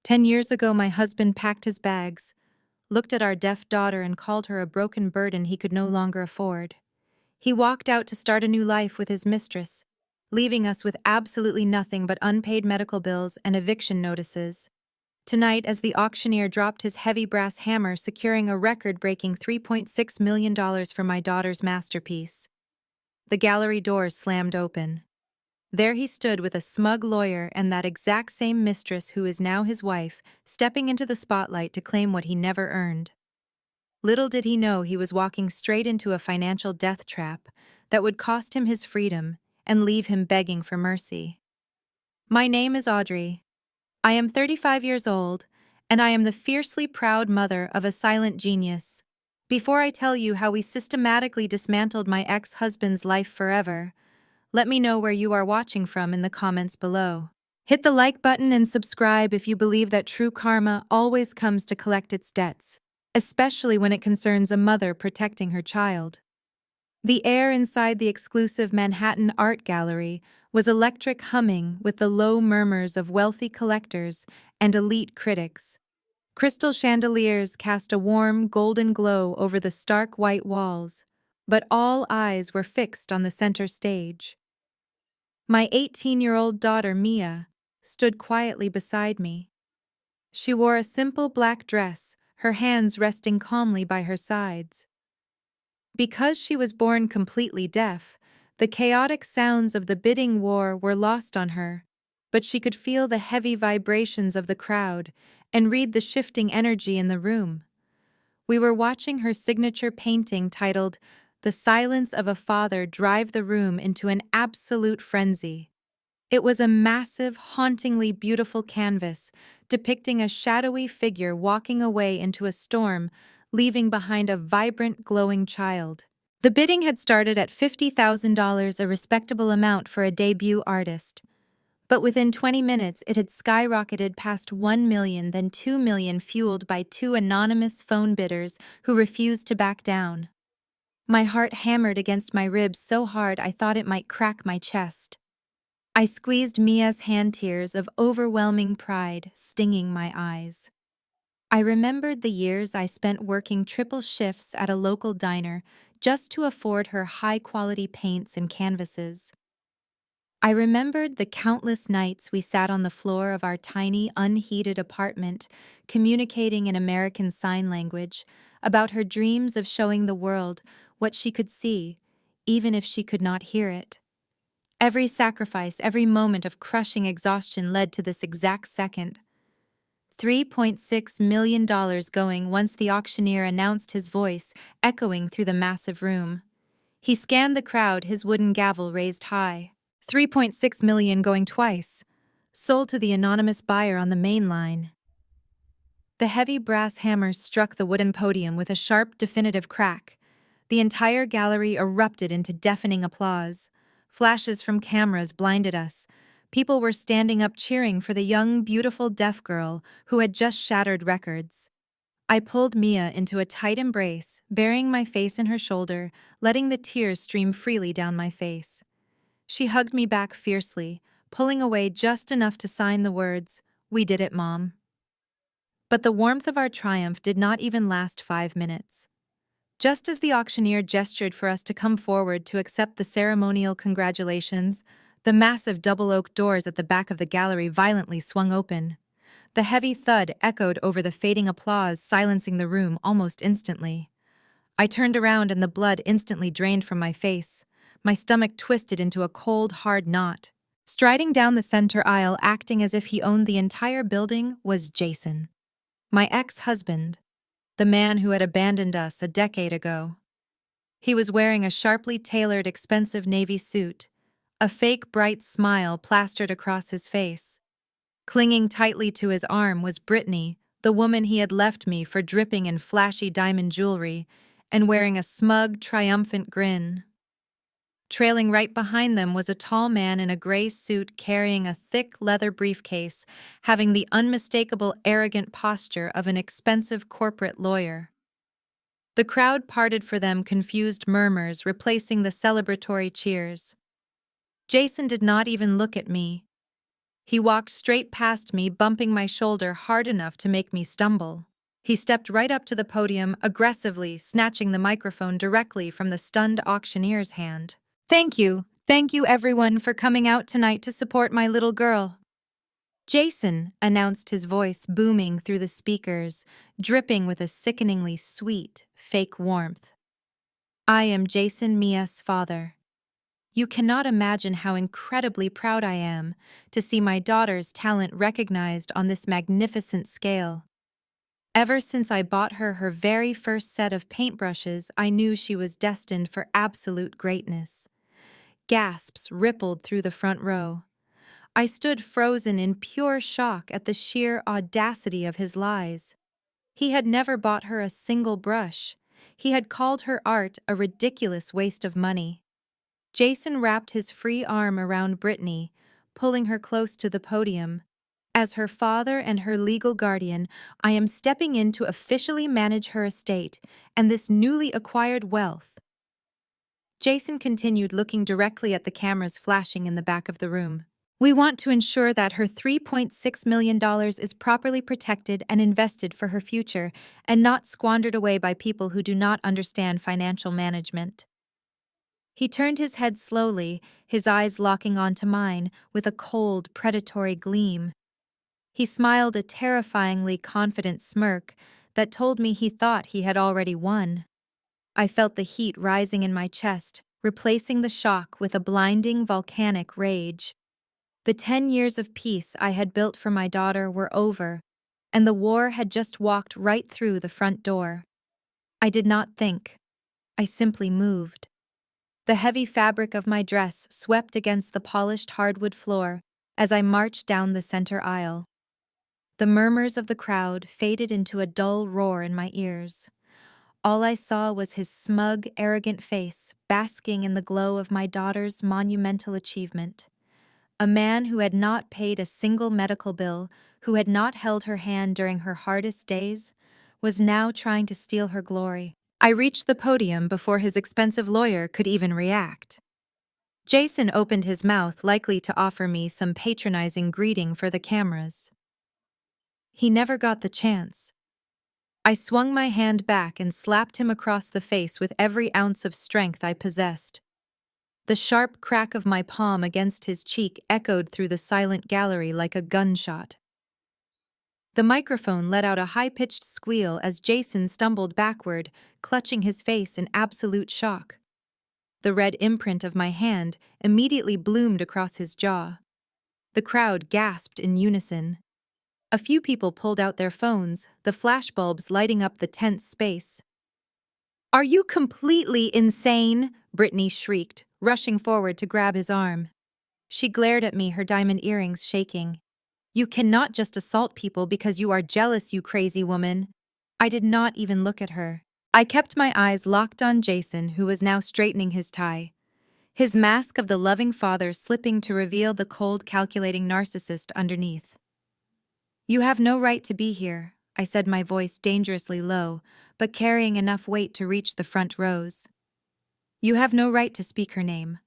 10 years ago, my husband packed his bags, looked at our deaf daughter, and called her a broken burden he could no longer afford. He walked out to start a new life with his mistress, leaving us with absolutely nothing but unpaid medical bills and eviction notices. Tonight, as the auctioneer dropped his heavy brass hammer, securing a record-breaking $3.6 million for my daughter's masterpiece, the gallery doors slammed open. There he stood with a smug lawyer and that exact same mistress who is now his wife, stepping into the spotlight to claim what he never earned. Little did he know he was walking straight into a financial death trap that would cost him his freedom and leave him begging for mercy. My name is Audrey. I am 35 years old, and I am the fiercely proud mother of a silent genius. Before I tell you how we systematically dismantled my ex-husband's life forever, let me know where you are watching from in the comments below. Hit the like button and subscribe if you believe that true karma always comes to collect its debts, especially when it concerns a mother protecting her child. The air inside the exclusive Manhattan art gallery was electric, humming with the low murmurs of wealthy collectors and elite critics. Crystal chandeliers cast a warm, golden glow over the stark white walls, but all eyes were fixed on the center stage. My 18-year-old daughter, Mia, stood quietly beside me. She wore a simple black dress, her hands resting calmly by her sides. Because she was born completely deaf, the chaotic sounds of the bidding war were lost on her, but she could feel the heavy vibrations of the crowd and read the shifting energy in the room. We were watching her signature painting titled "The Silence of a Father" drive the room into an absolute frenzy. It was a massive, hauntingly beautiful canvas depicting a shadowy figure walking away into a storm, leaving behind a vibrant, glowing child. The bidding had started at $50,000, a respectable amount for a debut artist. But within 20 minutes, it had skyrocketed past 1 million, then 2 million, fueled by two anonymous phone bidders who refused to back down. My heart hammered against my ribs so hard I thought it might crack my chest. I squeezed Mia's hand, tears of overwhelming pride stinging my eyes. I remembered the years I spent working triple shifts at a local diner just to afford her high-quality paints and canvases. I remembered the countless nights we sat on the floor of our tiny, unheated apartment, communicating in American Sign Language about her dreams of showing the world what she could see, even if she could not hear it. Every sacrifice, every moment of crushing exhaustion led to this exact second. $3.6 million going once the auctioneer announced, his voice echoing through the massive room. He scanned the crowd, his wooden gavel raised high. 3.6 million going twice. Sold to the anonymous buyer on the main line. The heavy brass hammer struck the wooden podium with a sharp, definitive crack. The entire gallery erupted into deafening applause. Flashes from cameras blinded us. People were standing up cheering for the young, beautiful deaf girl who had just shattered records. I pulled Mia into a tight embrace, burying my face in her shoulder, letting the tears stream freely down my face. She hugged me back fiercely, pulling away just enough to sign the words, "We did it, Mom." But the warmth of our triumph did not even last 5 minutes. Just as the auctioneer gestured for us to come forward to accept the ceremonial congratulations, the massive double oak doors at the back of the gallery violently swung open. The heavy thud echoed over the fading applause, silencing the room almost instantly. I turned around and the blood instantly drained from my face. My stomach twisted into a cold, hard knot. Striding down the center aisle, acting as if he owned the entire building, was Jason. My ex-husband. The man who had abandoned us a decade ago. He was wearing a sharply tailored, expensive navy suit, a fake bright smile plastered across his face. Clinging tightly to his arm was Brittany, the woman he had left me for, dripping in flashy diamond jewelry and wearing a smug, triumphant grin. Trailing right behind them was a tall man in a gray suit carrying a thick leather briefcase, having the unmistakable arrogant posture of an expensive corporate lawyer. The crowd parted for them, confused murmurs replacing the celebratory cheers. Jason did not even look at me. He walked straight past me, bumping my shoulder hard enough to make me stumble. He stepped right up to the podium, aggressively snatching the microphone directly from the stunned auctioneer's hand. Thank you. Thank you, everyone, for coming out tonight to support my little girl. Jason, announced, his voice booming through the speakers, dripping with a sickeningly sweet, fake warmth. I am Jason Mia's father. You cannot imagine how incredibly proud I am to see my daughter's talent recognized on this magnificent scale. Ever since I bought her her very first set of paintbrushes, I knew she was destined for absolute greatness. Gasps rippled through the front row. I stood frozen in pure shock at the sheer audacity of his lies. He had never bought her a single brush. He had called her art a ridiculous waste of money. Jason wrapped his free arm around Brittany, pulling her close to the podium. As her father and her legal guardian, I am stepping in to officially manage her estate and this newly acquired wealth. Jason continued, looking directly at the cameras flashing in the back of the room. We want to ensure that her $3.6 million is properly protected and invested for her future and not squandered away by people who do not understand financial management. He turned his head slowly, his eyes locking onto mine with a cold, predatory gleam. He smiled a terrifyingly confident smirk that told me he thought he had already won. I felt the heat rising in my chest, replacing the shock with a blinding volcanic rage. The 10 years of peace I had built for my daughter were over, and the war had just walked right through the front door. I did not think. I simply moved. The heavy fabric of my dress swept against the polished hardwood floor as I marched down the center aisle. The murmurs of the crowd faded into a dull roar in my ears. All I saw was his smug, arrogant face basking in the glow of my daughter's monumental achievement. A man who had not paid a single medical bill, who had not held her hand during her hardest days, was now trying to steal her glory. I reached the podium before his expensive lawyer could even react. Jason opened his mouth, likely to offer me some patronizing greeting for the cameras. He never got the chance. I swung my hand back and slapped him across the face with every ounce of strength I possessed. The sharp crack of my palm against his cheek echoed through the silent gallery like a gunshot. The microphone let out a high-pitched squeal as Jason stumbled backward, clutching his face in absolute shock. The red imprint of my hand immediately bloomed across his jaw. The crowd gasped in unison. A few people pulled out their phones, the flashbulbs lighting up the tense space. "Are you completely insane?" Brittany shrieked, rushing forward to grab his arm. She glared at me, her diamond earrings shaking. "You cannot just assault people because you are jealous, you crazy woman." I did not even look at her. I kept my eyes locked on Jason, who was now straightening his tie. His mask of the loving father slipping to reveal the cold, calculating narcissist underneath. "You have no right to be here," I said, my voice dangerously low, but carrying enough weight to reach the front rows. "You have no right to speak her name.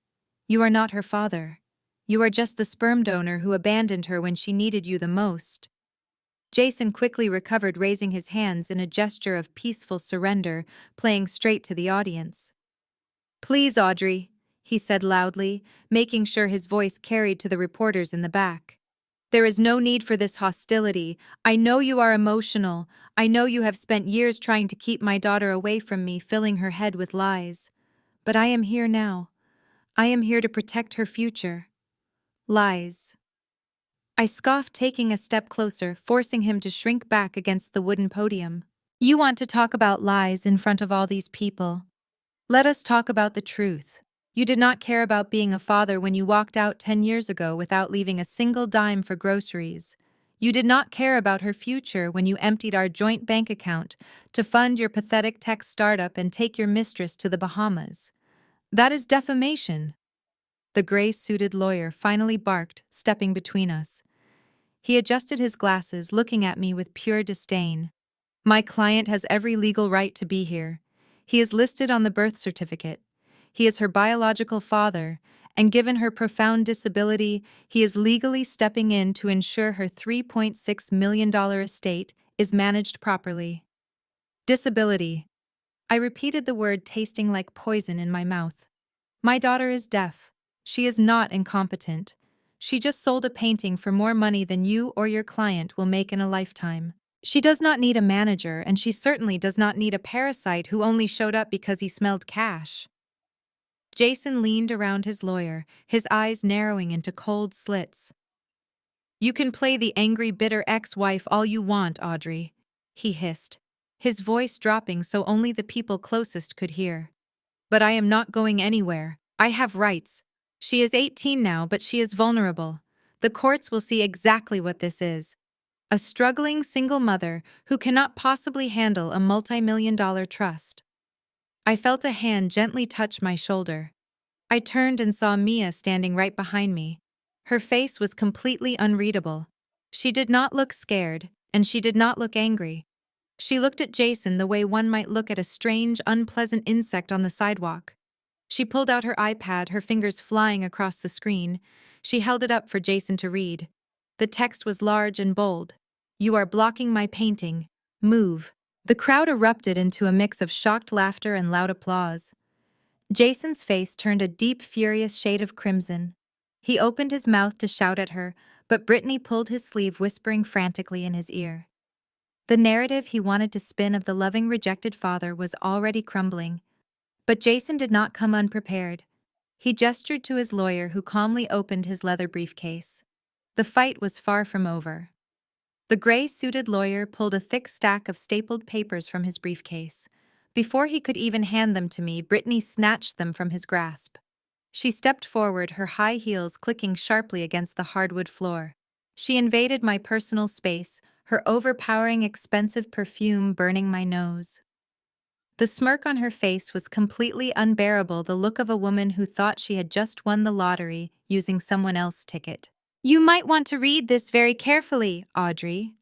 You are not her father. You are just the sperm donor who abandoned her when she needed you the most." Jason quickly recovered, raising his hands in a gesture of peaceful surrender, playing straight to the audience. "Please, Audrey," he said loudly, making sure his voice carried to the reporters in the back. "There is no need for this hostility. I know you are emotional. I know you have spent years trying to keep my daughter away from me, filling her head with lies. But I am here now. I am here to protect her future." Lies. I scoffed, taking a step closer, forcing him to shrink back against the wooden podium. "You want to talk about lies in front of all these people? Let us talk about the truth. You did not care about being a father when you walked out 10 years ago without leaving a single dime for groceries. You did not care about her future when you emptied our joint bank account to fund your pathetic tech startup and take your mistress to the Bahamas. That is defamation." The gray-suited lawyer finally barked, stepping between us. He adjusted his glasses, looking at me with pure disdain. "My client has every legal right to be here. He is listed on the birth certificate. He is her biological father, and given her profound disability, he is legally stepping in to ensure her $3.6 million estate is managed properly. Disability. I repeated the word, tasting like poison in my mouth. My daughter is deaf. She is not incompetent. She just sold a painting for more money than you or your client will make in a lifetime. She does not need a manager, and she certainly does not need a parasite who only showed up because he smelled cash. Jason leaned around his lawyer, his eyes narrowing into cold slits. You can play the angry, bitter ex-wife all you want, Audrey, he hissed, his voice dropping so only the people closest could hear. But I am not going anywhere. I have rights. She is 18 now, but she is vulnerable. The courts will see exactly what this is. A struggling single mother who cannot possibly handle a multi-million-dollar trust. I felt a hand gently touch my shoulder. I turned and saw Mia standing right behind me. Her face was completely unreadable. She did not look scared, and she did not look angry. She looked at Jason the way one might look at a strange, unpleasant insect on the sidewalk. She pulled out her iPad, her fingers flying across the screen. She held it up for Jason to read. The text was large and bold. "You are blocking my painting. Move." The crowd erupted into a mix of shocked laughter and loud applause. Jason's face turned a deep, furious shade of crimson. He opened his mouth to shout at her, but Brittany pulled his sleeve, whispering frantically in his ear. The narrative he wanted to spin of the loving, rejected father was already crumbling. But Jason did not come unprepared. He gestured to his lawyer, who calmly opened his leather briefcase. The fight was far from over. The gray-suited lawyer pulled a thick stack of stapled papers from his briefcase. Before he could even hand them to me, Brittany snatched them from his grasp. She stepped forward, her high heels clicking sharply against the hardwood floor. She invaded my personal space, her overpowering, expensive perfume burning my nose. The smirk on her face was completely unbearable, the look of a woman who thought she had just won the lottery using someone else's ticket. "You might want to read this very carefully, Audrey,"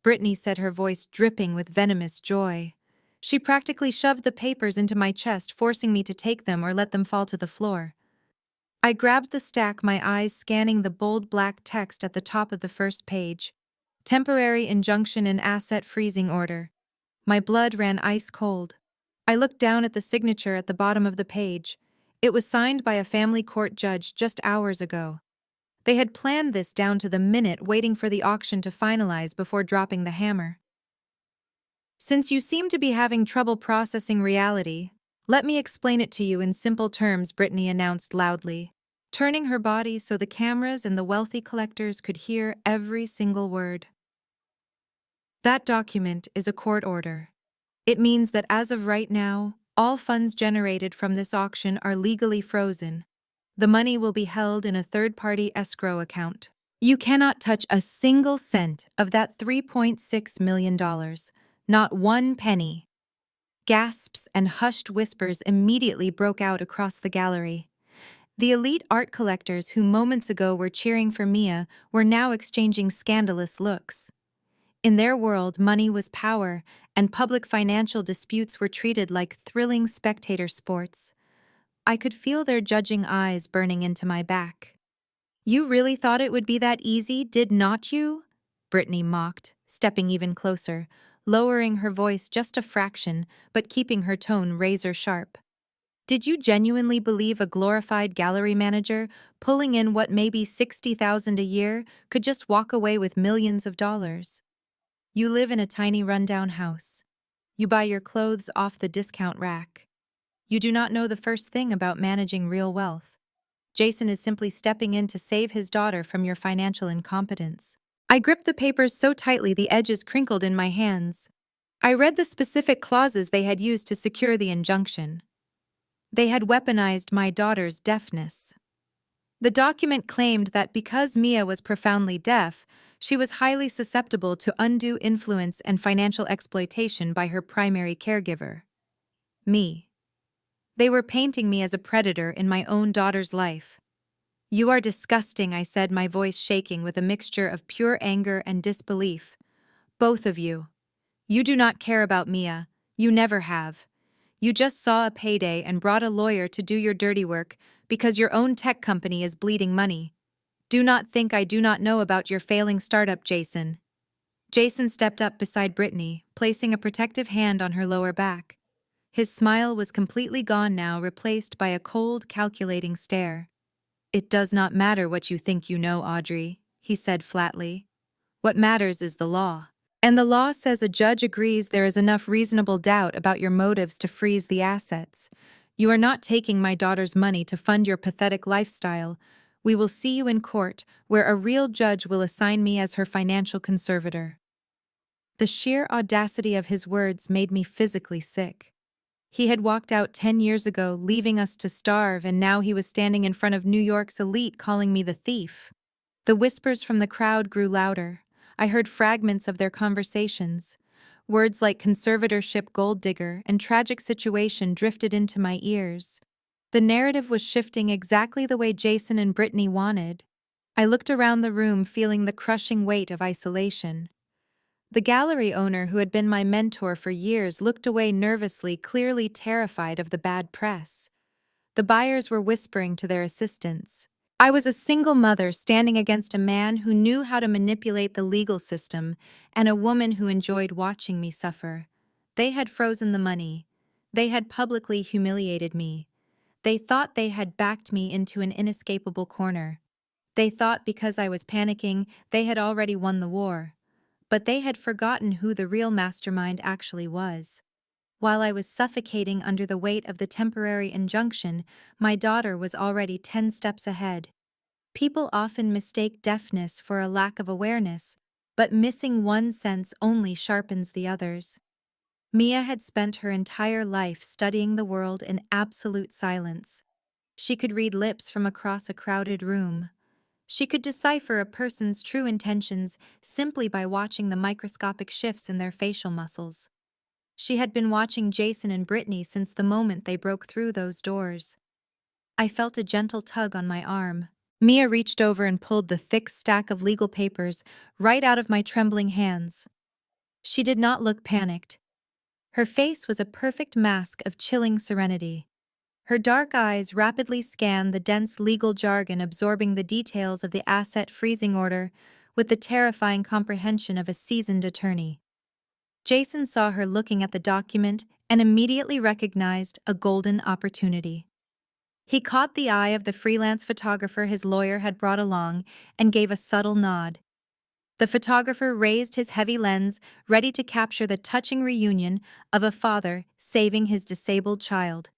Brittany said, her voice dripping with venomous joy. She practically shoved the papers into my chest, forcing me to take them or let them fall to the floor. I grabbed the stack, my eyes scanning the bold black text at the top of the first page. Temporary injunction and asset freezing order. My blood ran ice cold. I looked down at the signature at the bottom of the page. It was signed by a family court judge just hours ago. They had planned this down to the minute, waiting for the auction to finalize before dropping the hammer. "Since you seem to be having trouble processing reality, let me explain it to you in simple terms," Brittany announced loudly, turning her body so the cameras and the wealthy collectors could hear every single word. "That document is a court order. It means that as of right now, all funds generated from this auction are legally frozen. The money will be held in a third-party escrow account. You cannot touch a single cent of that $3.6 million, not one penny." Gasps and hushed whispers immediately broke out across the gallery. The elite art collectors who moments ago were cheering for Mia were now exchanging scandalous looks. In their world, money was power, and public financial disputes were treated like thrilling spectator sports. I could feel their judging eyes burning into my back. "You really thought it would be that easy, did not you?" Brittany mocked, stepping even closer, lowering her voice just a fraction, but keeping her tone razor-sharp. "Did you genuinely believe a glorified gallery manager, pulling in what may be $60,000 a year, could just walk away with millions of dollars? You live in a tiny rundown house. You buy your clothes off the discount rack. You do not know the first thing about managing real wealth. Jason is simply stepping in to save his daughter from your financial incompetence." I gripped the papers so tightly the edges crinkled in my hands. I read the specific clauses they had used to secure the injunction. They had weaponized my daughter's deafness. The document claimed that because Mia was profoundly deaf, she was highly susceptible to undue influence and financial exploitation by her primary caregiver, me. They were painting me as a predator in my own daughter's life. "You are disgusting," I said, my voice shaking with a mixture of pure anger and disbelief. "Both of you. You do not care about Mia. You never have. You just saw a payday and brought a lawyer to do your dirty work because your own tech company is bleeding money. Do not think I do not know about your failing startup, Jason. Jason stepped up beside Brittany, placing a protective hand on her lower back. His smile was completely gone now, replaced by a cold, calculating stare. It does not matter what you think you know, Audrey, he said flatly. What matters is the law. And the law says a judge agrees there is enough reasonable doubt about your motives to freeze the assets. You are not taking my daughter's money to fund your pathetic lifestyle. We will see you in court, where a real judge will assign me as her financial conservator. The sheer audacity of his words made me physically sick. He had walked out 10 years ago, leaving us to starve, and now he was standing in front of New York's elite calling me the thief. The whispers from the crowd grew louder. I heard fragments of their conversations. Words like conservatorship, gold digger, and tragic situation drifted into my ears. The narrative was shifting exactly the way Jason and Brittany wanted. I looked around the room, feeling the crushing weight of isolation. The gallery owner, who had been my mentor for years, looked away nervously, clearly terrified of the bad press. The buyers were whispering to their assistants. I was a single mother standing against a man who knew how to manipulate the legal system and a woman who enjoyed watching me suffer. They had frozen the money. They had publicly humiliated me. They thought they had backed me into an inescapable corner. They thought because I was panicking, they had already won the war. But they had forgotten who the real mastermind actually was. While I was suffocating under the weight of the temporary injunction, my daughter was already 10 steps ahead. People often mistake deafness for a lack of awareness, but missing one sense only sharpens the others. Mia had spent her entire life studying the world in absolute silence. She could read lips from across a crowded room. She could decipher a person's true intentions simply by watching the microscopic shifts in their facial muscles. She had been watching Jason and Brittany since the moment they broke through those doors. I felt a gentle tug on my arm. Mia reached over and pulled the thick stack of legal papers right out of my trembling hands. She did not look panicked. Her face was a perfect mask of chilling serenity. Her dark eyes rapidly scanned the dense legal jargon, absorbing the details of the asset freezing order with the terrifying comprehension of a seasoned attorney. Jason saw her looking at the document and immediately recognized a golden opportunity. He caught the eye of the freelance photographer his lawyer had brought along and gave a subtle nod. The photographer raised his heavy lens, ready to capture the touching reunion of a father saving his disabled child.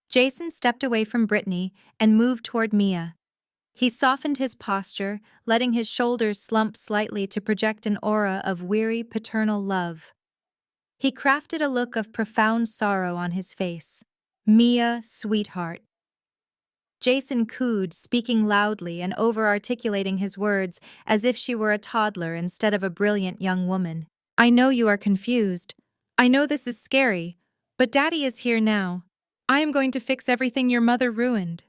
Jason stepped away from Brittany and moved toward Mia. He softened his posture, letting his shoulders slump slightly to project an aura of weary paternal love. He crafted a look of profound sorrow on his face. "Mia, sweetheart." Jason cooed, speaking loudly and over-articulating his words as if she were a toddler instead of a brilliant young woman. "I know you are confused. I know this is scary, but Daddy is here now. I am going to fix everything your mother ruined."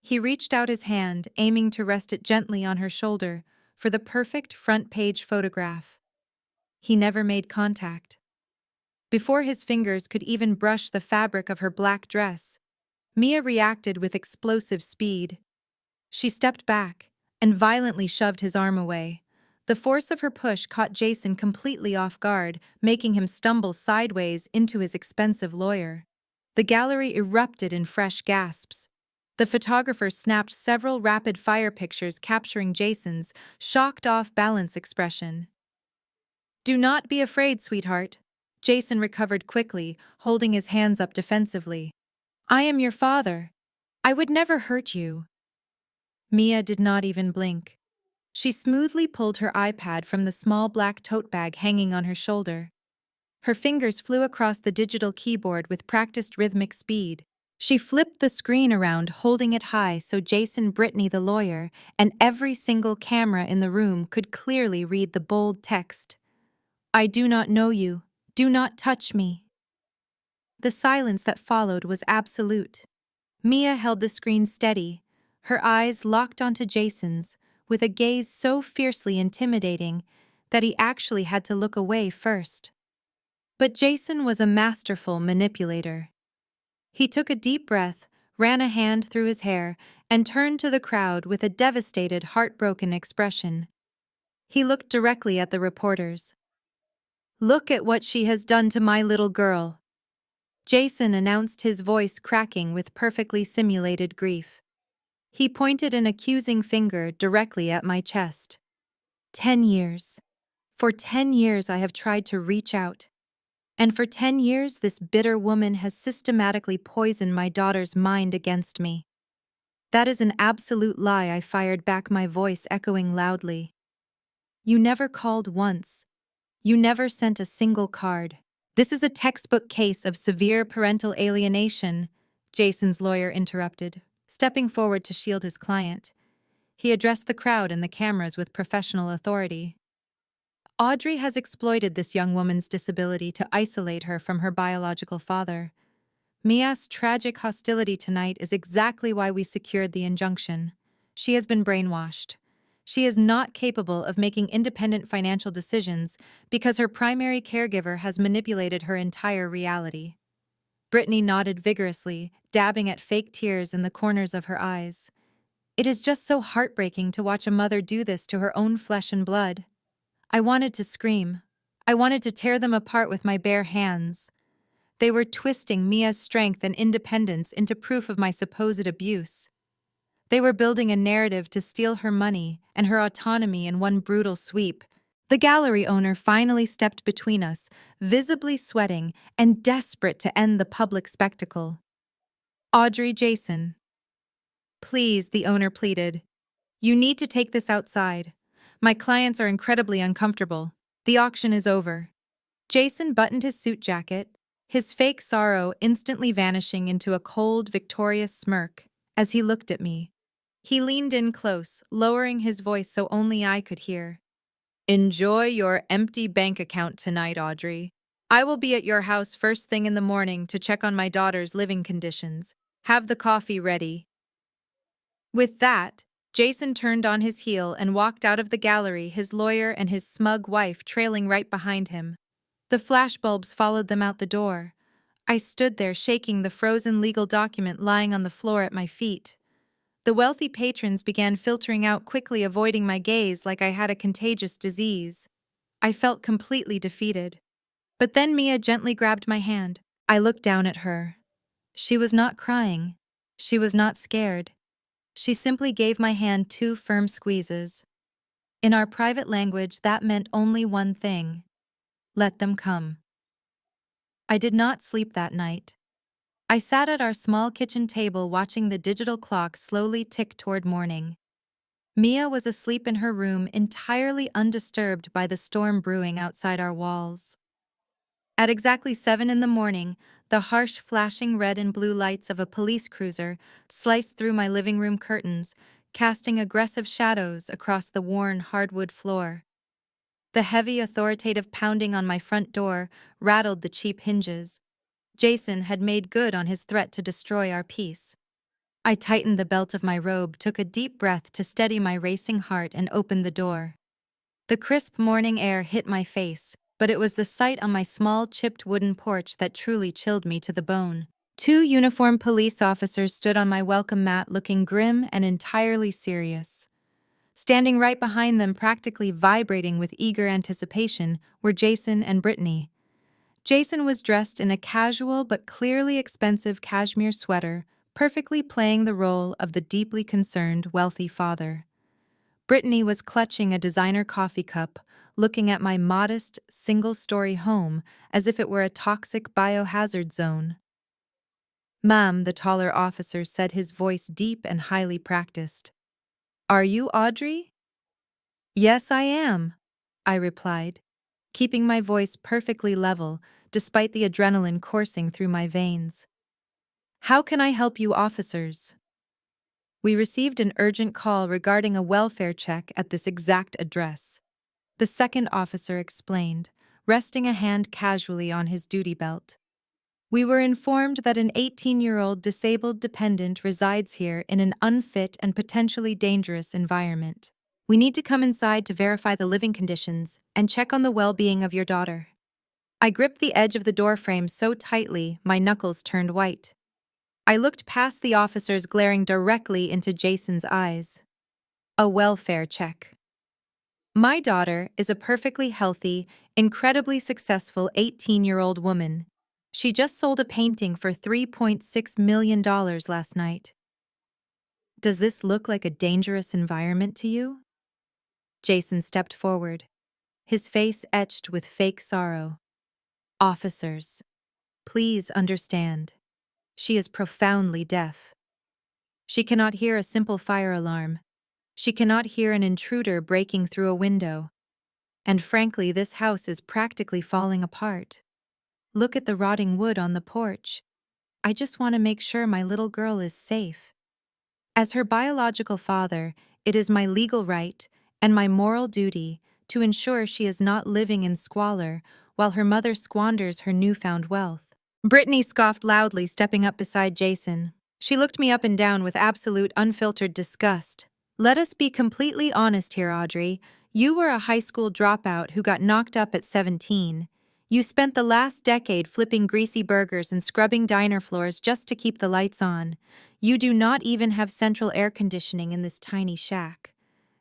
He reached out his hand, aiming to rest it gently on her shoulder for the perfect front-page photograph. He never made contact. Before his fingers could even brush the fabric of her black dress, Mia reacted with explosive speed. She stepped back and violently shoved his arm away. The force of her push caught Jason completely off guard, making him stumble sideways into his expensive lawyer. The gallery erupted in fresh gasps. The photographer snapped several rapid-fire pictures capturing Jason's shocked off-balance expression. "Do not be afraid, sweetheart." Jason recovered quickly, holding his hands up defensively. "I am your father. I would never hurt you." Mia did not even blink. She smoothly pulled her iPad from the small black tote bag hanging on her shoulder. Her fingers flew across the digital keyboard with practiced rhythmic speed. She flipped the screen around, holding it high so Jason, Brittany, the lawyer, and every single camera in the room could clearly read the bold text. "I do not know you. Do not touch me." The silence that followed was absolute. Mia held the screen steady, her eyes locked onto Jason's, with a gaze so fiercely intimidating that he actually had to look away first. But Jason was a masterful manipulator. He took a deep breath, ran a hand through his hair, and turned to the crowd with a devastated, heartbroken expression. He looked directly at the reporters. "Look at what she has done to my little girl," Jason announced, his voice cracking with perfectly simulated grief. He pointed an accusing finger directly at my chest. 10 years. For 10 years I have tried to reach out. And for 10 years this bitter woman has systematically poisoned my daughter's mind against me. "That is an absolute lie," I fired back, my voice echoing loudly. "You never called once. You never sent a single card. This is a textbook case of severe parental alienation," Jason's lawyer interrupted, stepping forward to shield his client. He addressed the crowd and the cameras with professional authority. "Audrey has exploited this young woman's disability to isolate her from her biological father. Mia's tragic hostility tonight is exactly why we secured the injunction. She has been brainwashed. She is not capable of making independent financial decisions because her primary caregiver has manipulated her entire reality." Brittany nodded vigorously, dabbing at fake tears in the corners of her eyes. "It is just so heartbreaking to watch a mother do this to her own flesh and blood." I wanted to scream. I wanted to tear them apart with my bare hands. They were twisting Mia's strength and independence into proof of my supposed abuse. They were building a narrative to steal her money and her autonomy in one brutal sweep. The gallery owner finally stepped between us, visibly sweating and desperate to end the public spectacle. "Audrey, Jason." "Please," the owner pleaded. "You need to take this outside. My clients are incredibly uncomfortable. The auction is over." Jason buttoned his suit jacket, his fake sorrow instantly vanishing into a cold, victorious smirk as he looked at me. He leaned in close, lowering his voice so only I could hear. "Enjoy your empty bank account tonight, Audrey. I will be at your house first thing in the morning to check on my daughter's living conditions. Have the coffee ready." With that, Jason turned on his heel and walked out of the gallery, his lawyer and his smug wife trailing right behind him. The flashbulbs followed them out the door. I stood there shaking the frozen legal document lying on the floor at my feet. The wealthy patrons began filtering out quickly, avoiding my gaze like I had a contagious disease. I felt completely defeated. But then Mia gently grabbed my hand. I looked down at her. She was not crying. She was not scared. She simply gave my hand two firm squeezes. In our private language, that meant only one thing: let them come. I did not sleep that night. I sat at our small kitchen table watching the digital clock slowly tick toward morning. Mia was asleep in her room, entirely undisturbed by the storm brewing outside our walls. At exactly 7 in the morning, the harsh flashing red and blue lights of a police cruiser sliced through my living room curtains, casting aggressive shadows across the worn hardwood floor. The heavy, authoritative pounding on my front door rattled the cheap hinges. Jason had made good on his threat to destroy our peace. I tightened the belt of my robe, took a deep breath to steady my racing heart, and opened the door. The crisp morning air hit my face, but it was the sight on my small chipped wooden porch that truly chilled me to the bone. Two uniformed police officers stood on my welcome mat, looking grim and entirely serious. Standing right behind them, practically vibrating with eager anticipation, were Jason and Brittany. Jason was dressed in a casual but clearly expensive cashmere sweater, perfectly playing the role of the deeply concerned, wealthy father. Brittany was clutching a designer coffee cup, looking at my modest, single-story home as if it were a toxic biohazard zone. "Ma'am," the taller officer said, his voice deep and highly practiced. "Are you Audrey?" "Yes, I am," I replied, keeping my voice perfectly level despite the adrenaline coursing through my veins. "How can I help you, officers?" "We received an urgent call regarding a welfare check at this exact address," the second officer explained, resting a hand casually on his duty belt. "We were informed that an 18-year-old disabled dependent resides here in an unfit and potentially dangerous environment. We need to come inside to verify the living conditions and check on the well-being of your daughter." I gripped the edge of the doorframe so tightly my knuckles turned white. I looked past the officers glaring directly into Jason's eyes. A welfare check. My daughter is a perfectly healthy, incredibly successful 18-year-old woman. She just sold a painting for $3.6 million last night. Does this look like a dangerous environment to you? Jason stepped forward, his face etched with fake sorrow. Officers, please understand. She is profoundly deaf. She cannot hear a simple fire alarm. She cannot hear an intruder breaking through a window. And frankly, this house is practically falling apart. Look at the rotting wood on the porch. I just want to make sure my little girl is safe. As her biological father, it is my legal right and my moral duty to ensure she is not living in squalor while her mother squanders her newfound wealth. Brittany scoffed loudly, stepping up beside Jason. She looked me up and down with absolute unfiltered disgust. Let us be completely honest here, Audrey. You were a high school dropout who got knocked up at 17. You spent the last decade flipping greasy burgers and scrubbing diner floors just to keep the lights on. You do not even have central air conditioning in this tiny shack.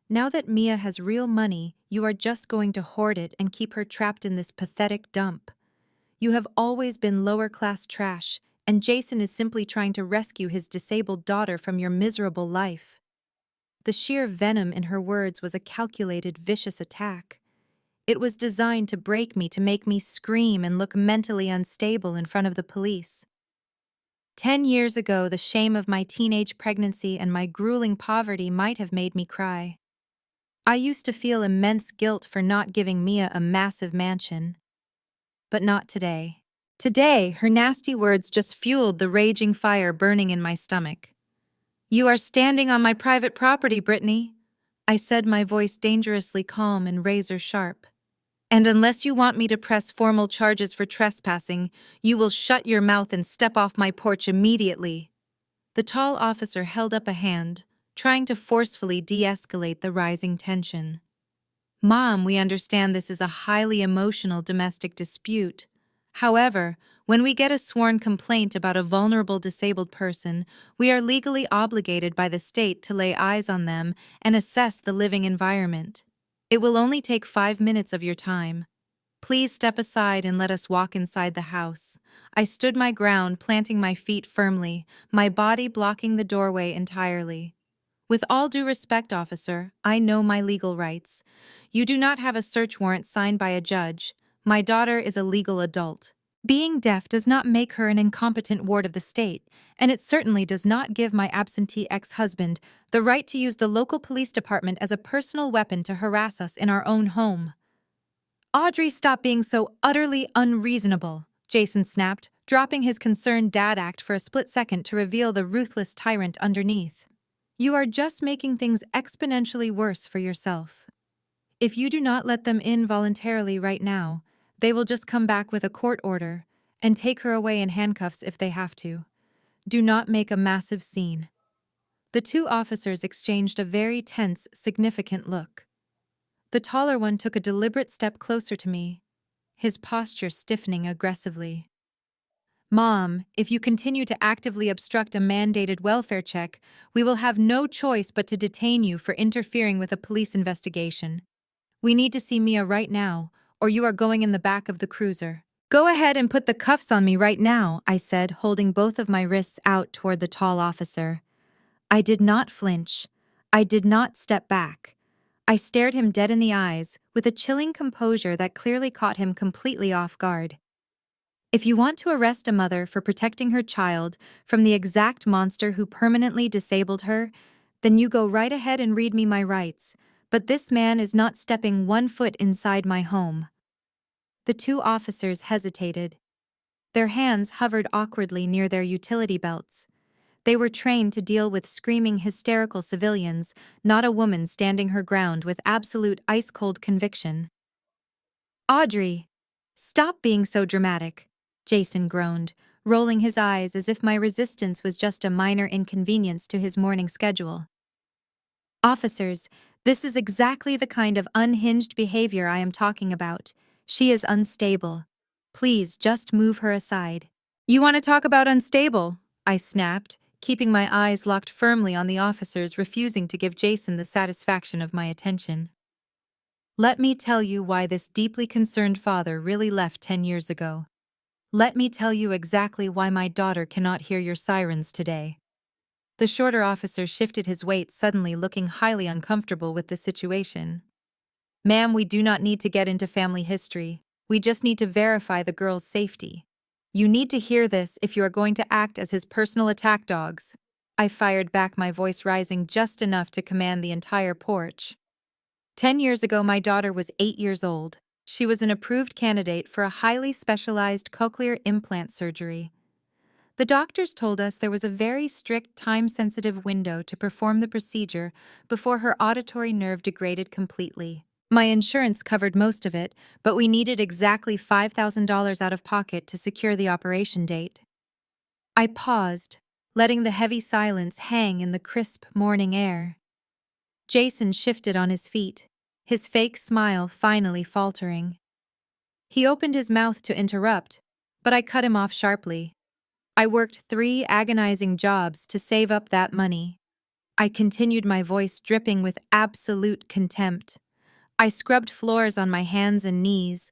Now that Mia has real money, you are just going to hoard it and keep her trapped in this pathetic dump. You have always been lower-class trash, and Jason is simply trying to rescue his disabled daughter from your miserable life. The sheer venom in her words was a calculated, vicious attack. It was designed to break me, to make me scream and look mentally unstable in front of the police. 10 years ago, the shame of my teenage pregnancy and my grueling poverty might have made me cry. I used to feel immense guilt for not giving Mia a massive mansion. But not today. Today, her nasty words just fueled the raging fire burning in my stomach. "You are standing on my private property, Brittany," I said, my voice dangerously calm and razor-sharp. "And unless you want me to press formal charges for trespassing, you will shut your mouth and step off my porch immediately." The tall officer held up a hand, trying to forcefully de-escalate the rising tension. "Mom, we understand this is a highly emotional domestic dispute. However, when we get a sworn complaint about a vulnerable disabled person, we are legally obligated by the state to lay eyes on them and assess the living environment. It will only take 5 minutes of your time. Please step aside and let us walk inside the house." I stood my ground, planting my feet firmly, my body blocking the doorway entirely. "With all due respect, officer, I know my legal rights. You do not have a search warrant signed by a judge. My daughter is a legal adult. Being deaf does not make her an incompetent ward of the state, and it certainly does not give my absentee ex-husband the right to use the local police department as a personal weapon to harass us in our own home." "Audrey, stop being so utterly unreasonable," Jason snapped, dropping his concerned dad act for a split second to reveal the ruthless tyrant underneath. "You are just making things exponentially worse for yourself. If you do not let them in voluntarily right now, they will just come back with a court order and take her away in handcuffs if they have to. Do not make a massive scene." The two officers exchanged a very tense, significant look. The taller one took a deliberate step closer to me, his posture stiffening aggressively. "Mom, if you continue to actively obstruct a mandated welfare check, we will have no choice but to detain you for interfering with a police investigation. We need to see Mia right now, or you are going in the back of the cruiser." "Go ahead and put the cuffs on me right now," I said, holding both of my wrists out toward the tall officer. I did not flinch. I did not step back. I stared him dead in the eyes, with a chilling composure that clearly caught him completely off guard. "If you want to arrest a mother for protecting her child from the exact monster who permanently disabled her, then you go right ahead and read me my rights, but this man is not stepping 1 foot inside my home." The two officers hesitated. Their hands hovered awkwardly near their utility belts. They were trained to deal with screaming, hysterical civilians, not a woman standing her ground with absolute ice-cold conviction. "Audrey, stop being so dramatic," Jason groaned, rolling his eyes as if my resistance was just a minor inconvenience to his morning schedule. "Officers, this is exactly the kind of unhinged behavior I am talking about. She is unstable. Please just move her aside." "You want to talk about unstable?" I snapped, keeping my eyes locked firmly on the officers, refusing to give Jason the satisfaction of my attention. Let me tell you why this deeply concerned father really left 10 years ago. Let me tell you exactly why my daughter cannot hear your sirens today. The shorter officer shifted his weight, suddenly looking highly uncomfortable with the situation. Ma'am, we do not need to get into family history. We just need to verify the girl's safety. You need to hear this if you are going to act as his personal attack dogs. I fired back, my voice rising just enough to command the entire porch. 10 years ago, my daughter was 8 years old. She was an approved candidate for a highly specialized cochlear implant surgery. The doctors told us there was a very strict time-sensitive window to perform the procedure before her auditory nerve degraded completely. My insurance covered most of it, but we needed exactly $5,000 out of pocket to secure the operation date. I paused, letting the heavy silence hang in the crisp morning air. Jason shifted on his feet, his fake smile finally faltering. He opened his mouth to interrupt, but I cut him off sharply. I worked 3 agonizing jobs to save up that money. I continued, my voice dripping with absolute contempt. I scrubbed floors on my hands and knees.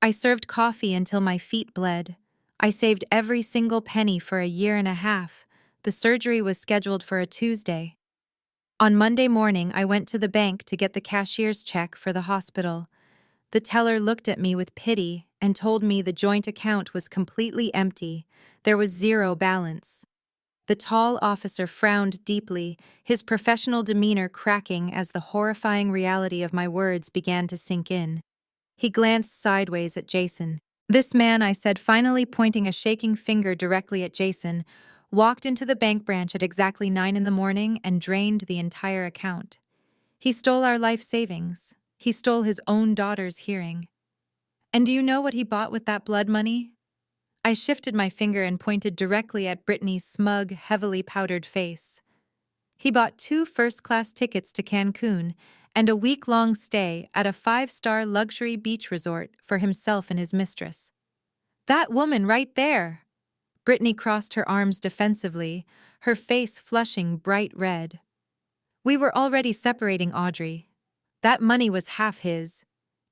I served coffee until my feet bled. I saved every single penny for a year and a half. The surgery was scheduled for a Tuesday. On Monday morning, I went to the bank to get the cashier's check for the hospital. The teller looked at me with pity and told me the joint account was completely empty. There was zero balance. The tall officer frowned deeply, his professional demeanor cracking as the horrifying reality of my words began to sink in. He glanced sideways at Jason. This man, I said, finally pointing a shaking finger directly at Jason, walked into the bank branch at exactly 9 in the morning and drained the entire account. He stole our life savings. He stole his own daughter's hearing. And do you know what he bought with that blood money? I shifted my finger and pointed directly at Brittany's smug, heavily powdered face. He bought 2 first-class tickets to Cancun and a week-long stay at a 5-star luxury beach resort for himself and his mistress. That woman right there! Brittany crossed her arms defensively, her face flushing bright red. We were already separating, Audrey. That money was half his.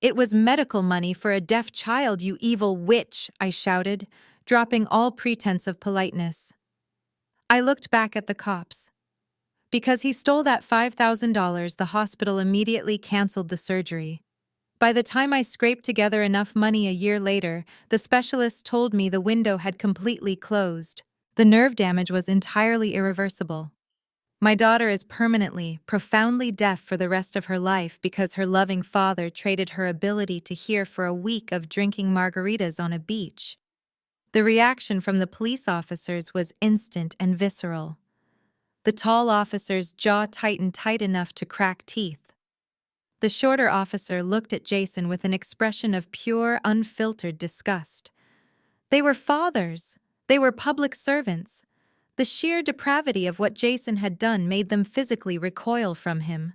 It was medical money for a deaf child, you evil witch, I shouted, dropping all pretense of politeness. I looked back at the cops. Because he stole that $5,000, the hospital immediately canceled the surgery. By the time I scraped together enough money a year later, the specialist told me the window had completely closed. The nerve damage was entirely irreversible. My daughter is permanently, profoundly deaf for the rest of her life because her loving father traded her ability to hear for a week of drinking margaritas on a beach. The reaction from the police officers was instant and visceral. The tall officer's jaw tightened tight enough to crack teeth. The shorter officer looked at Jason with an expression of pure, unfiltered disgust. They were fathers. They were public servants. The sheer depravity of what Jason had done made them physically recoil from him.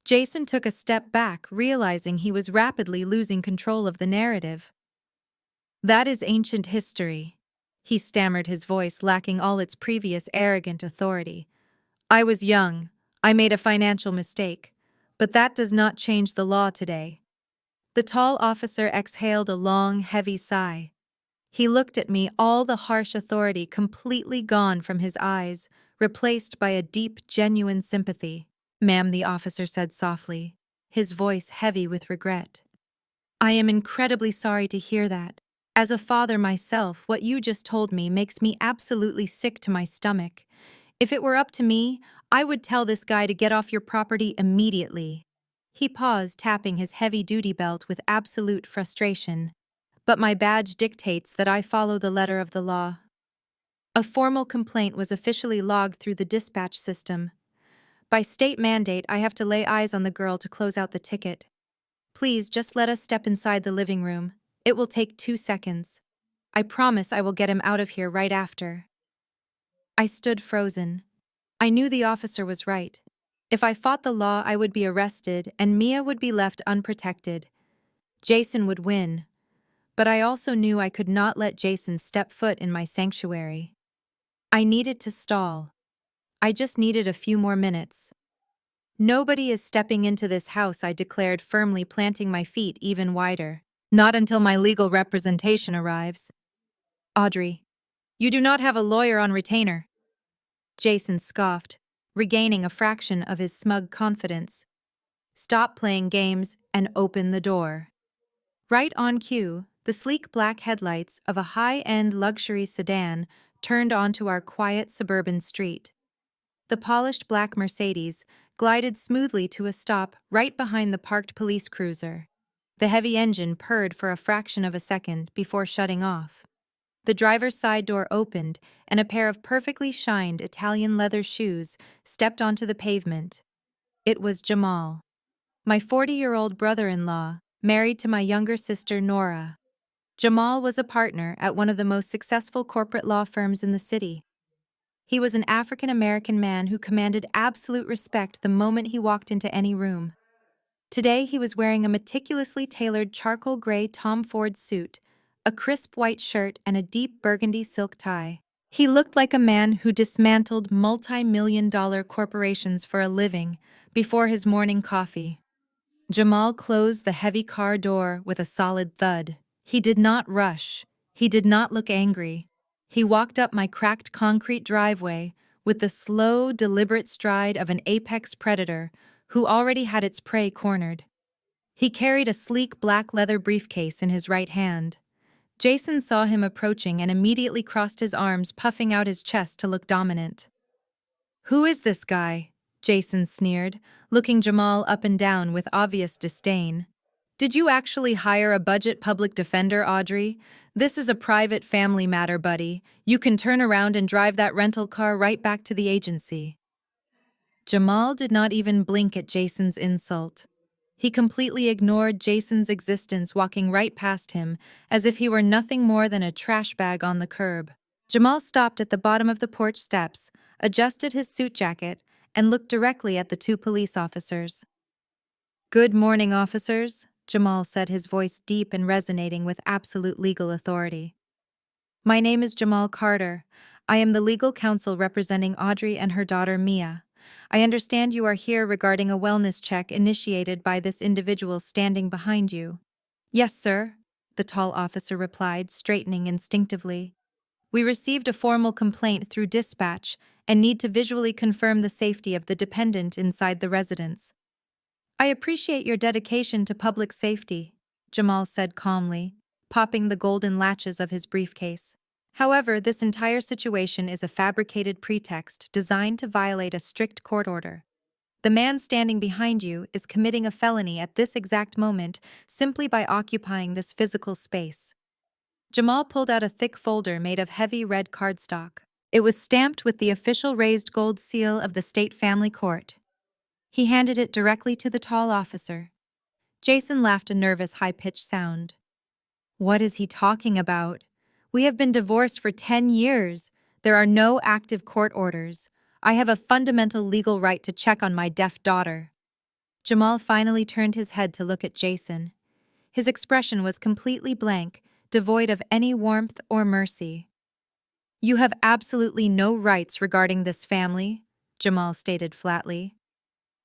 Jason took a step back, realizing he was rapidly losing control of the narrative. That is ancient history, he stammered, his voice lacking all its previous arrogant authority. I was young. I made a financial mistake. But that does not change the law today. The tall officer exhaled a long, heavy sigh. He looked at me, all the harsh authority completely gone from his eyes, replaced by a deep, genuine sympathy. Ma'am, the officer said softly, his voice heavy with regret. I am incredibly sorry to hear that. As a father myself, what you just told me makes me absolutely sick to my stomach. If it were up to me, I would tell this guy to get off your property immediately. He paused, tapping his heavy-duty belt with absolute frustration. But my badge dictates that I follow the letter of the law. A formal complaint was officially logged through the dispatch system. By state mandate, I have to lay eyes on the girl to close out the ticket. Please, just let us step inside the living room. It will take 2 seconds. I promise I will get him out of here right after. I stood frozen. I knew the officer was right. If I fought the law, I would be arrested, and Mia would be left unprotected. Jason would win. But I also knew I could not let Jason step foot in my sanctuary. I needed to stall. I just needed a few more minutes. Nobody is stepping into this house, I declared, firmly planting my feet even wider. Not until my legal representation arrives. Audrey, you do not have a lawyer on retainer. Jason scoffed, regaining a fraction of his smug confidence. Stop playing games and open the door. Right on cue, the sleek black headlights of a high-end luxury sedan turned onto our quiet suburban street. The polished black Mercedes glided smoothly to a stop right behind the parked police cruiser. The heavy engine purred for a fraction of a second before shutting off. The driver's side door opened, and a pair of perfectly shined Italian leather shoes stepped onto the pavement. It was Jamal, my 40-year-old brother-in-law, married to my younger sister Nora. Jamal was a partner at one of the most successful corporate law firms in the city. He was an African-American man who commanded absolute respect the moment he walked into any room. Today he was wearing a meticulously tailored charcoal gray Tom Ford suit, a crisp white shirt, and a deep burgundy silk tie. He looked like a man who dismantled multi-million-dollar corporations for a living before his morning coffee. Jamal closed the heavy car door with a solid thud. He did not rush. He did not look angry. He walked up my cracked concrete driveway with the slow, deliberate stride of an apex predator who already had its prey cornered. He carried a sleek black leather briefcase in his right hand. Jason saw him approaching and immediately crossed his arms, puffing out his chest to look dominant. "Who is this guy?" Jason sneered, looking Jamal up and down with obvious disdain. "Did you actually hire a budget public defender, Audrey? This is a private family matter, buddy. You can turn around and drive that rental car right back to the agency." Jamal did not even blink at Jason's insult. He completely ignored Jason's existence, walking right past him, as if he were nothing more than a trash bag on the curb. Jamal stopped at the bottom of the porch steps, adjusted his suit jacket, and looked directly at the two police officers. "Good morning, officers," Jamal said, his voice deep and resonating with absolute legal authority. "My name is Jamal Carter. I am the legal counsel representing Audrey and her daughter Mia. I understand you are here regarding a wellness check initiated by this individual standing behind you." "Yes, sir," the tall officer replied, straightening instinctively. "We received a formal complaint through dispatch and need to visually confirm the safety of the dependent inside the residence." "I appreciate your dedication to public safety," Jamal said calmly, popping the golden latches of his briefcase. "However, this entire situation is a fabricated pretext designed to violate a strict court order. The man standing behind you is committing a felony at this exact moment simply by occupying this physical space." Jamal pulled out a thick folder made of heavy red cardstock. It was stamped with the official raised gold seal of the state family court. He handed it directly to the tall officer. Jason laughed a nervous, high-pitched sound. "What is he talking about? We have been divorced for 10 years. There are no active court orders. I have a fundamental legal right to check on my deaf daughter." Jamal finally turned his head to look at Jason. His expression was completely blank, devoid of any warmth or mercy. "You have absolutely no rights regarding this family," Jamal stated flatly.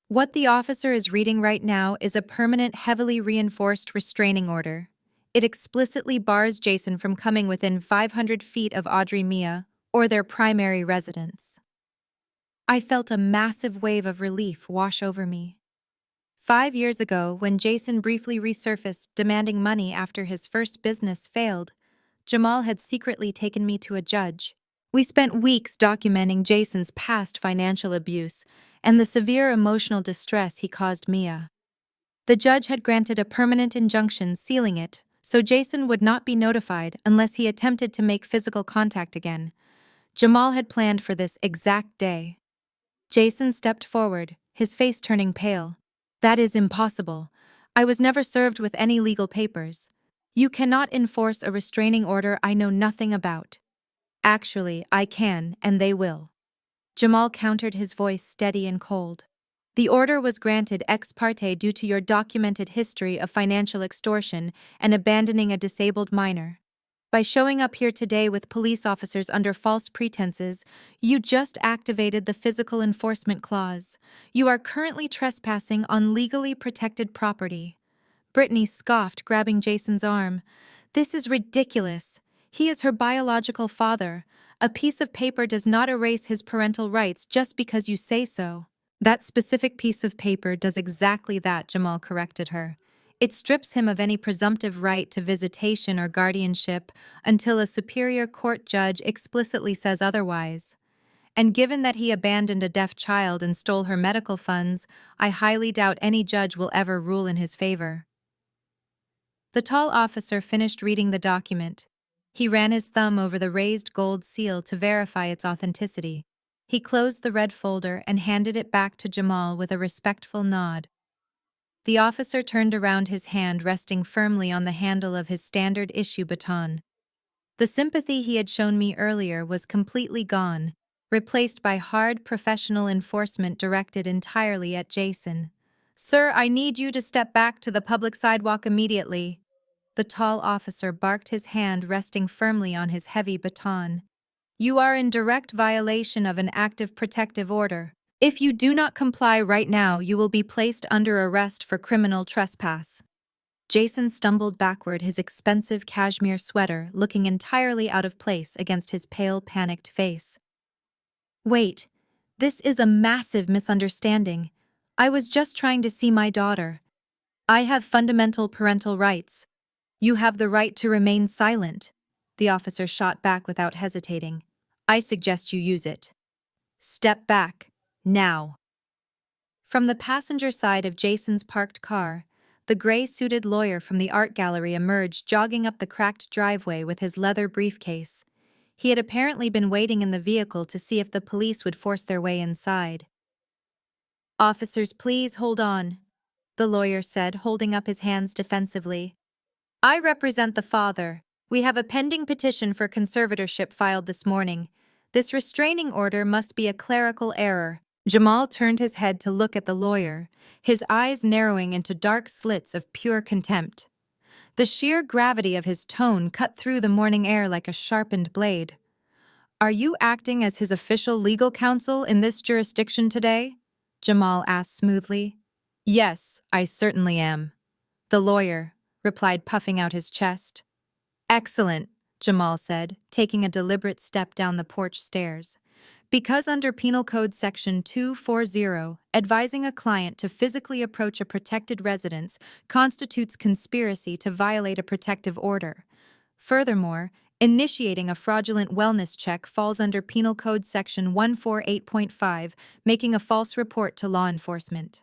"What the officer is reading right now is a permanent, heavily reinforced restraining order. It explicitly bars Jason from coming within 500 feet of Audrey Mia or their primary residence." I felt a massive wave of relief wash over me. 5 years ago, when Jason briefly resurfaced demanding money after his first business failed, Jamal had secretly taken me to a judge. We spent weeks documenting Jason's past financial abuse and the severe emotional distress he caused Mia. The judge had granted a permanent injunction sealing it, so Jason would not be notified unless he attempted to make physical contact again. Jamal had planned for this exact day. Jason stepped forward, his face turning pale. "That is impossible. I was never served with any legal papers. You cannot enforce a restraining order I know nothing about." "Actually, I can, and they will." Jamal countered, his voice steady and cold. "The order was granted ex parte due to your documented history of financial extortion and abandoning a disabled minor." By showing up here today with police officers under false pretenses, you just activated the physical enforcement clause. You are currently trespassing on legally protected property. Brittany scoffed, grabbing Jason's arm. This is ridiculous. He is her biological father. A piece of paper does not erase his parental rights just because you say so. That specific piece of paper does exactly that, Jamal corrected her. It strips him of any presumptive right to visitation or guardianship until a superior court judge explicitly says otherwise. And given that he abandoned a deaf child and stole her medical funds, I highly doubt any judge will ever rule in his favor. The tall officer finished reading the document. He ran his thumb over the raised gold seal to verify its authenticity. He closed the red folder and handed it back to Jamal with a respectful nod. The officer turned around, his hand resting firmly on the handle of his standard issue baton. The sympathy he had shown me earlier was completely gone, replaced by hard professional enforcement directed entirely at Jason. "Sir, I need you to step back to the public sidewalk immediately." The tall officer barked, his hand resting firmly on his heavy baton. "You are in direct violation of an active protective order. If you do not comply right now, you will be placed under arrest for criminal trespass." Jason stumbled backward, his expensive cashmere sweater looking entirely out of place against his pale, panicked face. "Wait, this is a massive misunderstanding. I was just trying to see my daughter. I have fundamental parental rights. You have the right to remain silent." The officer shot back without hesitating. "I suggest you use it. Step back, now." From the passenger side of Jason's parked car, the gray-suited lawyer from the art gallery emerged, jogging up the cracked driveway with his leather briefcase. He had apparently been waiting in the vehicle to see if the police would force their way inside. "Officers, please hold on," the lawyer said, holding up his hands defensively. "I represent the father. We have a pending petition for conservatorship filed this morning. This restraining order must be a clerical error." Jamal turned his head to look at the lawyer, his eyes narrowing into dark slits of pure contempt. The sheer gravity of his tone cut through the morning air like a sharpened blade. "Are you acting as his official legal counsel in this jurisdiction today?" Jamal asked smoothly. "Yes, I certainly am," the lawyer replied, puffing out his chest. "Excellent," Jamal said, taking a deliberate step down the porch stairs. "Because under Penal Code Section 240, advising a client to physically approach a protected residence constitutes conspiracy to violate a protective order. Furthermore, initiating a fraudulent wellness check falls under Penal Code Section 148.5, making a false report to law enforcement."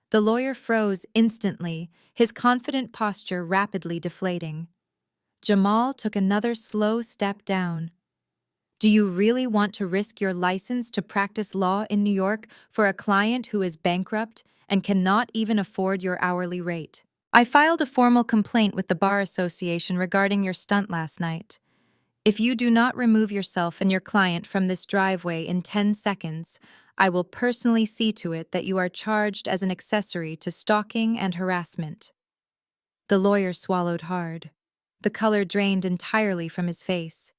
The lawyer froze instantly, his confident posture rapidly deflating. Jamal took another slow step down. "Do you really want to risk your license to practice law in New York for a client who is bankrupt and cannot even afford your hourly rate? I filed a formal complaint with the Bar Association regarding your stunt last night. If you do not remove yourself and your client from this driveway in 10 seconds, I will personally see to it that you are charged as an accessory to stalking and harassment." The lawyer swallowed hard. The color drained entirely from his face.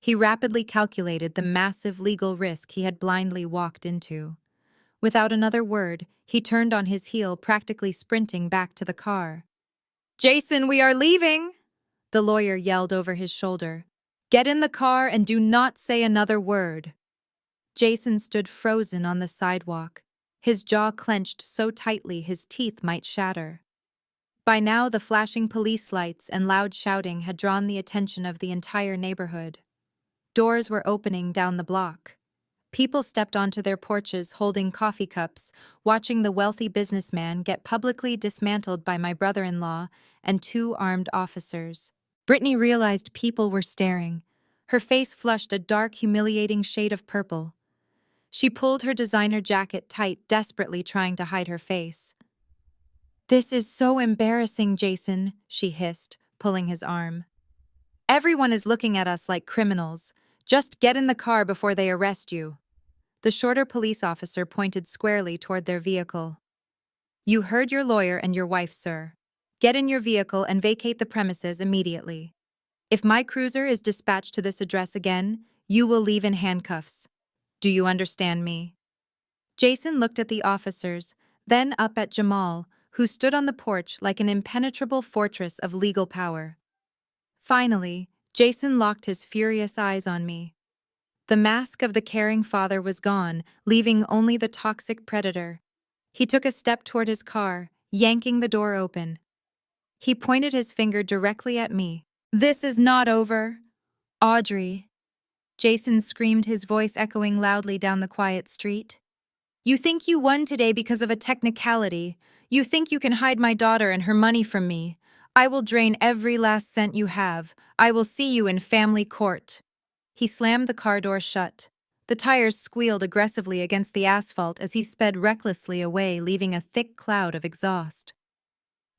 He rapidly calculated the massive legal risk he had blindly walked into. Without another word, he turned on his heel, practically sprinting back to the car. "Jason, we are leaving!" the lawyer yelled over his shoulder. "Get in the car and do not say another word." Jason stood frozen on the sidewalk, his jaw clenched so tightly his teeth might shatter. By now, the flashing police lights and loud shouting had drawn the attention of the entire neighborhood. Doors were opening down the block. People stepped onto their porches holding coffee cups, watching the wealthy businessman get publicly dismantled by my brother-in-law and two armed officers. Brittany realized people were staring. Her face flushed a dark, humiliating shade of purple. She pulled her designer jacket tight, desperately trying to hide her face. "This is so embarrassing, Jason," she hissed, pulling his arm. "Everyone is looking at us like criminals. Just get in the car before they arrest you." The shorter police officer pointed squarely toward their vehicle. "You heard your lawyer and your wife, sir. Get in your vehicle and vacate the premises immediately." If my cruiser is dispatched to this address again, you will leave in handcuffs. Do you understand me? Jason looked at the officers, then up at Jamal, who stood on the porch like an impenetrable fortress of legal power. Finally, Jason locked his furious eyes on me. The mask of the caring father was gone, leaving only the toxic predator. He took a step toward his car, yanking the door open. He pointed his finger directly at me. "This is not over, Audrey." Jason screamed, his voice echoing loudly down the quiet street. "You think you won today because of a technicality. You think you can hide my daughter and her money from me. I will drain every last cent you have. I will see you in family court." He slammed the car door shut. The tires squealed aggressively against the asphalt as he sped recklessly away, leaving a thick cloud of exhaust.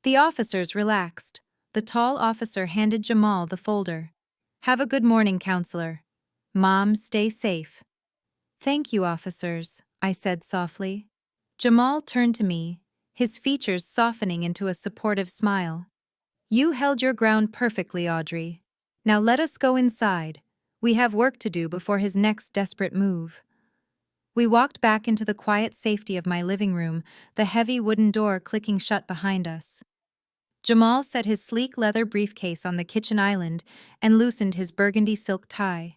The officers relaxed. The tall officer handed Jamal the folder. "Have a good morning, counselor. Mom, stay safe." "Thank you, officers," I said softly. Jamal turned to me, his features softening into a supportive smile. "You held your ground perfectly, Audrey. Now let us go inside. We have work to do before his next desperate move." We walked back into the quiet safety of my living room, the heavy wooden door clicking shut behind us. Jamal set his sleek leather briefcase on the kitchen island and loosened his burgundy silk tie.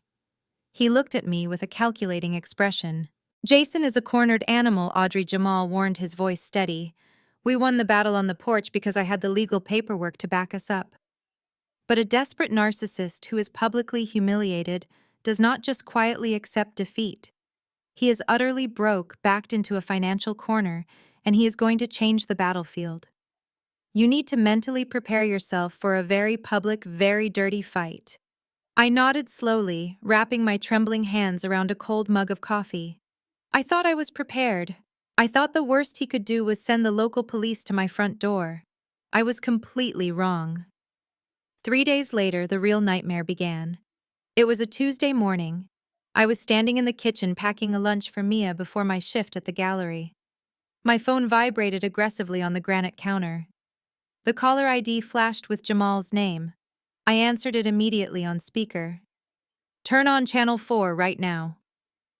He looked at me with a calculating expression. "Jason is a cornered animal," Audrey. Jamal warned, his voice steady. "We won the battle on the porch because I had the legal paperwork to back us up. But a desperate narcissist who is publicly humiliated does not just quietly accept defeat. He is utterly broke, backed into a financial corner, and he is going to change the battlefield. You need to mentally prepare yourself for a very public, very dirty fight." I nodded slowly, wrapping my trembling hands around a cold mug of coffee. I thought I was prepared. I thought the worst he could do was send the local police to my front door. I was completely wrong. 3 days later, the real nightmare began. It was a Tuesday morning. I was standing in the kitchen packing a lunch for Mia before my shift at the gallery. My phone vibrated aggressively on the granite counter. The caller ID flashed with Jamal's name. I answered it immediately on speaker. "Turn on channel 4 right now,"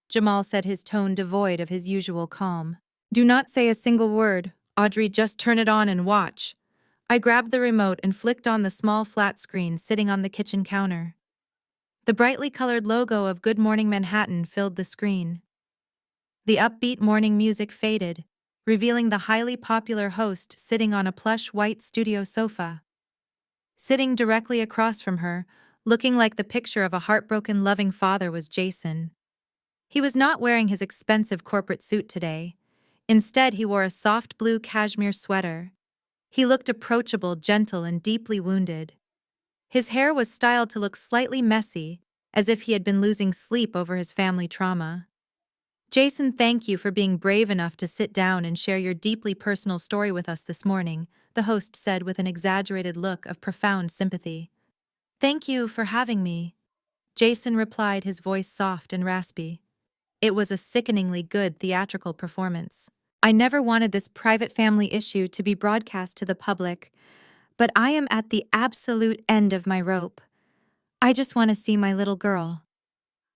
Jamal said, his tone devoid of his usual calm. "Do not say a single word, Audrey, just turn it on and watch." I grabbed the remote and flicked on the small flat screen sitting on the kitchen counter. The brightly colored logo of Good Morning Manhattan filled the screen. The upbeat morning music faded, revealing the highly popular host sitting on a plush white studio sofa. Sitting directly across from her, looking like the picture of a heartbroken, loving father, was Jason. He was not wearing his expensive corporate suit today. Instead, he wore a soft blue cashmere sweater. He looked approachable, gentle, and deeply wounded. His hair was styled to look slightly messy, as if he had been losing sleep over his family trauma. "Jason, thank you for being brave enough to sit down and share your deeply personal story with us this morning," the host said with an exaggerated look of profound sympathy. "Thank you for having me," Jason replied, his voice soft and raspy. It was a sickeningly good theatrical performance. "I never wanted this private family issue to be broadcast to the public, but I am at the absolute end of my rope. I just want to see my little girl."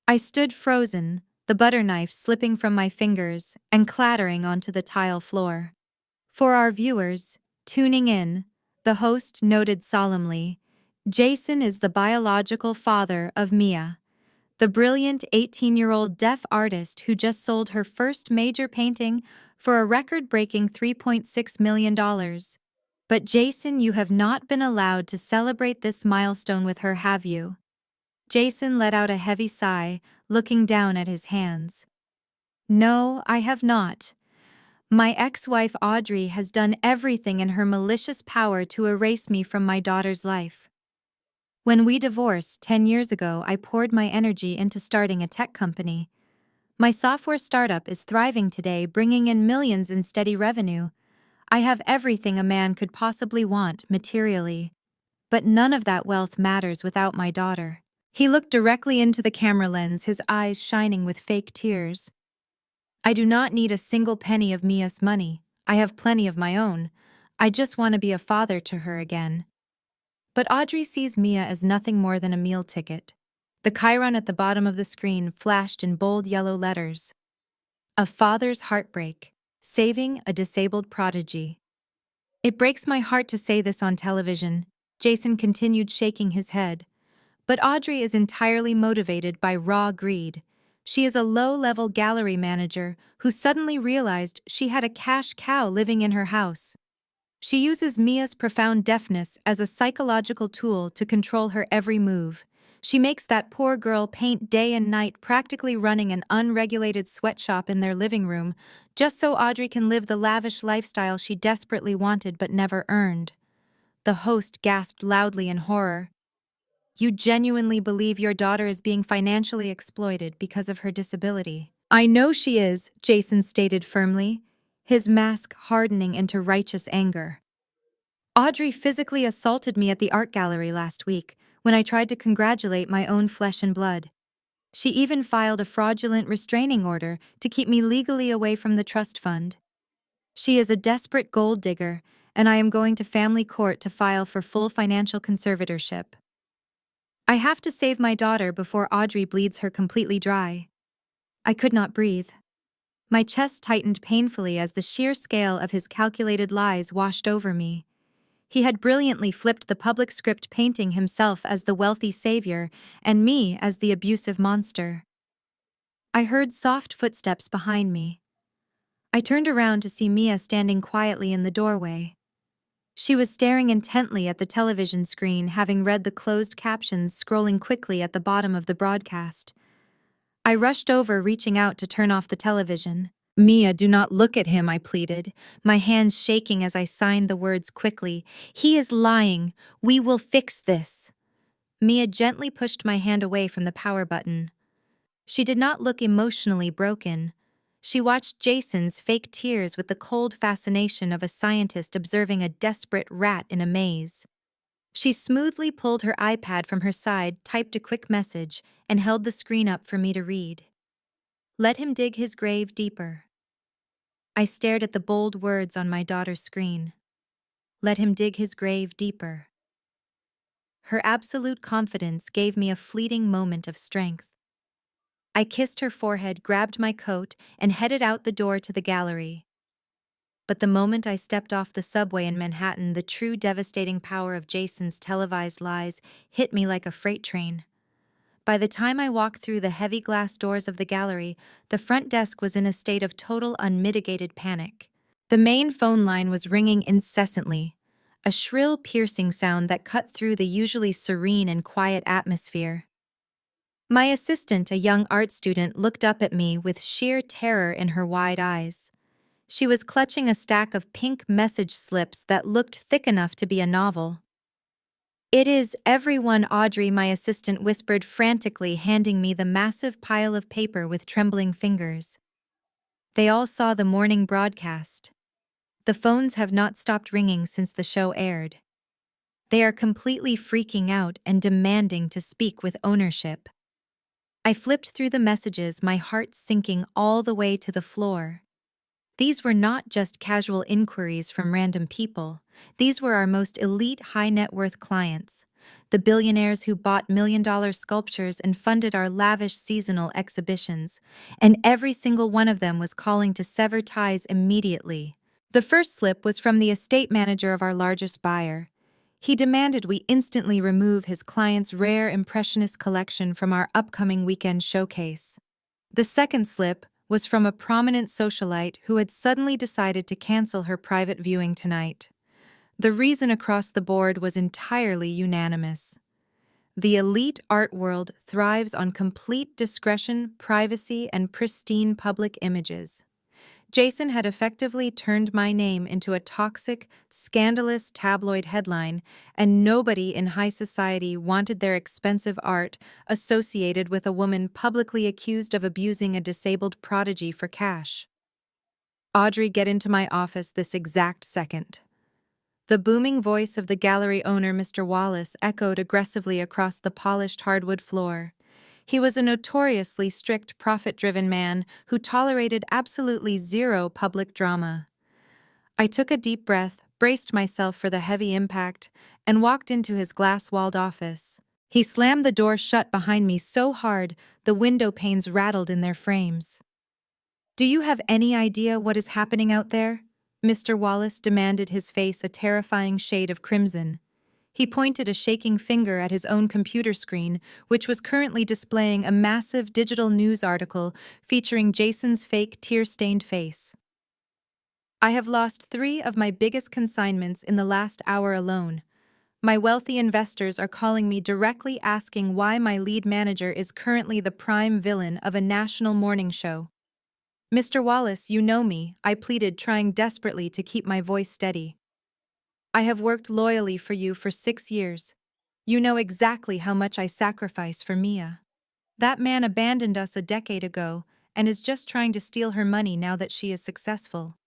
I stood frozen, the butter knife slipping from my fingers and clattering onto the tile floor. "For our viewers tuning in," the host noted solemnly, "Jason is the biological father of Mia, the brilliant 18-year-old deaf artist who just sold her first major painting for a record-breaking $3.6 million. But Jason, you have not been allowed to celebrate this milestone with her, have you?" Jason let out a heavy sigh, looking down at his hands. "No, I have not. My ex-wife Audrey has done everything in her malicious power to erase me from my daughter's life. When we divorced 10 years ago, I poured my energy into starting a tech company. My software startup is thriving today, bringing in millions in steady revenue. I have everything a man could possibly want materially. But none of that wealth matters without my daughter." He looked directly into the camera lens, his eyes shining with fake tears. "I do not need a single penny of Mia's money. I have plenty of my own. I just want to be a father to her again." But Audrey sees Mia as nothing more than a meal ticket. The chyron at the bottom of the screen flashed in bold yellow letters. A father's heartbreak, saving a disabled prodigy. It breaks my heart to say this on television, Jason continued, shaking his head. But Audrey is entirely motivated by raw greed. She is a low-level gallery manager who suddenly realized she had a cash cow living in her house. She uses Mia's profound deafness as a psychological tool to control her every move. She makes that poor girl paint day and night, practically running an unregulated sweatshop in their living room, just so Audrey can live the lavish lifestyle she desperately wanted but never earned. The host gasped loudly in horror. You genuinely believe your daughter is being financially exploited because of her disability? I know she is, Jason stated firmly, his mask hardening into righteous anger. Audrey physically assaulted me at the art gallery last week when I tried to congratulate my own flesh and blood. She even filed a fraudulent restraining order to keep me legally away from the trust fund. She is a desperate gold digger, and I am going to family court to file for full financial conservatorship. I have to save my daughter before Audrey bleeds her completely dry. I could not breathe. My chest tightened painfully as the sheer scale of his calculated lies washed over me. He had brilliantly flipped the public script, painting himself as the wealthy savior and me as the abusive monster. I heard soft footsteps behind me. I turned around to see Mia standing quietly in the doorway. She was staring intently at the television screen, having read the closed captions scrolling quickly at the bottom of the broadcast. I rushed over, reaching out to turn off the television. Mia, do not look at him, I pleaded, my hands shaking as I signed the words quickly. He is lying. We will fix this. Mia gently pushed my hand away from the power button. She did not look emotionally broken. She watched Jason's fake tears with the cold fascination of a scientist observing a desperate rat in a maze. She smoothly pulled her iPad from her side, typed a quick message, and held the screen up for me to read. Let him dig his grave deeper. I stared at the bold words on my daughter's screen. Let him dig his grave deeper. Her absolute confidence gave me a fleeting moment of strength. I kissed her forehead, grabbed my coat, and headed out the door to the gallery. But the moment I stepped off the subway in Manhattan, the true devastating power of Jason's televised lies hit me like a freight train. By the time I walked through the heavy glass doors of the gallery, the front desk was in a state of total unmitigated panic. The main phone line was ringing incessantly, a shrill, piercing sound that cut through the usually serene and quiet atmosphere. My assistant, a young art student, looked up at me with sheer terror in her wide eyes. She was clutching a stack of pink message slips that looked thick enough to be a novel. It is everyone, Audrey, my assistant whispered frantically, handing me the massive pile of paper with trembling fingers. They all saw the morning broadcast. The phones have not stopped ringing since the show aired. They are completely freaking out and demanding to speak with ownership. I flipped through the messages, my heart sinking all the way to the floor. These were not just casual inquiries from random people. These were our most elite high-net-worth clients, the billionaires who bought million-dollar sculptures and funded our lavish seasonal exhibitions, and every single one of them was calling to sever ties immediately. The first slip was from the estate manager of our largest buyer. He demanded we instantly remove his client's rare Impressionist collection from our upcoming weekend showcase. The second slip was from a prominent socialite who had suddenly decided to cancel her private viewing tonight. The reason across the board was entirely unanimous. The elite art world thrives on complete discretion, privacy, and pristine public images. Jason had effectively turned my name into a toxic, scandalous tabloid headline, and nobody in high society wanted their expensive art associated with a woman publicly accused of abusing a disabled prodigy for cash. Audrey, get into my office this exact second. The booming voice of the gallery owner, Mr. Wallace, echoed aggressively across the polished hardwood floor. He was a notoriously strict, profit-driven man who tolerated absolutely zero public drama. I took a deep breath, braced myself for the heavy impact, and walked into his glass-walled office. He slammed the door shut behind me so hard the window panes rattled in their frames. "Do you have any idea what is happening out there?" Mr. Wallace demanded, his face a terrifying shade of crimson. He pointed a shaking finger at his own computer screen, which was currently displaying a massive digital news article featuring Jason's fake tear-stained face. "I have lost 3 of my biggest consignments in the last hour alone. My wealthy investors are calling me directly asking why my lead manager is currently the prime villain of a national morning show." "Mr. Wallace, you know me," I pleaded, trying desperately to keep my voice steady. "I have worked loyally for you for 6 years. You know exactly how much I sacrifice for Mia. That man abandoned us a decade ago and is just trying to steal her money now that she is successful.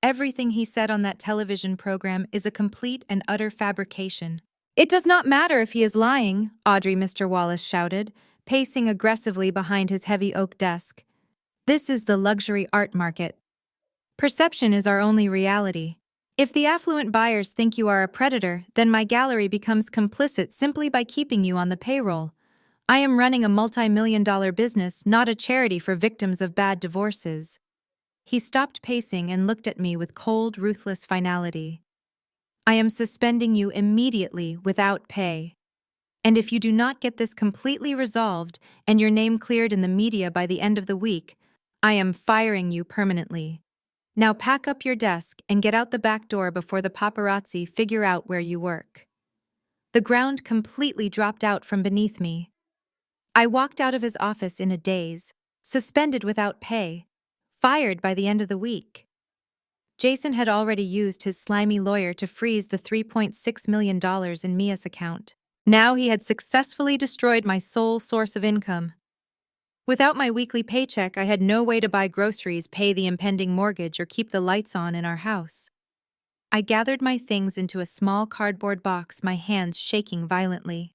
Everything he said on that television program is a complete and utter fabrication." "It does not matter if he is lying," Audrey, Mr. Wallace shouted, pacing aggressively behind his heavy oak desk. "This is the luxury art market. Perception is our only reality. If the affluent buyers think you are a predator, then my gallery becomes complicit simply by keeping you on the payroll. I am running a multi-million-dollar business, not a charity for victims of bad divorces." He stopped pacing and looked at me with cold, ruthless finality. "I am suspending you immediately without pay. And if you do not get this completely resolved and your name cleared in the media by the end of the week, I am firing you permanently. Now pack up your desk and get out the back door before the paparazzi figure out where you work." The ground completely dropped out from beneath me. I walked out of his office in a daze, suspended without pay, fired by the end of the week. Jason had already used his slimy lawyer to freeze the $3.6 million in Mia's account. Now he had successfully destroyed my sole source of income. Without my weekly paycheck, I had no way to buy groceries, pay the impending mortgage, or keep the lights on in our house. I gathered my things into a small cardboard box, my hands shaking violently.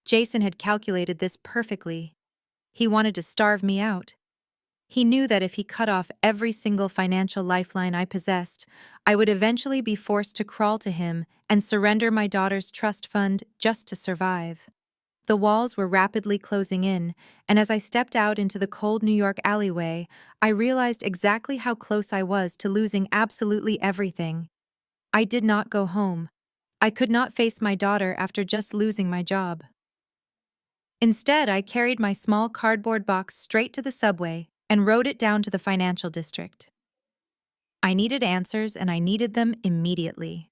Jason had calculated this perfectly. He wanted to starve me out. He knew that if he cut off every single financial lifeline I possessed, I would eventually be forced to crawl to him and surrender my daughter's trust fund just to survive. The walls were rapidly closing in, and as I stepped out into the cold New York alleyway, I realized exactly how close I was to losing absolutely everything. I did not go home. I could not face my daughter after just losing my job. Instead, I carried my small cardboard box straight to the subway and rode it down to the financial district. I needed answers, and I needed them immediately.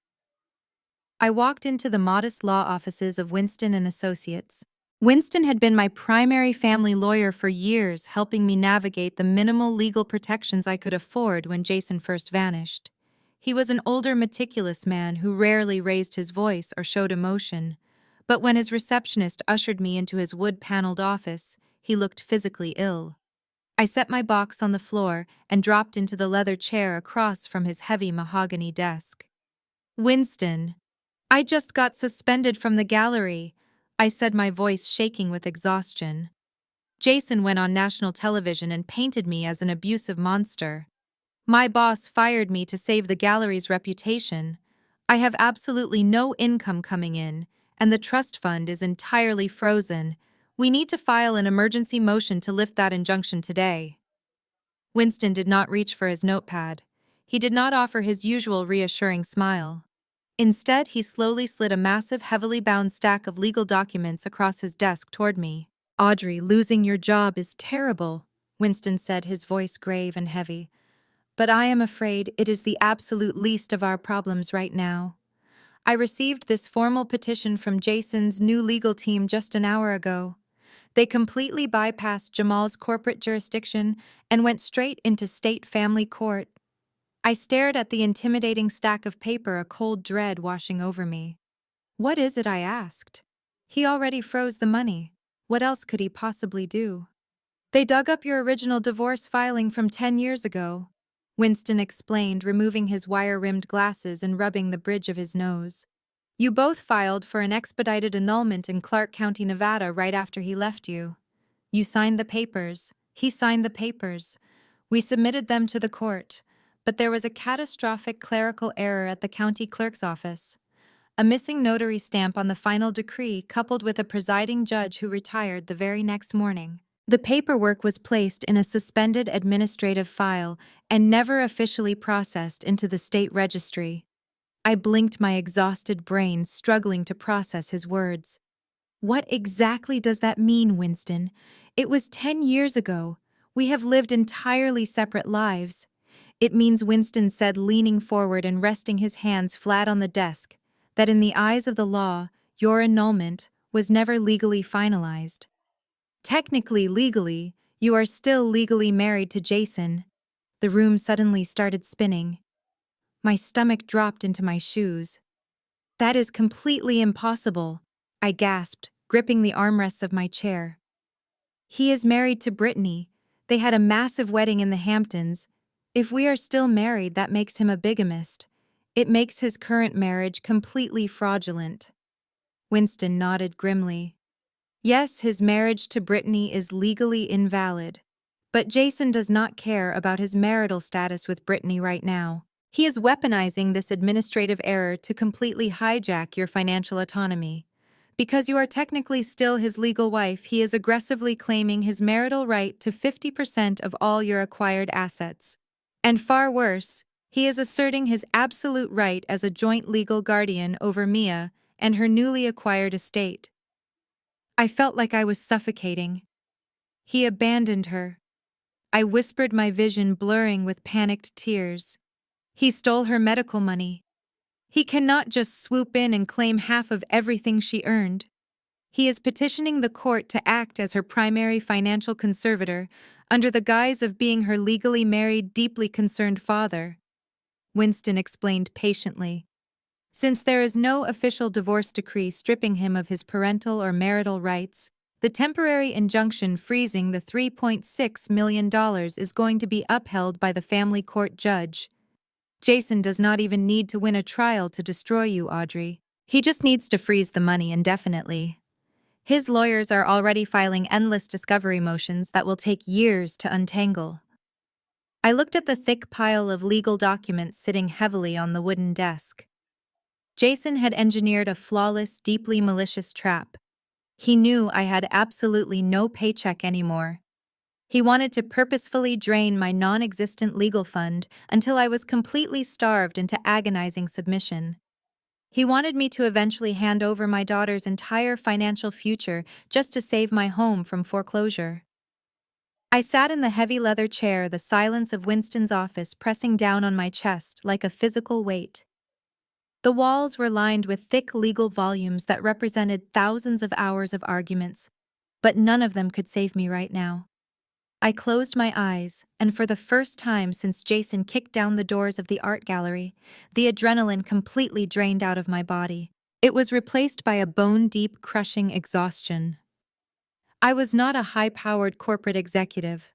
I walked into the modest law offices of Winston and Associates. Winston had been my primary family lawyer for years, helping me navigate the minimal legal protections I could afford when Jason first vanished. He was an older, meticulous man who rarely raised his voice or showed emotion, but when his receptionist ushered me into his wood-paneled office, he looked physically ill. I set my box on the floor and dropped into the leather chair across from his heavy mahogany desk. "Winston, I just got suspended from the gallery," I said, my voice shaking with exhaustion. "Jason went on national television and painted me as an abusive monster. My boss fired me to save the gallery's reputation. I have absolutely no income coming in, and the trust fund is entirely frozen. We need to file an emergency motion to lift that injunction today." Winston did not reach for his notepad. He did not offer his usual reassuring smile. Instead, he slowly slid a massive, heavily bound stack of legal documents across his desk toward me. "Audrey, losing your job is terrible," Winston said, his voice grave and heavy. "But I am afraid it is the absolute least of our problems right now. I received this formal petition from Jason's new legal team just an hour ago. They completely bypassed Jamal's corporate jurisdiction and went straight into state family court." I stared at the intimidating stack of paper, a cold dread washing over me. "What is it?" I asked. "He already froze the money. What else could he possibly do?" "They dug up your original divorce filing from 10 years ago," Winston explained, removing his wire-rimmed glasses and rubbing the bridge of his nose. "You both filed for an expedited annulment in Clark County, Nevada right after he left you. You signed the papers. He signed the papers. We submitted them to the court. But there was a catastrophic clerical error at the county clerk's office. A missing notary stamp on the final decree, coupled with a presiding judge who retired the very next morning. The paperwork was placed in a suspended administrative file and never officially processed into the state registry. I blinked my exhausted brain, struggling to process his words. What exactly does that mean, Winston? It was 10 years ago. We have lived entirely separate lives. It means, Winston said, leaning forward and resting his hands flat on the desk, that in the eyes of the law, your annulment was never legally finalized. Technically, legally, you are still legally married to Jason. The room suddenly started spinning. My stomach dropped into my shoes. That is completely impossible, I gasped, gripping the armrests of my chair. He is married to Brittany. They had a massive wedding in the Hamptons. If we are still married, that makes him a bigamist. It makes his current marriage completely fraudulent. Winston nodded grimly. Yes, his marriage to Brittany is legally invalid. But Jason does not care about his marital status with Brittany right now. He is weaponizing this administrative error to completely hijack your financial autonomy. Because you are technically still his legal wife, he is aggressively claiming his marital right to 50% of all your acquired assets. And far worse, he is asserting his absolute right as a joint legal guardian over Mia and her newly acquired estate. I felt like I was suffocating. He abandoned her. I whispered, my vision blurring with panicked tears. He stole her medical money. He cannot just swoop in and claim half of everything she earned. He is petitioning the court to act as her primary financial conservator under the guise of being her legally married, deeply concerned father. Winston explained patiently. Since there is no official divorce decree stripping him of his parental or marital rights, the temporary injunction freezing the $3.6 million is going to be upheld by the family court judge. Jason does not even need to win a trial to destroy you, Audrey. He just needs to freeze the money indefinitely. His lawyers are already filing endless discovery motions that will take years to untangle. I looked at the thick pile of legal documents sitting heavily on the wooden desk. Jason had engineered a flawless, deeply malicious trap. He knew I had absolutely no paycheck anymore. He wanted to purposefully drain my non-existent legal fund until I was completely starved into agonizing submission. He wanted me to eventually hand over my daughter's entire financial future just to save my home from foreclosure. I sat in the heavy leather chair, the silence of Winston's office pressing down on my chest like a physical weight. The walls were lined with thick legal volumes that represented thousands of hours of arguments, but none of them could save me right now. I closed my eyes, and for the first time since Jason kicked down the doors of the art gallery, the adrenaline completely drained out of my body. It was replaced by a bone-deep, crushing exhaustion. I was not a high-powered corporate executive.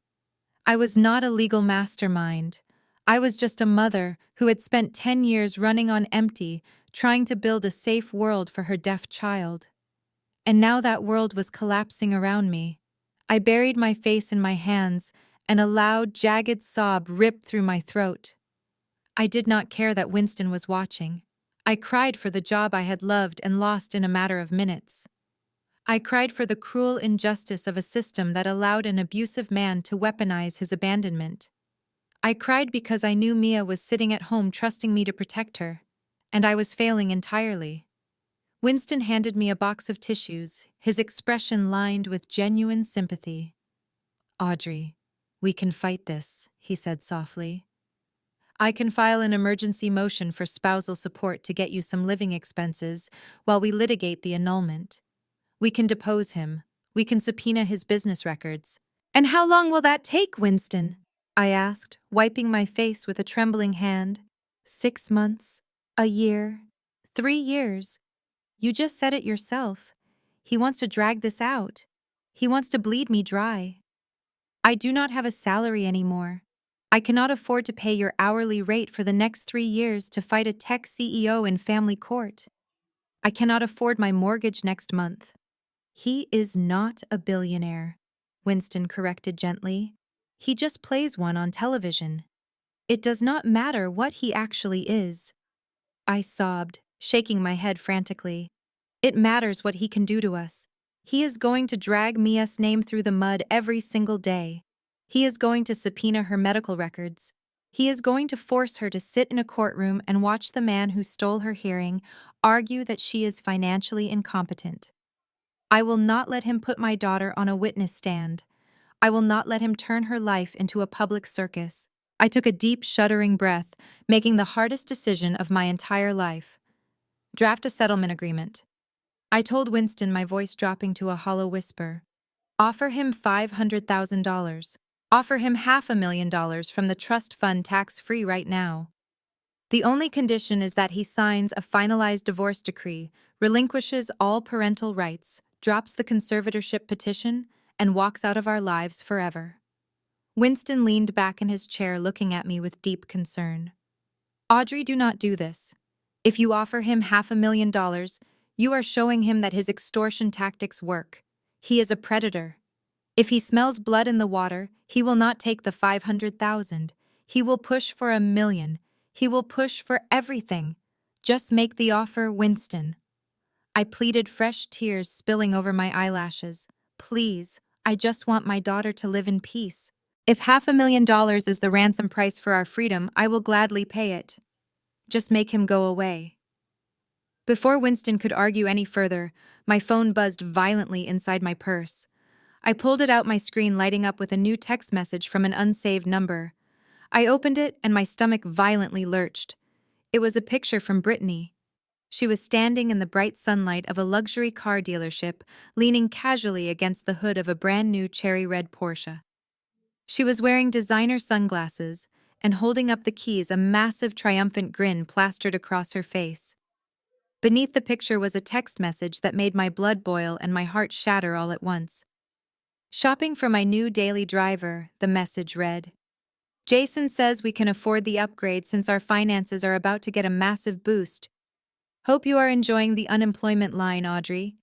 I was not a legal mastermind. I was just a mother who had spent 10 years running on empty, trying to build a safe world for her deaf child. And now that world was collapsing around me. I buried my face in my hands, and a loud, jagged sob ripped through my throat. I did not care that Winston was watching. I cried for the job I had loved and lost in a matter of minutes. I cried for the cruel injustice of a system that allowed an abusive man to weaponize his abandonment. I cried because I knew Mia was sitting at home trusting me to protect her, and I was failing entirely. Winston handed me a box of tissues, his expression lined with genuine sympathy. Audrey, we can fight this, he said softly. I can file an emergency motion for spousal support to get you some living expenses while we litigate the annulment. We can depose him. We can subpoena his business records. And how long will that take, Winston? I asked, wiping my face with a trembling hand. 6 months? A year? 3 years? You just said it yourself. He wants to drag this out. He wants to bleed me dry. I do not have a salary anymore. I cannot afford to pay your hourly rate for the next 3 years to fight a tech CEO in family court. I cannot afford my mortgage next month. He is not a billionaire, Winston corrected gently. He just plays one on television. It does not matter what he actually is. I sobbed, shaking my head frantically. It matters what he can do to us. He is going to drag Mia's name through the mud every single day. He is going to subpoena her medical records. He is going to force her to sit in a courtroom and watch the man who stole her hearing argue that she is financially incompetent. I will not let him put my daughter on a witness stand. I will not let him turn her life into a public circus. I took a deep, shuddering breath, making the hardest decision of my entire life. Draft a settlement agreement. I told Winston, my voice dropping to a hollow whisper. Offer him $500,000. Offer him $500,000 from the trust fund tax-free right now. The only condition is that he signs a finalized divorce decree, relinquishes all parental rights, drops the conservatorship petition, and walks out of our lives forever. Winston leaned back in his chair, looking at me with deep concern. Audrey, do not do this. If you offer him $500,000, you are showing him that his extortion tactics work. He is a predator. If he smells blood in the water, he will not take the 500,000. He will push for $1 million. He will push for everything. Just make the offer, Winston. I pleaded, fresh tears spilling over my eyelashes. Please, I just want my daughter to live in peace. If $500,000 is the ransom price for our freedom, I will gladly pay it. Just make him go away. Before Winston could argue any further, my phone buzzed violently inside my purse. I pulled it out, my screen lighting up with a new text message from an unsaved number. I opened it and my stomach violently lurched. It was a picture from Brittany. She was standing in the bright sunlight of a luxury car dealership, leaning casually against the hood of a brand new cherry red Porsche. She was wearing designer sunglasses and holding up the keys, a massive triumphant grin plastered across her face. Beneath the picture was a text message that made my blood boil and my heart shatter all at once. Shopping for my new daily driver, the message read. Jason says we can afford the upgrade since our finances are about to get a massive boost. Hope you are enjoying the unemployment line, Audrey.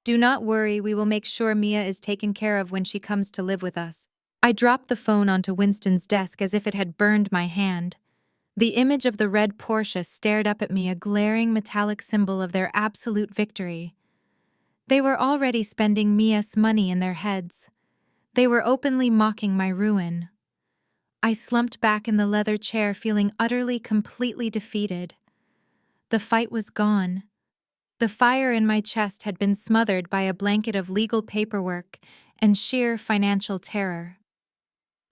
Do not worry, we will make sure Mia is taken care of when she comes to live with us. I dropped the phone onto Winston's desk as if it had burned my hand. The image of the red Porsche stared up at me, a glaring metallic symbol of their absolute victory. They were already spending Mia's money in their heads. They were openly mocking my ruin. I slumped back in the leather chair, feeling utterly, completely defeated. The fight was gone. The fire in my chest had been smothered by a blanket of legal paperwork and sheer financial terror.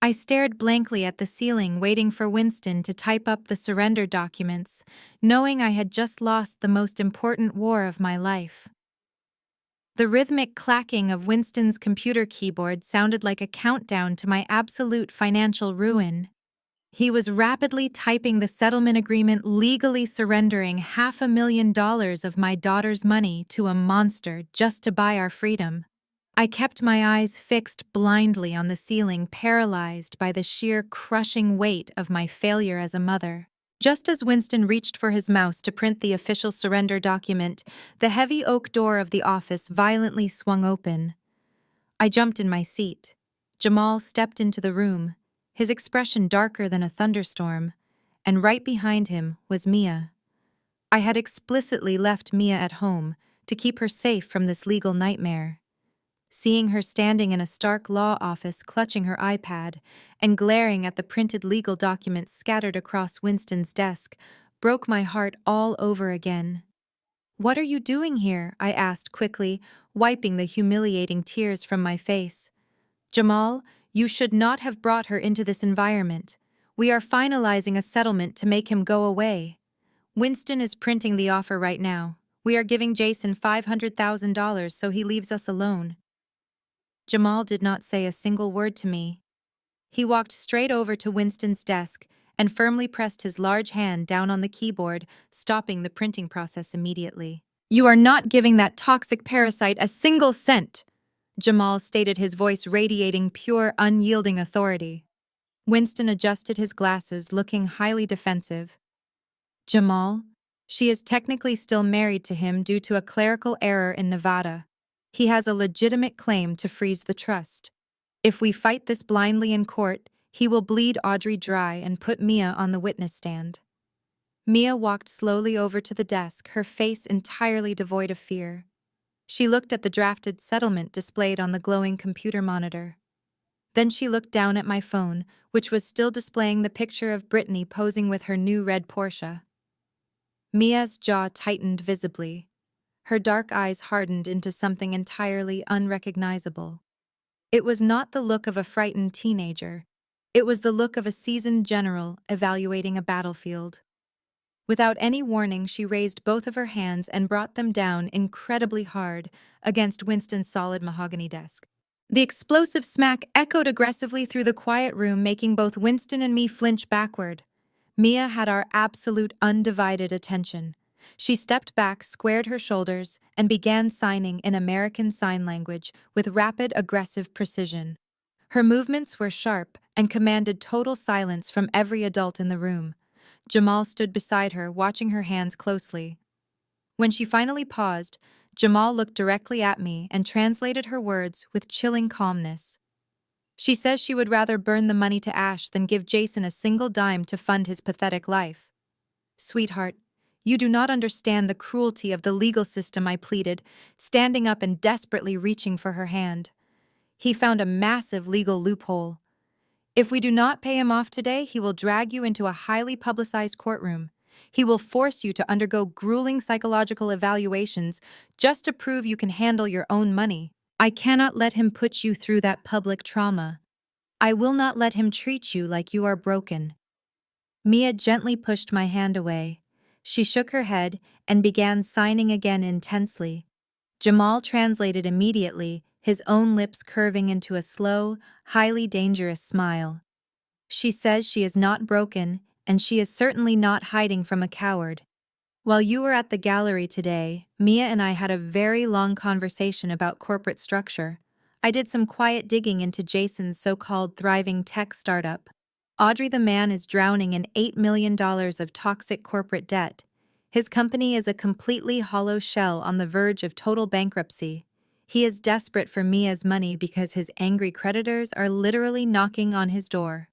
I stared blankly at the ceiling, waiting for Winston to type up the surrender documents, knowing I had just lost the most important war of my life. The rhythmic clacking of Winston's computer keyboard sounded like a countdown to my absolute financial ruin. He was rapidly typing the settlement agreement, legally surrendering $500,000 of my daughter's money to a monster just to buy our freedom. I kept my eyes fixed blindly on the ceiling, paralyzed by the sheer crushing weight of my failure as a mother. Just as Winston reached for his mouse to print the official surrender document, the heavy oak door of the office violently swung open. I jumped in my seat. Jamal stepped into the room, his expression darker than a thunderstorm, and right behind him was Mia. I had explicitly left Mia at home to keep her safe from this legal nightmare. Seeing her standing in a Stark law office, clutching her iPad and glaring at the printed legal documents scattered across Winston's desk, broke my heart all over again. "What are you doing here?" I asked quickly, wiping the humiliating tears from my face. "Jamal, you should not have brought her into this environment. We are finalizing a settlement to make him go away. Winston is printing the offer right now. We are giving Jason $500,000 so he leaves us alone." Jamal did not say a single word to me. He walked straight over to Winston's desk and firmly pressed his large hand down on the keyboard, stopping the printing process immediately. "You are not giving that toxic parasite a single cent," Jamal stated, his voice radiating pure, unyielding authority. Winston adjusted his glasses, looking highly defensive. "Jamal, she is technically still married to him due to a clerical error in Nevada. He has a legitimate claim to freeze the trust. If we fight this blindly in court, He will bleed Audrey dry and put Mia on the witness stand. Mia walked slowly over to the desk, her face entirely devoid of fear. She looked at the drafted settlement displayed on the glowing computer monitor. Then she looked down at my phone, which was still displaying the picture of Brittany posing with her new red Porsche. Mia's jaw tightened visibly. Her dark eyes hardened into something entirely unrecognizable. It was not the look of a frightened teenager. It was the look of a seasoned general evaluating a battlefield. Without any warning, she raised both of her hands and brought them down incredibly hard against Winston's solid mahogany desk. The explosive smack echoed aggressively through the quiet room, making both Winston and me flinch backward. Mia had our absolute undivided attention. She stepped back, squared her shoulders, and began signing in American Sign Language with rapid, aggressive precision. Her movements were sharp and commanded total silence from every adult in the room. Jamal stood beside her, watching her hands closely. When she finally paused, Jamal looked directly at me and translated her words with chilling calmness. She says she would rather burn the money to ash than give Jason a single dime to fund his pathetic life. Sweetheart, you do not understand the cruelty of the legal system, I pleaded, standing up and desperately reaching for her hand. He found a massive legal loophole. If we do not pay him off today, he will drag you into a highly publicized courtroom. He will force you to undergo grueling psychological evaluations just to prove you can handle your own money. I cannot let him put you through that public trauma. I will not let him treat you like you are broken. Mia gently pushed my hand away. She shook her head and began signing again intensely. Jamal translated immediately, his own lips curving into a slow, highly dangerous smile. She says she is not broken, and she is certainly not hiding from a coward. While you were at the gallery today, Mia and I had a very long conversation about corporate structure. I did some quiet digging into Jason's so-called thriving tech startup. Audrey the man is drowning in $8 million of toxic corporate debt. His company is a completely hollow shell on the verge of total bankruptcy. He is desperate for Mia's money because his angry creditors are literally knocking on his door.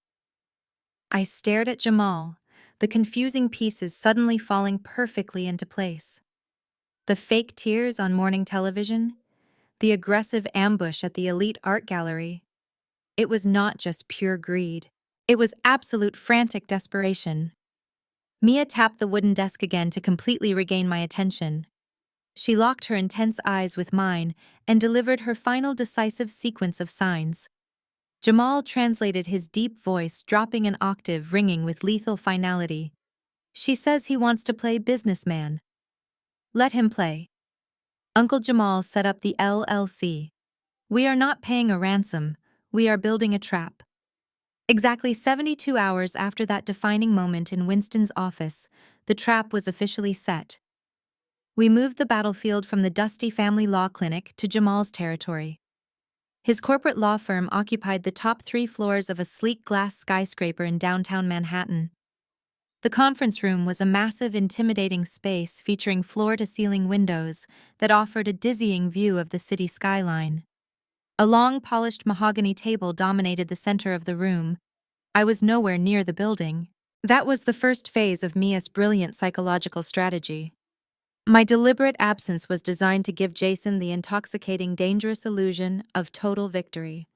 I stared at Jamal, the confusing pieces suddenly falling perfectly into place. The fake tears on morning television, the aggressive ambush at the elite art gallery. It was not just pure greed. It was absolute frantic desperation. Mia tapped the wooden desk again to completely regain my attention. She locked her intense eyes with mine and delivered her final decisive sequence of signs. Jamal translated his deep voice, dropping an octave, ringing with lethal finality. She says he wants to play businessman. Let him play. Uncle Jamal set up the LLC. We are not paying a ransom, we are building a trap. Exactly 72 hours after that defining moment in Winston's office, the trap was officially set. We moved the battlefield from the dusty family law clinic to Jamal's territory. His corporate law firm occupied the top 3 floors of a sleek glass skyscraper in downtown Manhattan. The conference room was a massive, intimidating space featuring floor-to-ceiling windows that offered a dizzying view of the city skyline. A long, polished mahogany table dominated the center of the room. I was nowhere near the building. That was the first phase of Mia's brilliant psychological strategy. My deliberate absence was designed to give Jason the intoxicating, dangerous illusion of total victory.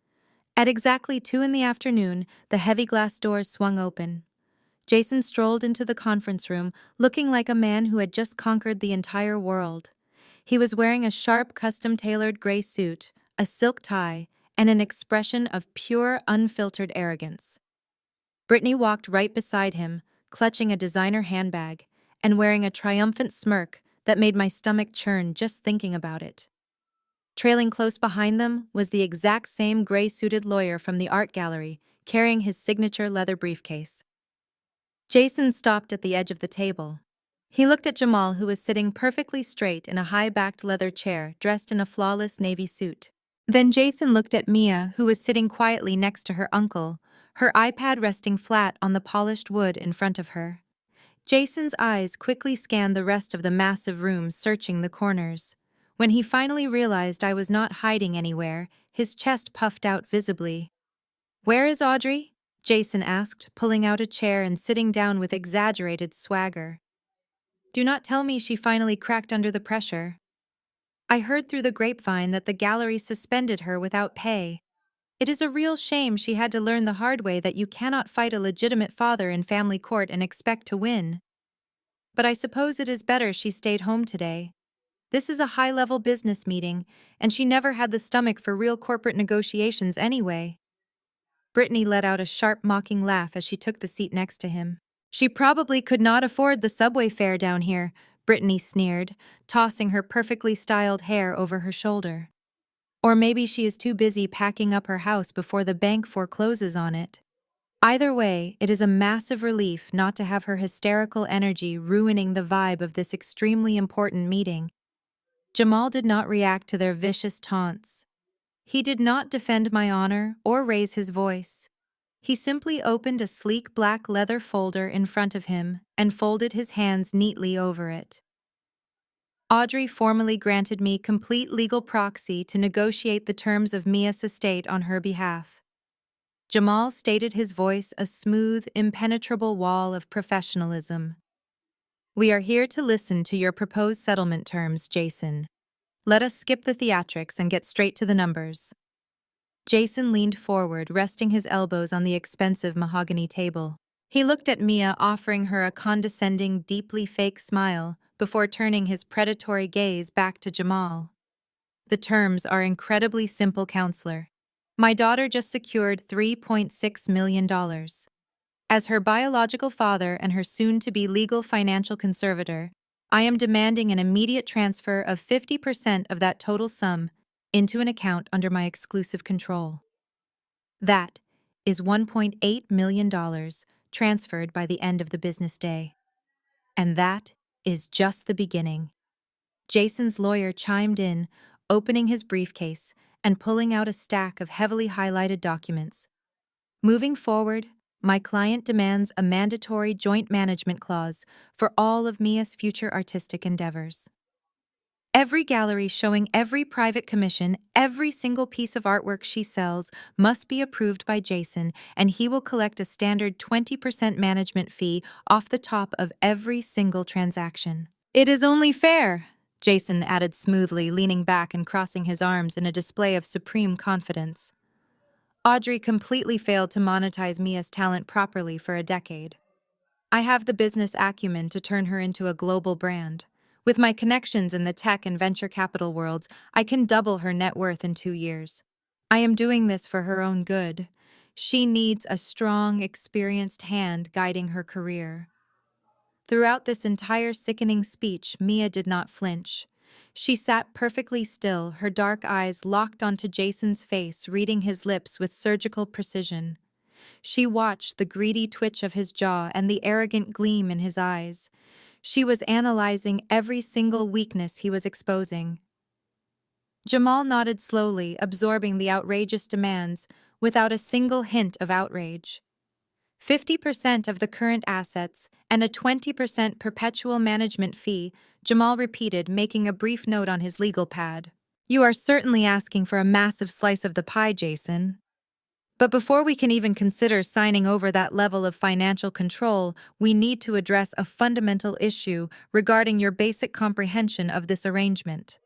At exactly 2 in the afternoon, the heavy glass doors swung open. Jason strolled into the conference room, looking like a man who had just conquered the entire world. He was wearing a sharp, custom-tailored gray suit, a silk tie, and an expression of pure, unfiltered arrogance. Brittany walked right beside him, clutching a designer handbag, and wearing a triumphant smirk that made my stomach churn just thinking about it. Trailing close behind them was the exact same gray-suited lawyer from the art gallery, carrying his signature leather briefcase. Jason stopped at the edge of the table. He looked at Jamal, who was sitting perfectly straight in a high-backed leather chair, dressed in a flawless navy suit. Then Jason looked at Mia, who was sitting quietly next to her uncle, her iPad resting flat on the polished wood in front of her. Jason's eyes quickly scanned the rest of the massive room, searching the corners. When he finally realized I was not hiding anywhere, his chest puffed out visibly. "Where is Audrey?" Jason asked, pulling out a chair and sitting down with exaggerated swagger. Do not tell me she finally cracked under the pressure. I heard through the grapevine that the gallery suspended her without pay. It is a real shame she had to learn the hard way that you cannot fight a legitimate father in family court and expect to win. But I suppose it is better she stayed home today. This is a high-level business meeting, and she never had the stomach for real corporate negotiations anyway. Brittany let out a sharp, mocking laugh as she took the seat next to him. She probably could not afford the subway fare down here, Brittany sneered, tossing her perfectly styled hair over her shoulder. Or maybe she is too busy packing up her house before the bank forecloses on it. Either way, it is a massive relief not to have her hysterical energy ruining the vibe of this extremely important meeting. Jamal did not react to their vicious taunts. He did not defend my honor or raise his voice. He simply opened a sleek black leather folder in front of him and folded his hands neatly over it. Audrey formally granted me complete legal proxy to negotiate the terms of Mia's estate on her behalf. Jamal stated his voice a smooth, impenetrable wall of professionalism. We are here to listen to your proposed settlement terms, Jason. Let us skip the theatrics and get straight to the numbers. Jason leaned forward, resting his elbows on the expensive mahogany table. He looked at Mia, offering her a condescending, deeply fake smile before turning his predatory gaze back to Jamal. The terms are incredibly simple, counselor. My daughter just secured $3.6 million. As her biological father and her soon-to-be legal financial conservator, I am demanding an immediate transfer of 50% of that total sum into an account under my exclusive control. That is $1.8 million transferred by the end of the business day. And that is just the beginning. Jason's lawyer chimed in, opening his briefcase and pulling out a stack of heavily highlighted documents. Moving forward, my client demands a mandatory joint management clause for all of Mia's future artistic endeavors. Every gallery showing every private commission, every single piece of artwork she sells must be approved by Jason, and he will collect a standard 20% management fee off the top of every single transaction. It is only fair, Jason added smoothly, leaning back and crossing his arms in a display of supreme confidence. Audrey completely failed to monetize Mia's talent properly for a decade. I have the business acumen to turn her into a global brand. With my connections in the tech and venture capital worlds, I can double her net worth in 2 years. I am doing this for her own good. She needs a strong, experienced hand guiding her career. Throughout this entire sickening speech, Mia did not flinch. She sat perfectly still, her dark eyes locked onto Jason's face, reading his lips with surgical precision. She watched the greedy twitch of his jaw and the arrogant gleam in his eyes. She was analyzing every single weakness he was exposing. Jamal nodded slowly, absorbing the outrageous demands without a single hint of outrage. 50% of the current assets and a 20% perpetual management fee, Jamal repeated, making a brief note on his legal pad. You are certainly asking for a massive slice of the pie, Jason. But before we can even consider signing over that level of financial control, we need to address a fundamental issue regarding your basic comprehension of this arrangement.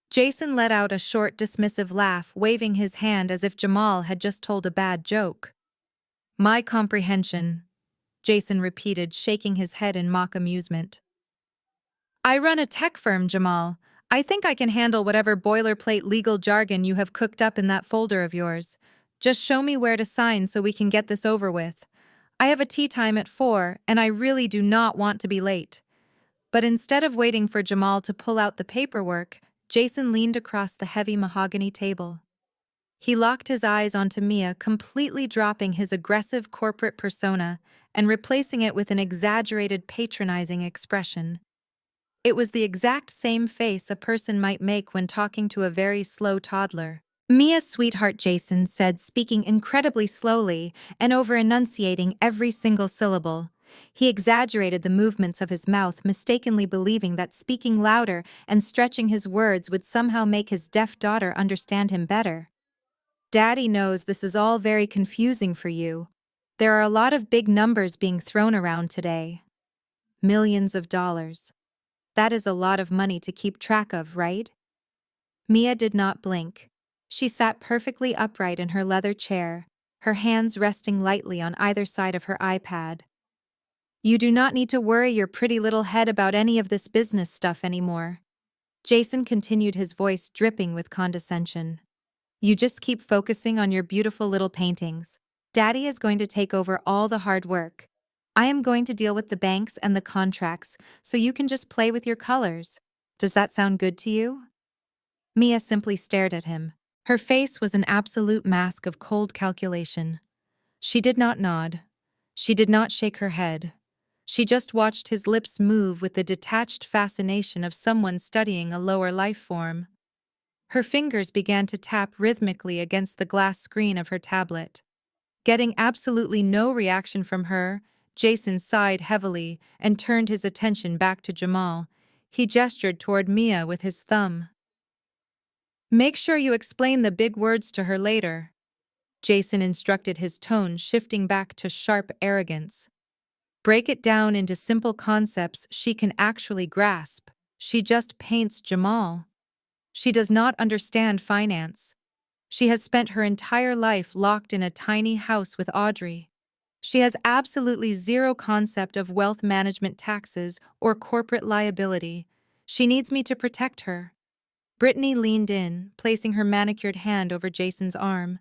Jason let out a short, dismissive laugh, waving his hand as if Jamal had just told a bad joke. My comprehension, Jason repeated, shaking his head in mock amusement. I run a tech firm, Jamal. I think I can handle whatever boilerplate legal jargon you have cooked up in that folder of yours. Just show me where to sign so we can get this over with. I have a tea time at 4, and I really do not want to be late. But instead of waiting for Jamal to pull out the paperwork, Jason leaned across the heavy mahogany table. He locked his eyes onto Mia, completely dropping his aggressive corporate persona and replacing it with an exaggerated, patronizing expression. It was the exact same face a person might make when talking to a very slow toddler. Mia's sweetheart, Jason said, speaking incredibly slowly and over-enunciating every single syllable. He exaggerated the movements of his mouth, mistakenly believing that speaking louder and stretching his words would somehow make his deaf daughter understand him better. Daddy knows this is all very confusing for you. There are a lot of big numbers being thrown around today. Millions of dollars. That is a lot of money to keep track of, right? Mia did not blink. She sat perfectly upright in her leather chair, her hands resting lightly on either side of her iPad. You do not need to worry your pretty little head about any of this business stuff anymore. Jason continued, his voice dripping with condescension. You just keep focusing on your beautiful little paintings. Daddy is going to take over all the hard work. I am going to deal with the banks and the contracts, so you can just play with your colors. Does that sound good to you? Mia simply stared at him. Her face was an absolute mask of cold calculation. She did not nod. She did not shake her head. She just watched his lips move with the detached fascination of someone studying a lower life form. Her fingers began to tap rhythmically against the glass screen of her tablet. Getting absolutely no reaction from her, Jason sighed heavily and turned his attention back to Jamal. He gestured toward Mia with his thumb. Make sure you explain the big words to her later, Jason instructed, his tone shifting back to sharp arrogance. Break it down into simple concepts she can actually grasp. She just paints Jamal. She does not understand finance. She has spent her entire life locked in a tiny house with Audrey. She has absolutely zero concept of wealth management, taxes, or corporate liability. She needs me to protect her. Brittany leaned in, placing her manicured hand over Jason's arm.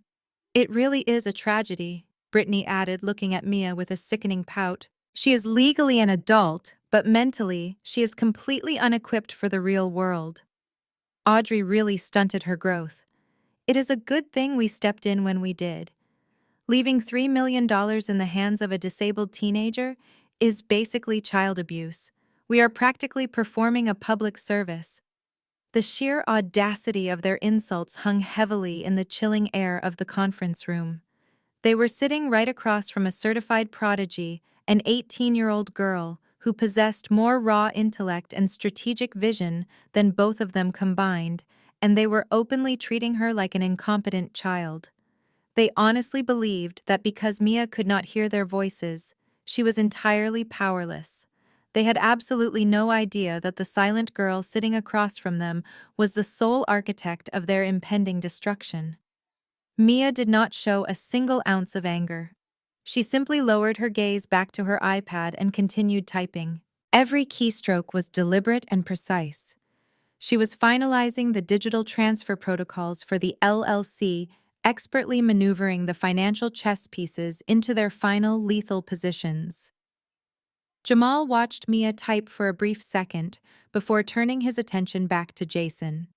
It really is a tragedy, Brittany added, looking at Mia with a sickening pout. She is legally an adult, but mentally, she is completely unequipped for the real world. Audrey really stunted her growth. It is a good thing we stepped in when we did. Leaving $3 million in the hands of a disabled teenager is basically child abuse. We are practically performing a public service. The sheer audacity of their insults hung heavily in the chilling air of the conference room. They were sitting right across from a certified prodigy, an 18-year-old girl who possessed more raw intellect and strategic vision than both of them combined, and they were openly treating her like an incompetent child. They honestly believed that because Mia could not hear their voices, she was entirely powerless. They had absolutely no idea that the silent girl sitting across from them was the sole architect of their impending destruction. Mia did not show a single ounce of anger. She simply lowered her gaze back to her iPad and continued typing. Every keystroke was deliberate and precise. She was finalizing the digital transfer protocols for the LLC, expertly maneuvering the financial chess pieces into their final lethal positions. Jamal watched Mia type for a brief second before turning his attention back to Jason.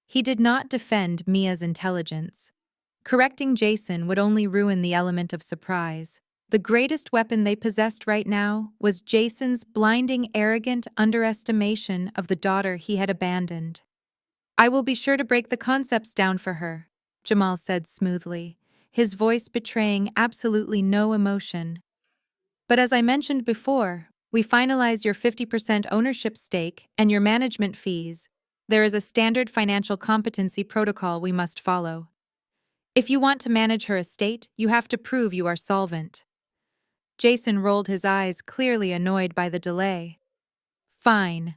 He did not defend Mia's intelligence. Correcting Jason would only ruin the element of surprise. The greatest weapon they possessed right now was Jason's blinding, arrogant underestimation of the daughter he had abandoned. I will be sure to break the concepts down for her, Jamal said smoothly, his voice betraying absolutely no emotion. But as I mentioned before, we finalized your 50% ownership stake and your management fees. There is a standard financial competency protocol we must follow. If you want to manage her estate, you have to prove you are solvent. Jason rolled his eyes, clearly annoyed by the delay. Fine.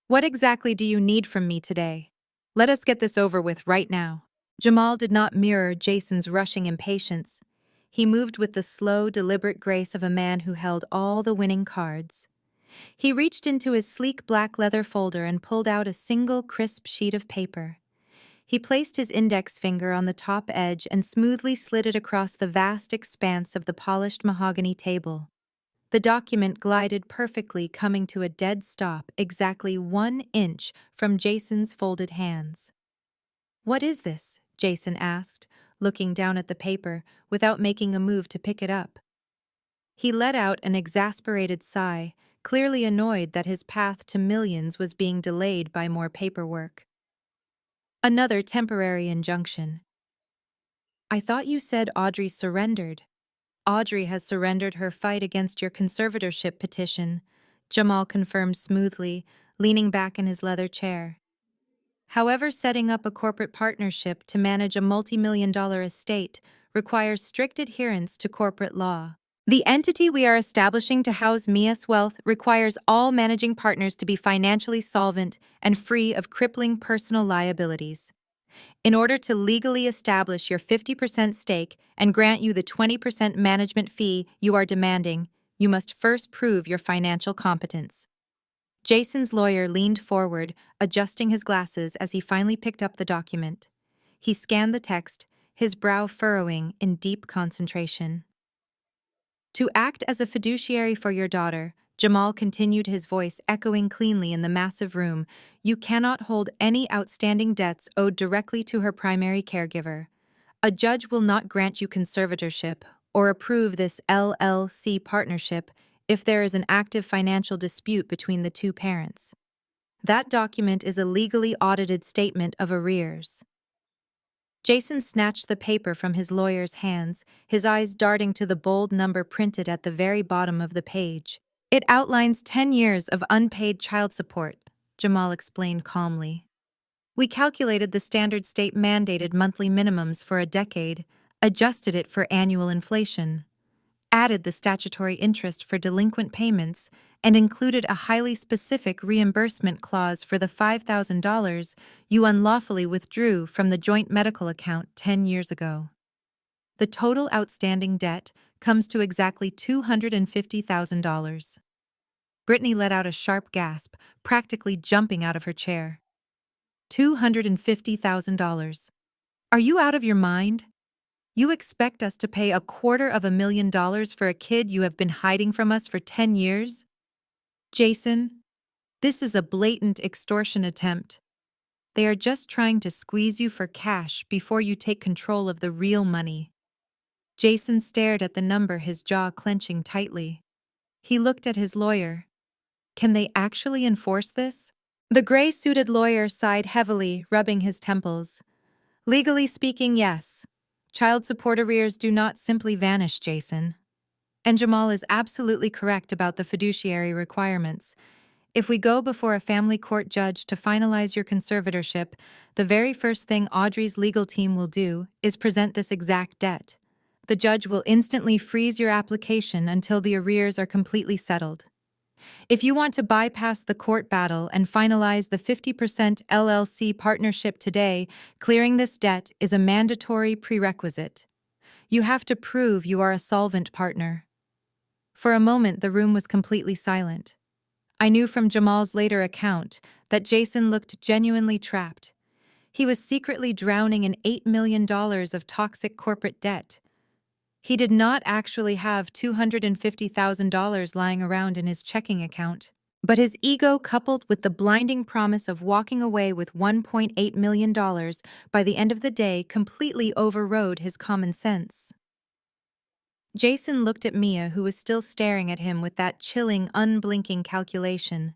What exactly do you need from me today? Let us get this over with right now. Jamal did not mirror Jason's rushing impatience. He moved with the slow, deliberate grace of a man who held all the winning cards. He reached into his sleek black leather folder and pulled out a single crisp sheet of paper. He placed his index finger on the top edge and smoothly slid it across the vast expanse of the polished mahogany table. The document glided perfectly, coming to a dead stop exactly 1 inch from Jason's folded hands. What is this? Jason asked, looking down at the paper without making a move to pick it up. He let out an exasperated sigh, clearly annoyed that his path to millions was being delayed by more paperwork. Another temporary injunction. I thought you said Audrey surrendered. Audrey has surrendered her fight against your conservatorship petition, Jamal confirmed smoothly, leaning back in his leather chair. However, setting up a corporate partnership to manage a multi-million-dollar estate requires strict adherence to corporate law. The entity we are establishing to house Mia's wealth requires all managing partners to be financially solvent and free of crippling personal liabilities. In order to legally establish your 50% stake and grant you the 20% management fee you are demanding, you must first prove your financial competence. Jason's lawyer leaned forward, adjusting his glasses as he finally picked up the document. He scanned the text, his brow furrowing in deep concentration. To act as a fiduciary for your daughter, Jamal continued, his voice echoing cleanly in the massive room, you cannot hold any outstanding debts owed directly to her primary caregiver. A judge will not grant you conservatorship or approve this LLC partnership if there is an active financial dispute between the two parents. That document is a legally audited statement of arrears. Jason snatched the paper from his lawyer's hands, his eyes darting to the bold number printed at the very bottom of the page. It outlines 10 years of unpaid child support, Jamal explained calmly. We calculated the standard state mandated monthly minimums for a decade, adjusted it for annual inflation, added the statutory interest for delinquent payments, and included a highly specific reimbursement clause for the $5,000 you unlawfully withdrew from the joint medical account 10 years ago. The total outstanding debt comes to exactly $250,000. Brittany let out a sharp gasp, practically jumping out of her chair. $250,000. Are you out of your mind? You expect us to pay $250,000 for a kid you have been hiding from us for 10 years? Jason, this is a blatant extortion attempt. They are just trying to squeeze you for cash before you take control of the real money. Jason stared at the number, his jaw clenching tightly. He looked at his lawyer. Can they actually enforce this? The gray-suited lawyer sighed heavily, rubbing his temples. Legally speaking, yes. Child support arrears do not simply vanish, Jason. And Jamal is absolutely correct about the fiduciary requirements. If we go before a family court judge to finalize your conservatorship, the very first thing Audrey's legal team will do is present this exact debt. The judge will instantly freeze your application until the arrears are completely settled. If you want to bypass the court battle and finalize the 50% LLC partnership today, clearing this debt is a mandatory prerequisite. You have to prove you are a solvent partner. For a moment, the room was completely silent. I knew from Jamal's later account that Jason looked genuinely trapped. He was secretly drowning in $8 million of toxic corporate debt. He did not actually have $250,000 lying around in his checking account, but his ego, coupled with the blinding promise of walking away with $1.8 million by the end of the day, completely overrode his common sense. Jason looked at Mia, who was still staring at him with that chilling, unblinking calculation.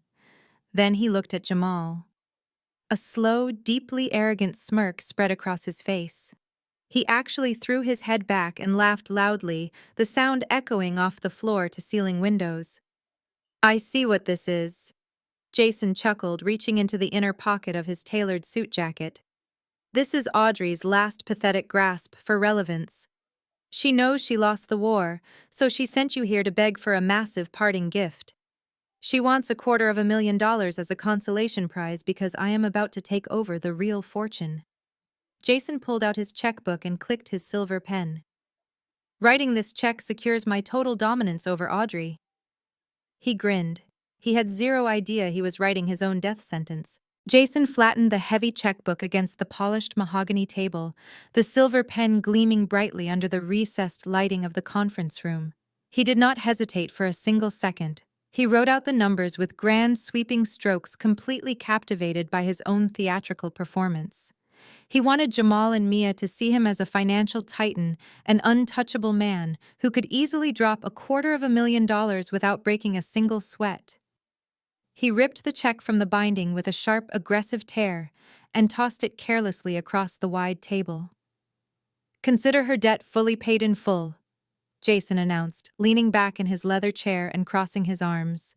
Then he looked at Jamal. A slow, deeply arrogant smirk spread across his face. He actually threw his head back and laughed loudly, the sound echoing off the floor-to-ceiling windows. I see what this is. Jason chuckled, reaching into the inner pocket of his tailored suit jacket. This is Audrey's last pathetic grasp for relevance. She knows she lost the war, so she sent you here to beg for a massive parting gift. She wants $250,000 as a consolation prize because I am about to take over the real fortune. Jason pulled out his checkbook and clicked his silver pen. Writing this check secures my total dominance over Audrey. He grinned. He had zero idea he was writing his own death sentence. Jason flattened the heavy checkbook against the polished mahogany table, the silver pen gleaming brightly under the recessed lighting of the conference room. He did not hesitate for a single second. He wrote out the numbers with grand, sweeping strokes, completely captivated by his own theatrical performance. He wanted Jamal and Mia to see him as a financial titan, an untouchable man who could easily drop $250,000 without breaking a single sweat. He ripped the check from the binding with a sharp, aggressive tear and tossed it carelessly across the wide table. Consider her debt fully paid in full, Jason announced, leaning back in his leather chair and crossing his arms.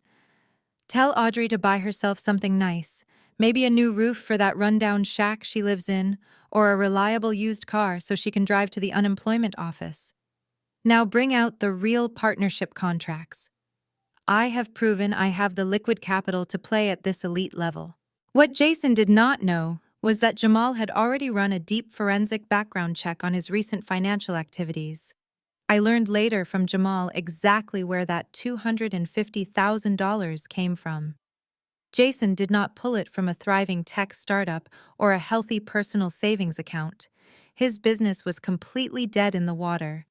Tell Audrey to buy herself something nice, maybe a new roof for that rundown shack she lives in, or a reliable used car so she can drive to the unemployment office. Now bring out the real partnership contracts. I have proven I have the liquid capital to play at this elite level. What Jason did not know was that Jamal had already run a deep forensic background check on his recent financial activities. I learned later from Jamal exactly where that $250,000 came from. Jason did not pull it from a thriving tech startup or a healthy personal savings account. His business was completely dead in the water.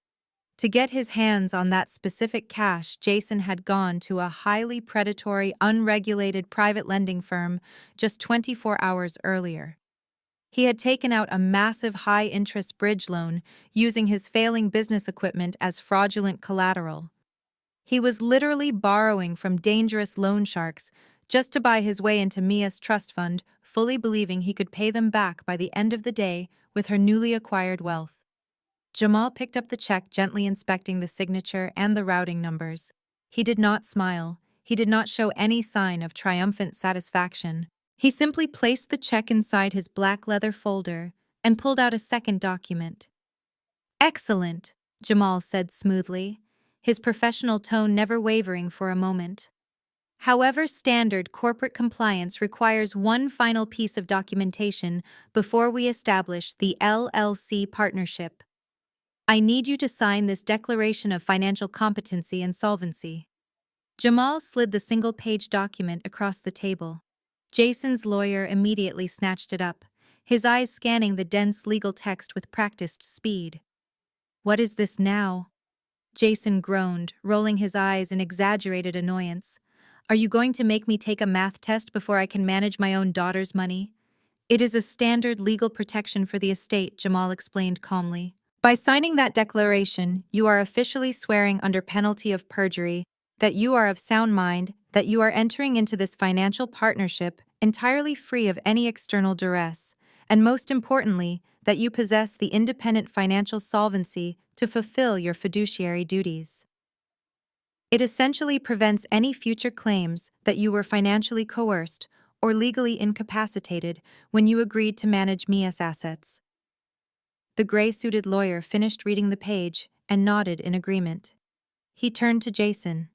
To get his hands on that specific cash, Jason had gone to a highly predatory, unregulated private lending firm just 24 hours earlier. He had taken out a massive high-interest bridge loan using his failing business equipment as fraudulent collateral. He was literally borrowing from dangerous loan sharks just to buy his way into Mia's trust fund, fully believing he could pay them back by the end of the day with her newly acquired wealth. Jamal picked up the check, gently inspecting the signature and the routing numbers. He did not smile. He did not show any sign of triumphant satisfaction. He simply placed the check inside his black leather folder and pulled out a second document. "Excellent," Jamal said smoothly, his professional tone never wavering for a moment. "However, standard corporate compliance requires one final piece of documentation before we establish the LLC partnership. I need you to sign this declaration of financial competency and solvency." Jamal slid the single-page document across the table. Jason's lawyer immediately snatched it up, his eyes scanning the dense legal text with practiced speed. "What is this now?" Jason groaned, rolling his eyes in exaggerated annoyance. "Are you going to make me take a math test before I can manage my own daughter's money?" "It is a standard legal protection for the estate," Jamal explained calmly. "By signing that declaration, you are officially swearing under penalty of perjury that you are of sound mind, that you are entering into this financial partnership entirely free of any external duress, and most importantly, that you possess the independent financial solvency to fulfill your fiduciary duties. It essentially prevents any future claims that you were financially coerced or legally incapacitated when you agreed to manage Mia's assets." The gray-suited lawyer finished reading the page and nodded in agreement. He turned to Jason.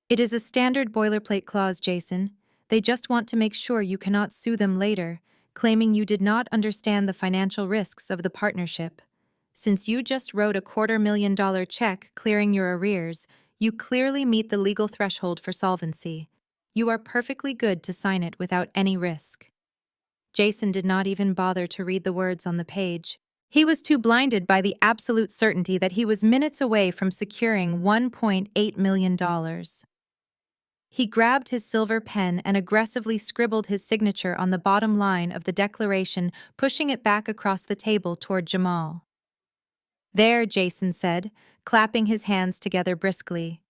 "It is a standard boilerplate clause, Jason. They just want to make sure you cannot sue them later, claiming you did not understand the financial risks of the partnership. Since you just wrote a $250,000 check clearing your arrears, you clearly meet the legal threshold for solvency. You are perfectly good to sign it without any risk." Jason did not even bother to read the words on the page. He was too blinded by the absolute certainty that he was minutes away from securing $1.8 million. He grabbed his silver pen and aggressively scribbled his signature on the bottom line of the declaration, pushing it back across the table toward Jamal. "There," Jason said, clapping his hands together briskly.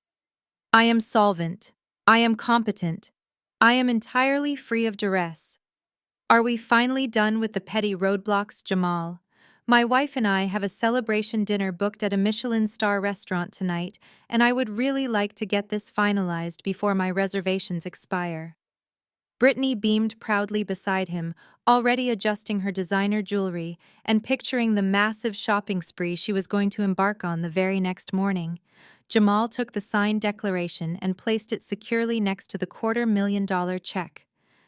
"I am solvent. I am competent. I am entirely free of duress. Are we finally done with the petty roadblocks, Jamal? My wife and I have a celebration dinner booked at a Michelin-star restaurant tonight, and I would really like to get this finalized before my reservations expire." Brittany beamed proudly beside him, already adjusting her designer jewelry and picturing the massive shopping spree she was going to embark on the very next morning. Jamal took the signed declaration and placed it securely next to the $250,000 check.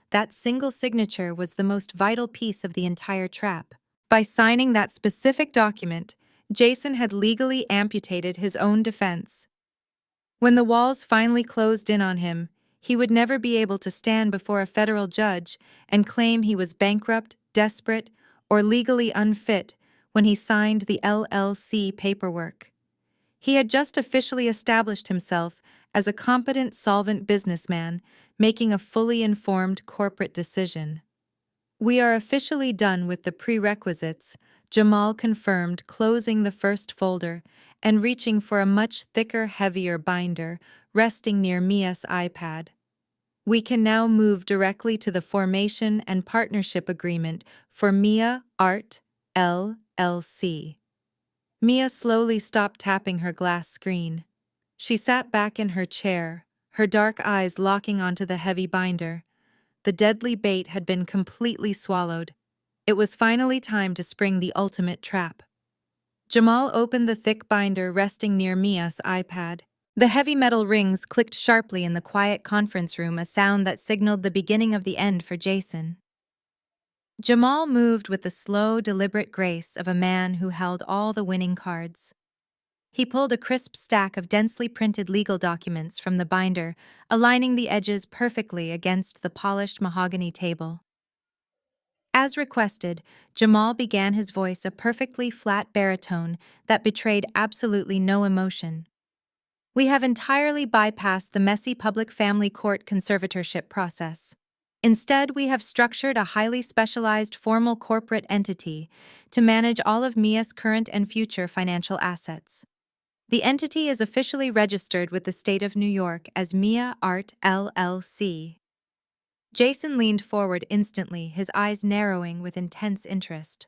That single signature was the most vital piece of the entire trap. By signing that specific document, Jason had legally amputated his own defense. When the walls finally closed in on him, he would never be able to stand before a federal judge and claim he was bankrupt, desperate, or legally unfit when he signed the LLC paperwork. He had just officially established himself as a competent, solvent businessman, making a fully informed corporate decision. "We are officially done with the prerequisites," Jamal confirmed, closing the first folder and reaching for a much thicker, heavier binder resting near Mia's iPad. "We can now move directly to the formation and partnership agreement for Mia Art, LLC." Mia slowly stopped tapping her glass screen. She sat back in her chair, her dark eyes locking onto the heavy binder. The deadly bait had been completely swallowed. It was finally time to spring the ultimate trap. Jamal opened the thick binder resting near Mia's iPad. The heavy metal rings clicked sharply in the quiet conference room, a sound that signaled the beginning of the end for Jason. Jamal moved with the slow, deliberate grace of a man who held all the winning cards. He pulled a crisp stack of densely printed legal documents from the binder, aligning the edges perfectly against the polished mahogany table. As requested, Jamal began his voice a perfectly flat baritone that betrayed absolutely no emotion. We have entirely bypassed the messy public family court conservatorship process. Instead, we have structured a highly specialized formal corporate entity to manage all of Mia's current and future financial assets. The entity is officially registered with the state of New York as Mia Art LLC. Jason leaned forward instantly, his eyes narrowing with intense interest.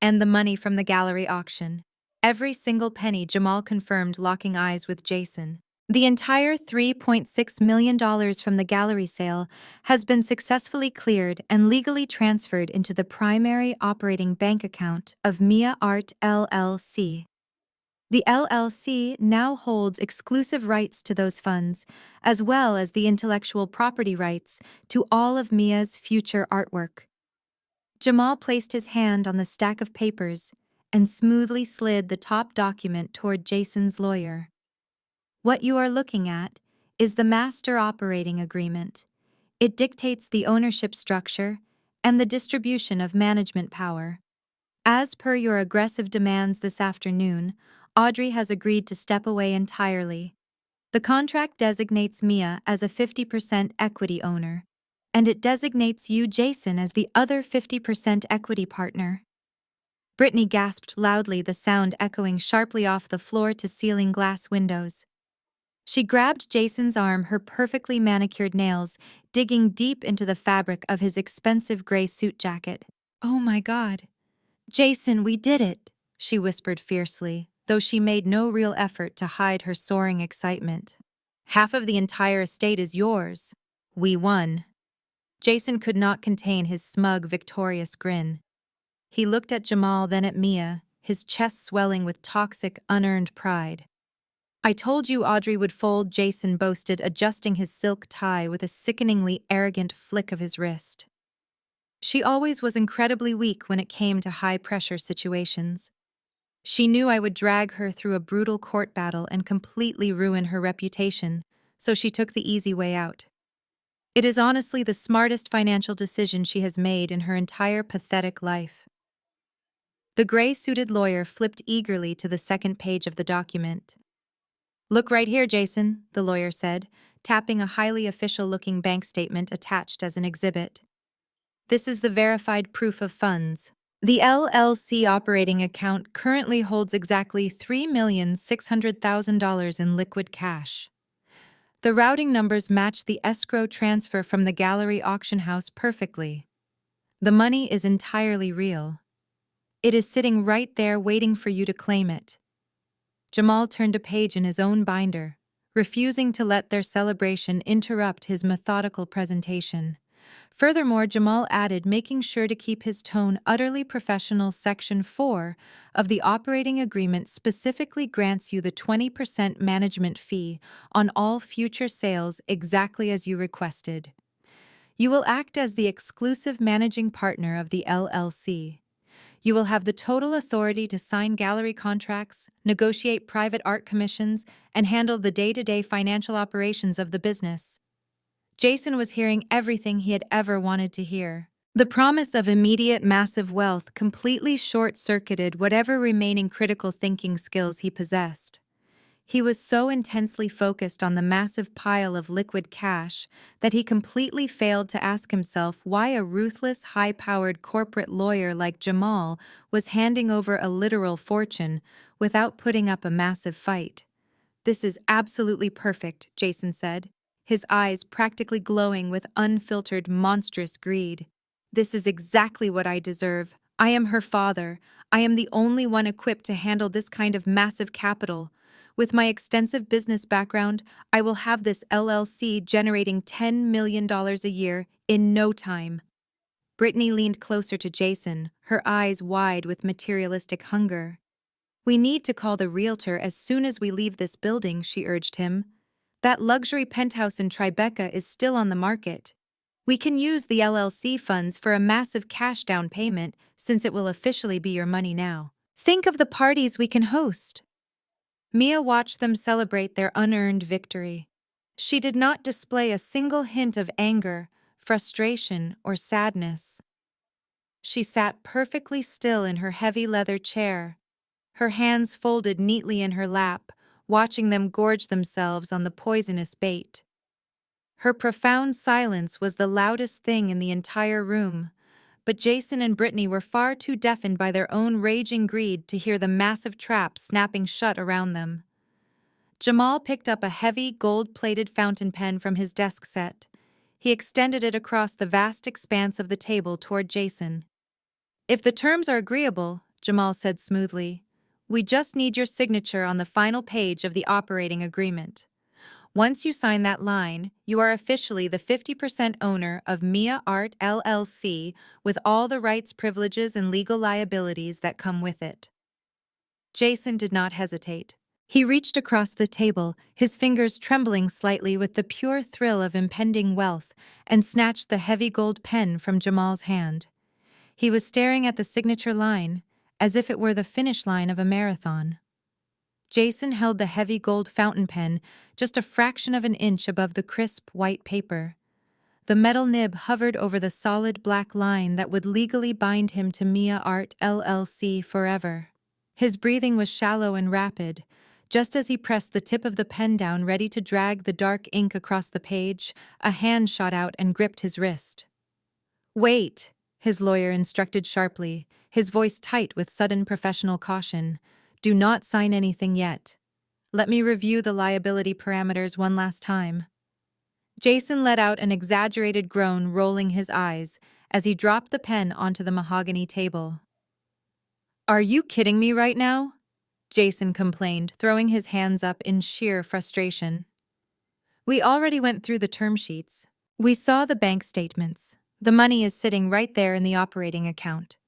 And the money from the gallery auction. Every single penny, Jamal confirmed, locking eyes with Jason. The entire $3.6 million from the gallery sale has been successfully cleared and legally transferred into the primary operating bank account of Mia Art LLC. The LLC now holds exclusive rights to those funds, as well as the intellectual property rights to all of Mia's future artwork. Jamal placed his hand on the stack of papers and smoothly slid the top document toward Jason's lawyer. What you are looking at is the Master Operating Agreement. It dictates the ownership structure and the distribution of management power. As per your aggressive demands this afternoon, Audrey has agreed to step away entirely. The contract designates Mia as a 50% equity owner, and it designates you, Jason, as the other 50% equity partner. Brittany gasped loudly, the sound echoing sharply off the floor-to-ceiling glass windows. She grabbed Jason's arm, her perfectly manicured nails digging deep into the fabric of his expensive gray suit jacket. "Oh my God. Jason, we did it," she whispered fiercely, though she made no real effort to hide her soaring excitement. "Half of the entire estate is yours. We won." Jason could not contain his smug, victorious grin. He looked at Jamal, then at Mia, his chest swelling with toxic, unearned pride. "I told you Audrey would fold," Jason boasted, adjusting his silk tie with a sickeningly arrogant flick of his wrist. "She always was incredibly weak when it came to high-pressure situations. She knew I would drag her through a brutal court battle and completely ruin her reputation, so she took the easy way out. It is honestly the smartest financial decision she has made in her entire pathetic life." The gray-suited lawyer flipped eagerly to the second page of the document. "Look right here, Jason," the lawyer said, tapping a highly official-looking bank statement attached as an exhibit. "This is the verified proof of funds. The LLC operating account currently holds exactly $3,600,000 in liquid cash. The routing numbers match the escrow transfer from the gallery auction house perfectly. The money is entirely real. It is sitting right there waiting for you to claim it." Jamal turned a page in his own binder, refusing to let their celebration interrupt his methodical presentation. Furthermore, Jamal added, making sure to keep his tone utterly professional, Section 4 of the operating agreement specifically grants you the 20% management fee on all future sales exactly as you requested. You will act as the exclusive managing partner of the LLC. You will have the total authority to sign gallery contracts, negotiate private art commissions, and handle the day-to-day financial operations of the business. Jason was hearing everything he had ever wanted to hear. The promise of immediate massive wealth completely short-circuited whatever remaining critical thinking skills he possessed. He was so intensely focused on the massive pile of liquid cash that he completely failed to ask himself why a ruthless, high-powered corporate lawyer like Jamal was handing over a literal fortune without putting up a massive fight. "This is absolutely perfect," Jason said, his eyes practically glowing with unfiltered, monstrous greed. "This is exactly what I deserve. I am her father. I am the only one equipped to handle this kind of massive capital. With my extensive business background, I will have this LLC generating $10 million a year in no time." Brittany leaned closer to Jason, her eyes wide with materialistic hunger. "We need to call the realtor as soon as we leave this building," she urged him. "That luxury penthouse in Tribeca is still on the market. We can use the LLC funds for a massive cash down payment since it will officially be your money now. Think of the parties we can host." Mia watched them celebrate their unearned victory. She did not display a single hint of anger, frustration, or sadness. She sat perfectly still in her heavy leather chair, her hands folded neatly in her lap, watching them gorge themselves on the poisonous bait. Her profound silence was the loudest thing in the entire room, but Jason and Brittany were far too deafened by their own raging greed to hear the massive trap snapping shut around them. Jamal picked up a heavy, gold-plated fountain pen from his desk set. He extended it across the vast expanse of the table toward Jason. "If the terms are agreeable," Jamal said smoothly, "we just need your signature on the final page of the operating agreement. Once you sign that line, you are officially the 50% owner of Mia Art LLC with all the rights, privileges, and legal liabilities that come with it." Jason did not hesitate. He reached across the table, his fingers trembling slightly with the pure thrill of impending wealth, and snatched the heavy gold pen from Jamal's hand. He was staring at the signature line, as if it were the finish line of a marathon. Jason held the heavy gold fountain pen just a fraction of an inch above the crisp white paper. The metal nib hovered over the solid black line that would legally bind him to Mia Art LLC forever. His breathing was shallow and rapid. Just as he pressed the tip of the pen down, ready to drag the dark ink across the page, a hand shot out and gripped his wrist. "Wait," his lawyer instructed sharply, his voice tight with sudden professional caution. "Do not sign anything yet. Let me review the liability parameters one last time." Jason let out an exaggerated groan, rolling his eyes, as he dropped the pen onto the mahogany table. "Are you kidding me right now?" Jason complained, throwing his hands up in sheer frustration. "We already went through the term sheets. We saw the bank statements. The money is sitting right there in the operating account.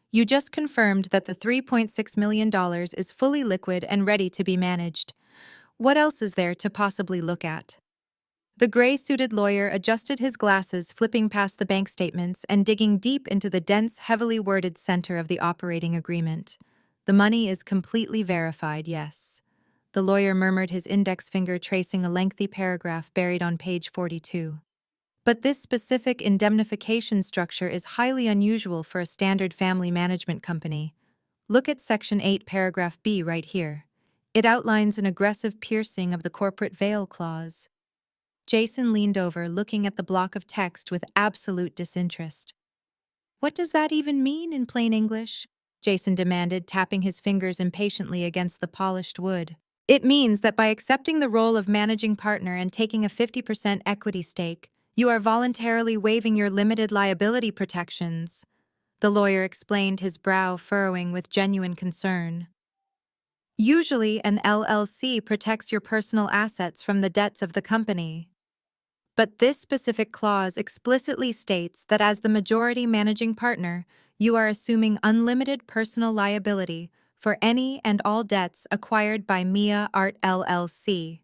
You just confirmed that the $3.6 million is fully liquid and ready to be managed. What else is there to possibly look at?" The gray-suited lawyer adjusted his glasses, flipping past the bank statements and digging deep into the dense, heavily worded center of the operating agreement. "The money is completely verified, yes." The lawyer murmured, his index finger tracing a lengthy paragraph buried on page 42. "But this specific indemnification structure is highly unusual for a standard family management company. Look at Section 8, Paragraph B right here. It outlines an aggressive piercing of the corporate veil clause." Jason leaned over, looking at the block of text with absolute disinterest. "What does that even mean in plain English?" Jason demanded, tapping his fingers impatiently against the polished wood. "It means that by accepting the role of managing partner and taking a 50% equity stake, you are voluntarily waiving your limited liability protections," the lawyer explained, his brow furrowing with genuine concern. "Usually, an LLC protects your personal assets from the debts of the company. But this specific clause explicitly states that as the majority managing partner, you are assuming unlimited personal liability for any and all debts acquired by Mia Art LLC."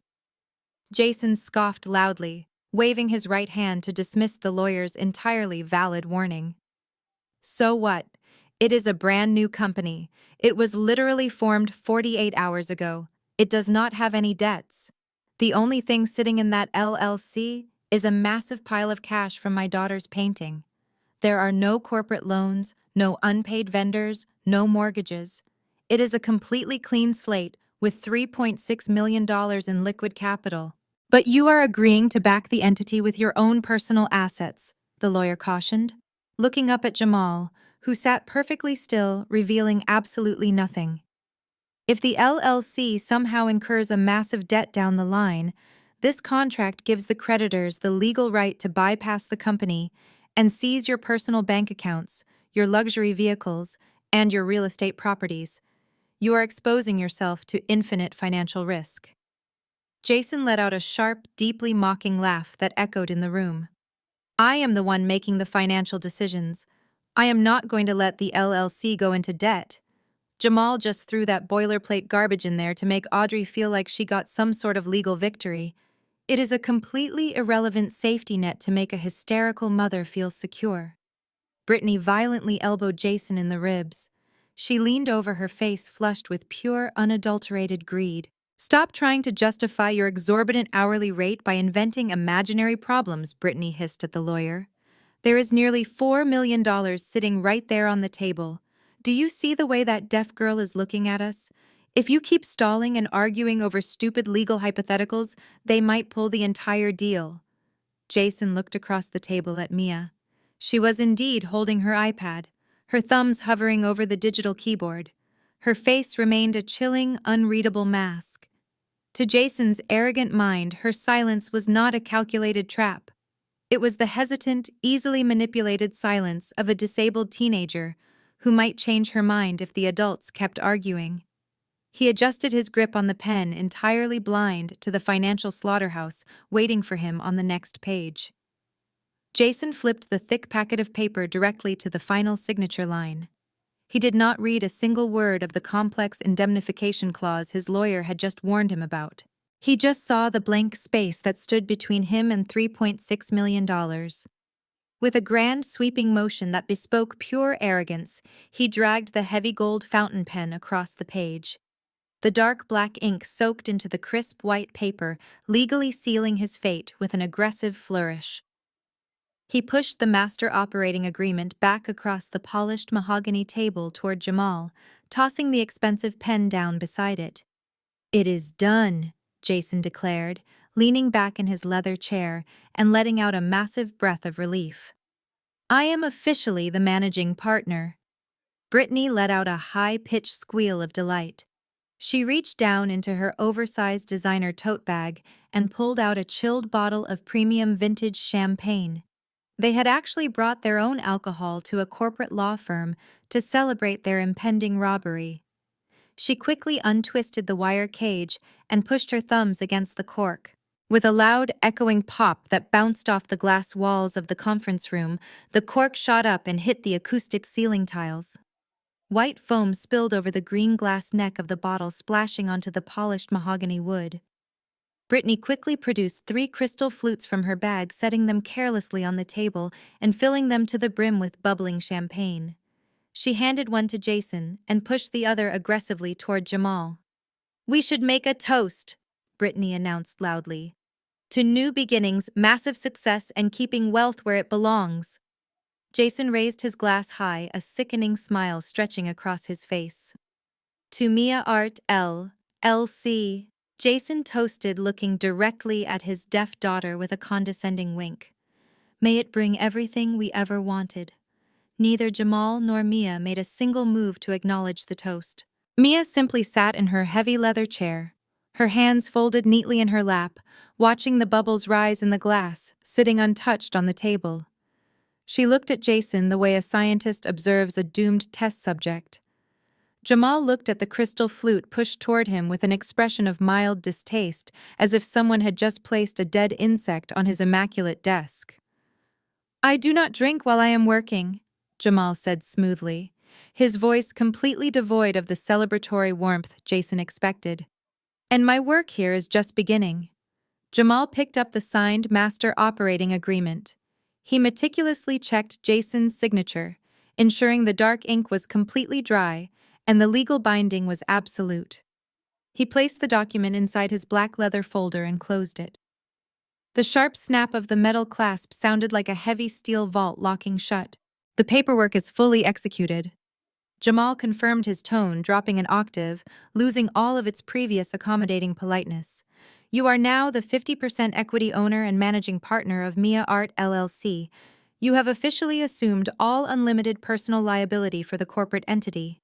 Jason scoffed loudly, waving his right hand to dismiss the lawyer's entirely valid warning. "So what? It is a brand new company. It was literally formed 48 hours ago. It does not have any debts. The only thing sitting in that LLC is a massive pile of cash from my daughter's painting. There are no corporate loans, no unpaid vendors, no mortgages. It is a completely clean slate with $3.6 million in liquid capital." "But you are agreeing to back the entity with your own personal assets," the lawyer cautioned, looking up at Jamal, who sat perfectly still, revealing absolutely nothing. "If the LLC somehow incurs a massive debt down the line, this contract gives the creditors the legal right to bypass the company and seize your personal bank accounts, your luxury vehicles, and your real estate properties. You are exposing yourself to infinite financial risk." Jason let out a sharp, deeply mocking laugh that echoed in the room. "I am the one making the financial decisions. I am not going to let the LLC go into debt. Jamal just threw that boilerplate garbage in there to make Audrey feel like she got some sort of legal victory. It is a completely irrelevant safety net to make a hysterical mother feel secure. Brittany violently elbowed Jason in the ribs. She leaned over, her face flushed with pure, unadulterated greed. Stop trying to justify your exorbitant hourly rate by inventing imaginary problems, Brittany hissed at the lawyer. There is nearly $4 million sitting right there on the table. Do you see the way that deaf girl is looking at us? If you keep stalling and arguing over stupid legal hypotheticals, they might pull the entire deal. Jason looked across the table at Mia. She was indeed holding her iPad, her thumbs hovering over the digital keyboard. Her face remained a chilling, unreadable mask. To Jason's arrogant mind, her silence was not a calculated trap. It was the hesitant, easily manipulated silence of a disabled teenager who might change her mind if the adults kept arguing. He adjusted his grip on the pen, entirely blind to the financial slaughterhouse waiting for him on the next page. Jason flipped the thick packet of paper directly to the final signature line. He did not read a single word of the complex indemnification clause his lawyer had just warned him about. He just saw the blank space that stood between him and $3.6 million. With a grand, sweeping motion that bespoke pure arrogance, he dragged the heavy gold fountain pen across the page. The dark black ink soaked into the crisp white paper, legally sealing his fate with an aggressive flourish. He pushed the master operating agreement back across the polished mahogany table toward Jamal, tossing the expensive pen down beside it. "It is done," Jason declared, leaning back in his leather chair and letting out a massive breath of relief. "I am officially the managing partner." Brittany let out a high-pitched squeal of delight. She reached down into her oversized designer tote bag and pulled out a chilled bottle of premium vintage champagne. They had actually brought their own alcohol to a corporate law firm to celebrate their impending robbery. She quickly untwisted the wire cage and pushed her thumbs against the cork. With a loud, echoing pop that bounced off the glass walls of the conference room, the cork shot up and hit the acoustic ceiling tiles. White foam spilled over the green glass neck of the bottle, splashing onto the polished mahogany wood. Brittany quickly produced 3 crystal flutes from her bag, setting them carelessly on the table and filling them to the brim with bubbling champagne. She handed one to Jason and pushed the other aggressively toward Jamal. "We should make a toast," Brittany announced loudly. "To new beginnings, massive success, and keeping wealth where it belongs." Jason raised his glass high, a sickening smile stretching across his face. "To Mia Art L.L.C." Jason toasted, looking directly at his deaf daughter with a condescending wink. "May it bring everything we ever wanted." Neither Jamal nor Mia made a single move to acknowledge the toast. Mia simply sat in her heavy leather chair, her hands folded neatly in her lap, watching the bubbles rise in the glass, sitting untouched on the table. She looked at Jason the way a scientist observes a doomed test subject. Jamal looked at the crystal flute pushed toward him with an expression of mild distaste, as if someone had just placed a dead insect on his immaculate desk. "I do not drink while I am working," Jamal said smoothly, his voice completely devoid of the celebratory warmth Jason expected. "And my work here is just beginning." Jamal picked up the signed master operating agreement. He meticulously checked Jason's signature, ensuring the dark ink was completely dry and the legal binding was absolute. He placed the document inside his black leather folder and closed it. The sharp snap of the metal clasp sounded like a heavy steel vault locking shut. "The paperwork is fully executed." Jamal confirmed his tone, dropping an octave, losing all of its previous accommodating politeness. "You are now the 50% equity owner and managing partner of Mia Art LLC. You have officially assumed all unlimited personal liability for the corporate entity."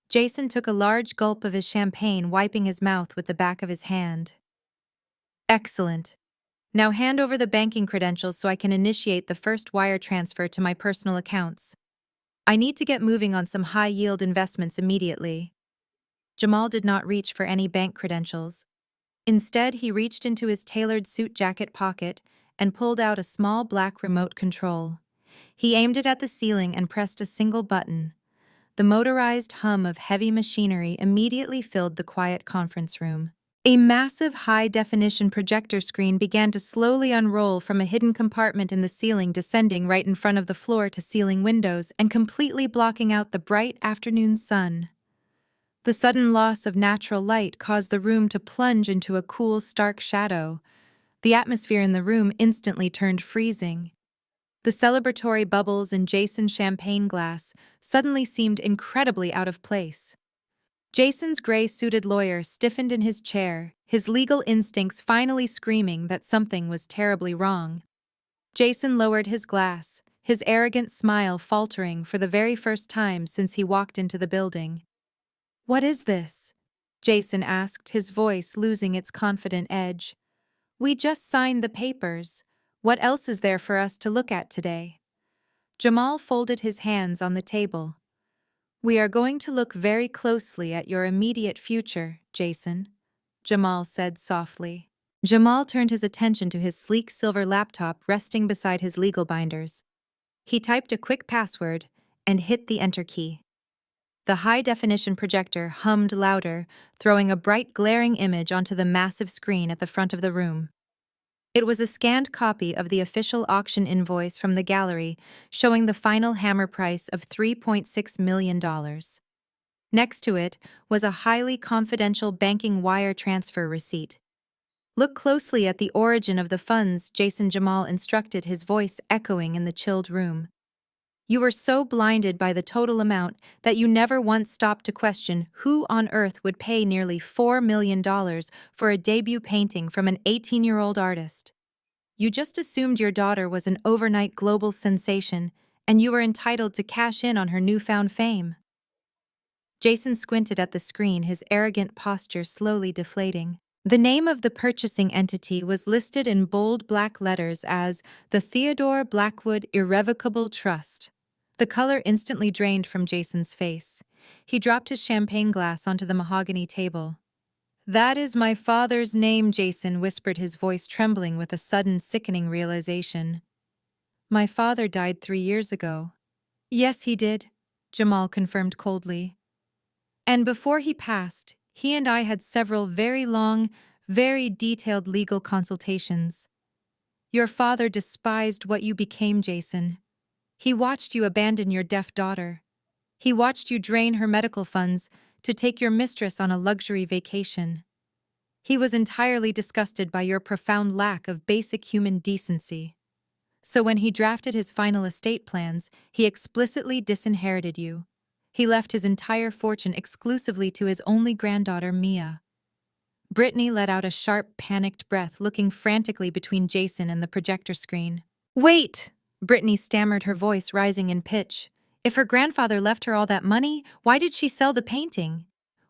Jason took a large gulp of his champagne, wiping his mouth with the back of his hand. "Excellent. Now hand over the banking credentials so I can initiate the first wire transfer to my personal accounts. I need to get moving on some high-yield investments immediately." Jamal did not reach for any bank credentials. Instead, he reached into his tailored suit jacket pocket and pulled out a small black remote control. He aimed it at the ceiling and pressed a single button. The motorized hum of heavy machinery immediately filled the quiet conference room. A massive high-definition projector screen began to slowly unroll from a hidden compartment in the ceiling, descending right in front of the floor-to-ceiling windows and completely blocking out the bright afternoon sun. The sudden loss of natural light caused the room to plunge into a cool, stark shadow. The atmosphere in the room instantly turned freezing. The celebratory bubbles in Jason's champagne glass suddenly seemed incredibly out of place. Jason's gray-suited lawyer stiffened in his chair, his legal instincts finally screaming that something was terribly wrong. Jason lowered his glass, his arrogant smile faltering for the very first time since he walked into the building. "What is this?" Jason asked, his voice losing its confident edge. "We just signed the papers. What else is there for us to look at today?" Jamal folded his hands on the table. "We are going to look very closely at your immediate future, Jason," Jamal said softly. Jamal turned his attention to his sleek silver laptop resting beside his legal binders. He typed a quick password and hit the enter key. The high-definition projector hummed louder, throwing a bright, glaring image onto the massive screen at the front of the room. It was a scanned copy of the official auction invoice from the gallery, showing the final hammer price of $3.6 million. Next to it was a highly confidential banking wire transfer receipt. "Look closely at the origin of the funds," Jason Jamal instructed, his voice echoing in the chilled room. "You were so blinded by the total amount that you never once stopped to question who on earth would pay nearly $4 million for a debut painting from an 18-year-old artist. You just assumed your daughter was an overnight global sensation, and you were entitled to cash in on her newfound fame." Jason squinted at the screen, his arrogant posture slowly deflating. The name of the purchasing entity was listed in bold black letters as the Theodore Blackwood Irrevocable Trust. The color instantly drained from Jason's face. He dropped his champagne glass onto the mahogany table. "That is my father's name," Jason whispered, his voice trembling with a sudden, sickening realization. "My father died 3 years ago." "Yes, he did," Jamal confirmed coldly. "And before he passed, he and I had several very long, very detailed legal consultations. Your father despised what you became, Jason. He watched you abandon your deaf daughter. He watched you drain her medical funds to take your mistress on a luxury vacation. He was entirely disgusted by your profound lack of basic human decency. So when he drafted his final estate plans, he explicitly disinherited you. He left his entire fortune exclusively to his only granddaughter, Mia." Brittany let out a sharp, panicked breath, looking frantically between Jason and the projector screen. "Wait!" Brittany stammered, her voice rising in pitch. "If her grandfather left her all that money, why did she sell the painting?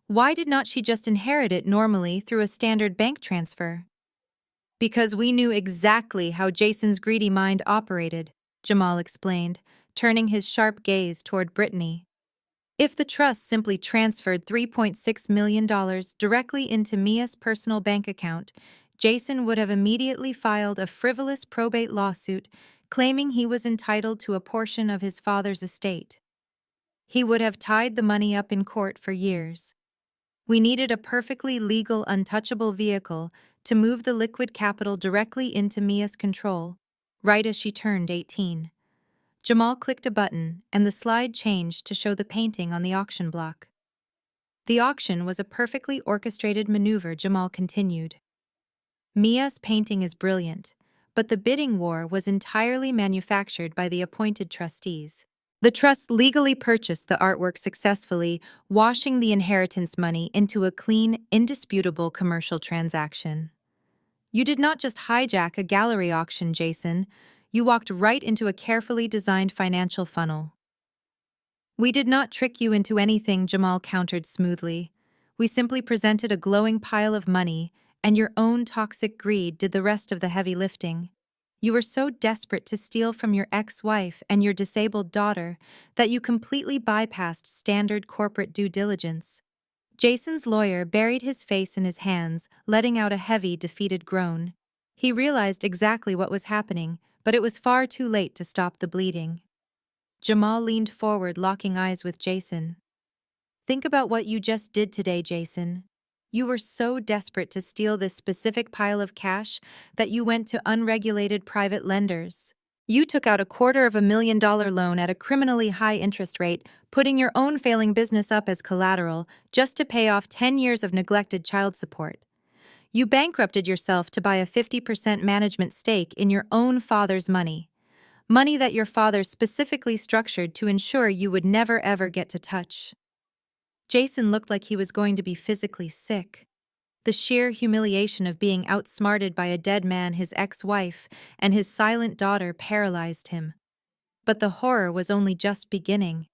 Why did not she just inherit it normally through a standard bank transfer?" "Because we knew exactly how Jason's greedy mind operated," Jamal explained, turning his sharp gaze toward Brittany. "If the trust simply transferred $3.6 million directly into Mia's personal bank account, Jason would have immediately filed a frivolous probate lawsuit claiming he was entitled to a portion of his father's estate. He would have tied the money up in court for years. We needed a perfectly legal, untouchable vehicle to move the liquid capital directly into Mia's control, right as she turned 18. Jamal clicked a button, and the slide changed to show the painting on the auction block. "The auction was a perfectly orchestrated maneuver," Jamal continued. "Mia's painting is brilliant, but the bidding war was entirely manufactured by the appointed trustees. The trust legally purchased the artwork successfully, washing the inheritance money into a clean, indisputable commercial transaction. You did not just hijack a gallery auction, Jason. You walked right into a carefully designed financial funnel." "We did not trick you into anything," Jamal countered smoothly. "We simply presented a glowing pile of money, and your own toxic greed did the rest of the heavy lifting. You were so desperate to steal from your ex-wife and your disabled daughter that you completely bypassed standard corporate due diligence." Jason's lawyer buried his face in his hands, letting out a heavy, defeated groan. He realized exactly what was happening. but it was far too late to stop the bleeding. Jamal leaned forward, locking eyes with Jason. Think about what you just did today, Jason. You were so desperate to steal this specific pile of cash that you went to unregulated private lenders. You took out $250,000 loan at a criminally high interest rate, putting your own failing business up as collateral just to pay off 10 years of neglected child support. You bankrupted yourself to buy a 50% management stake in your own father's money. Money that your father specifically structured to ensure you would never ever get to touch. Jason looked like he was going to be physically sick. The sheer humiliation of being outsmarted by a dead man, his ex-wife, and his silent daughter paralyzed him. But the horror was only just beginning.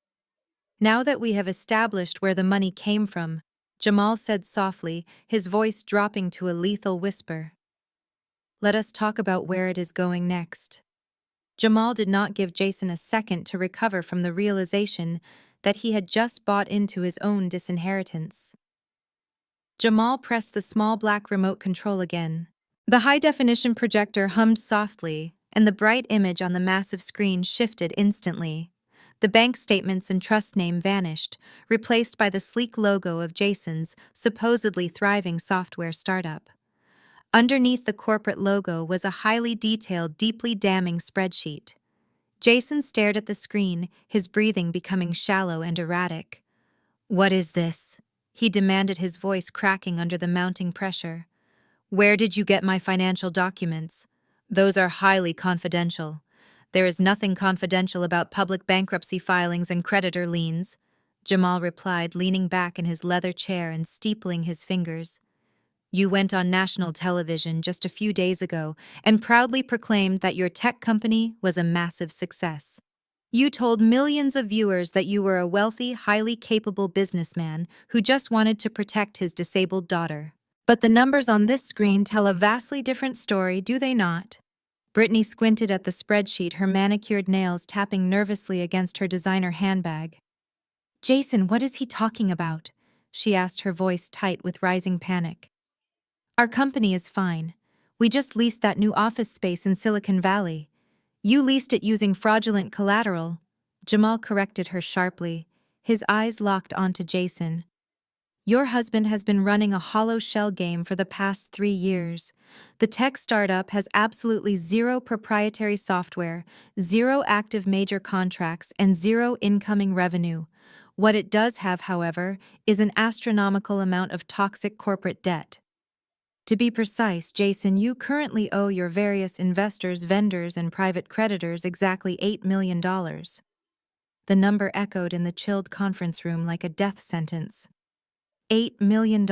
Now that we have established where the money came from, Jamal said softly, his voice dropping to a lethal whisper. Let us talk about where it is going next. Jamal did not give Jason a second to recover from the realization that he had just bought into his own disinheritance. Jamal pressed the small black remote control again. The high-definition projector hummed softly, and the bright image on the massive screen shifted instantly. The bank statements and trust name vanished, replaced by the sleek logo of Jason's supposedly thriving software startup. Underneath the corporate logo was a highly detailed, deeply damning spreadsheet. Jason stared at the screen, his breathing becoming shallow and erratic. What is this? He demanded, his voice cracking under the mounting pressure. Where did you get my financial documents? Those are highly confidential. There is nothing confidential about public bankruptcy filings and creditor liens, Jamal replied, leaning back in his leather chair and steepling his fingers. You went on national television just a few days ago and proudly proclaimed that your tech company was a massive success. You told millions of viewers that you were a wealthy, highly capable businessman who just wanted to protect his disabled daughter. But the numbers on this screen tell a vastly different story, do they not? Brittany squinted at the spreadsheet, her manicured nails tapping nervously against her designer handbag. Jason, what is he talking about? She asked, her voice tight with rising panic. Our company is fine. We just leased that new office space in Silicon Valley. You leased it using fraudulent collateral, Jamal corrected her sharply, his eyes locked onto Jason. Your husband has been running a hollow shell game for the past 3 years. The tech startup has absolutely zero proprietary software, zero active major contracts, and zero incoming revenue. What it does have, however, is an astronomical amount of toxic corporate debt. To be precise, Jason, you currently owe your various investors, vendors, and private creditors exactly $8 million. The number echoed in the chilled conference room like a death sentence. $8 million.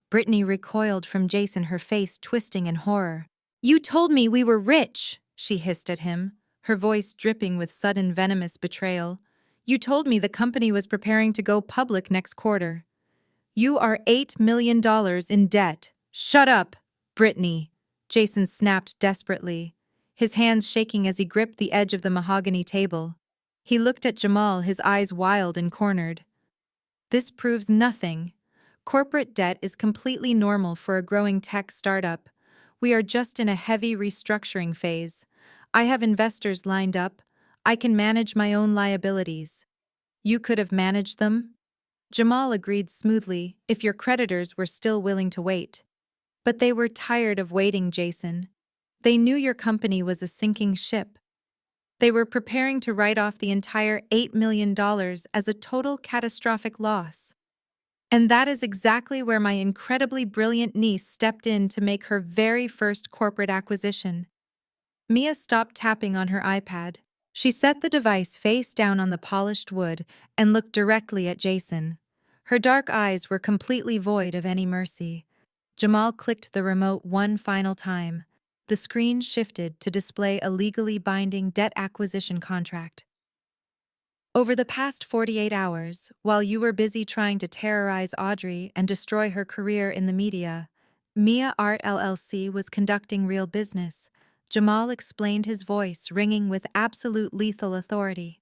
Brittany recoiled from Jason, her face twisting in horror. You told me we were rich, she hissed at him, her voice dripping with sudden venomous betrayal. You told me the company was preparing to go public next quarter. You are $8 million in debt. Shut up, Brittany, Jason snapped desperately, his hands shaking as he gripped the edge of the mahogany table. He looked at Jamal, his eyes wild and cornered. This proves nothing. Corporate debt is completely normal for a growing tech startup. We are just in a heavy restructuring phase. I have investors lined up. I can manage my own liabilities. You could have managed them? Jamal agreed smoothly, if your creditors were still willing to wait. But they were tired of waiting, Jason. They knew your company was a sinking ship. They were preparing to write off the entire $8 million as a total catastrophic loss. And that is exactly where my incredibly brilliant niece stepped in to make her very first corporate acquisition. Mia stopped tapping on her iPad. She set the device face down on the polished wood and looked directly at Jason. Her dark eyes were completely void of any mercy. Jamal clicked the remote one final time. The screen shifted to display a legally binding debt acquisition contract. Over the past 48 hours, while you were busy trying to terrorize Audrey and destroy her career in the media, Mia Art LLC was conducting real business. Jamal explained, his voice ringing with absolute lethal authority.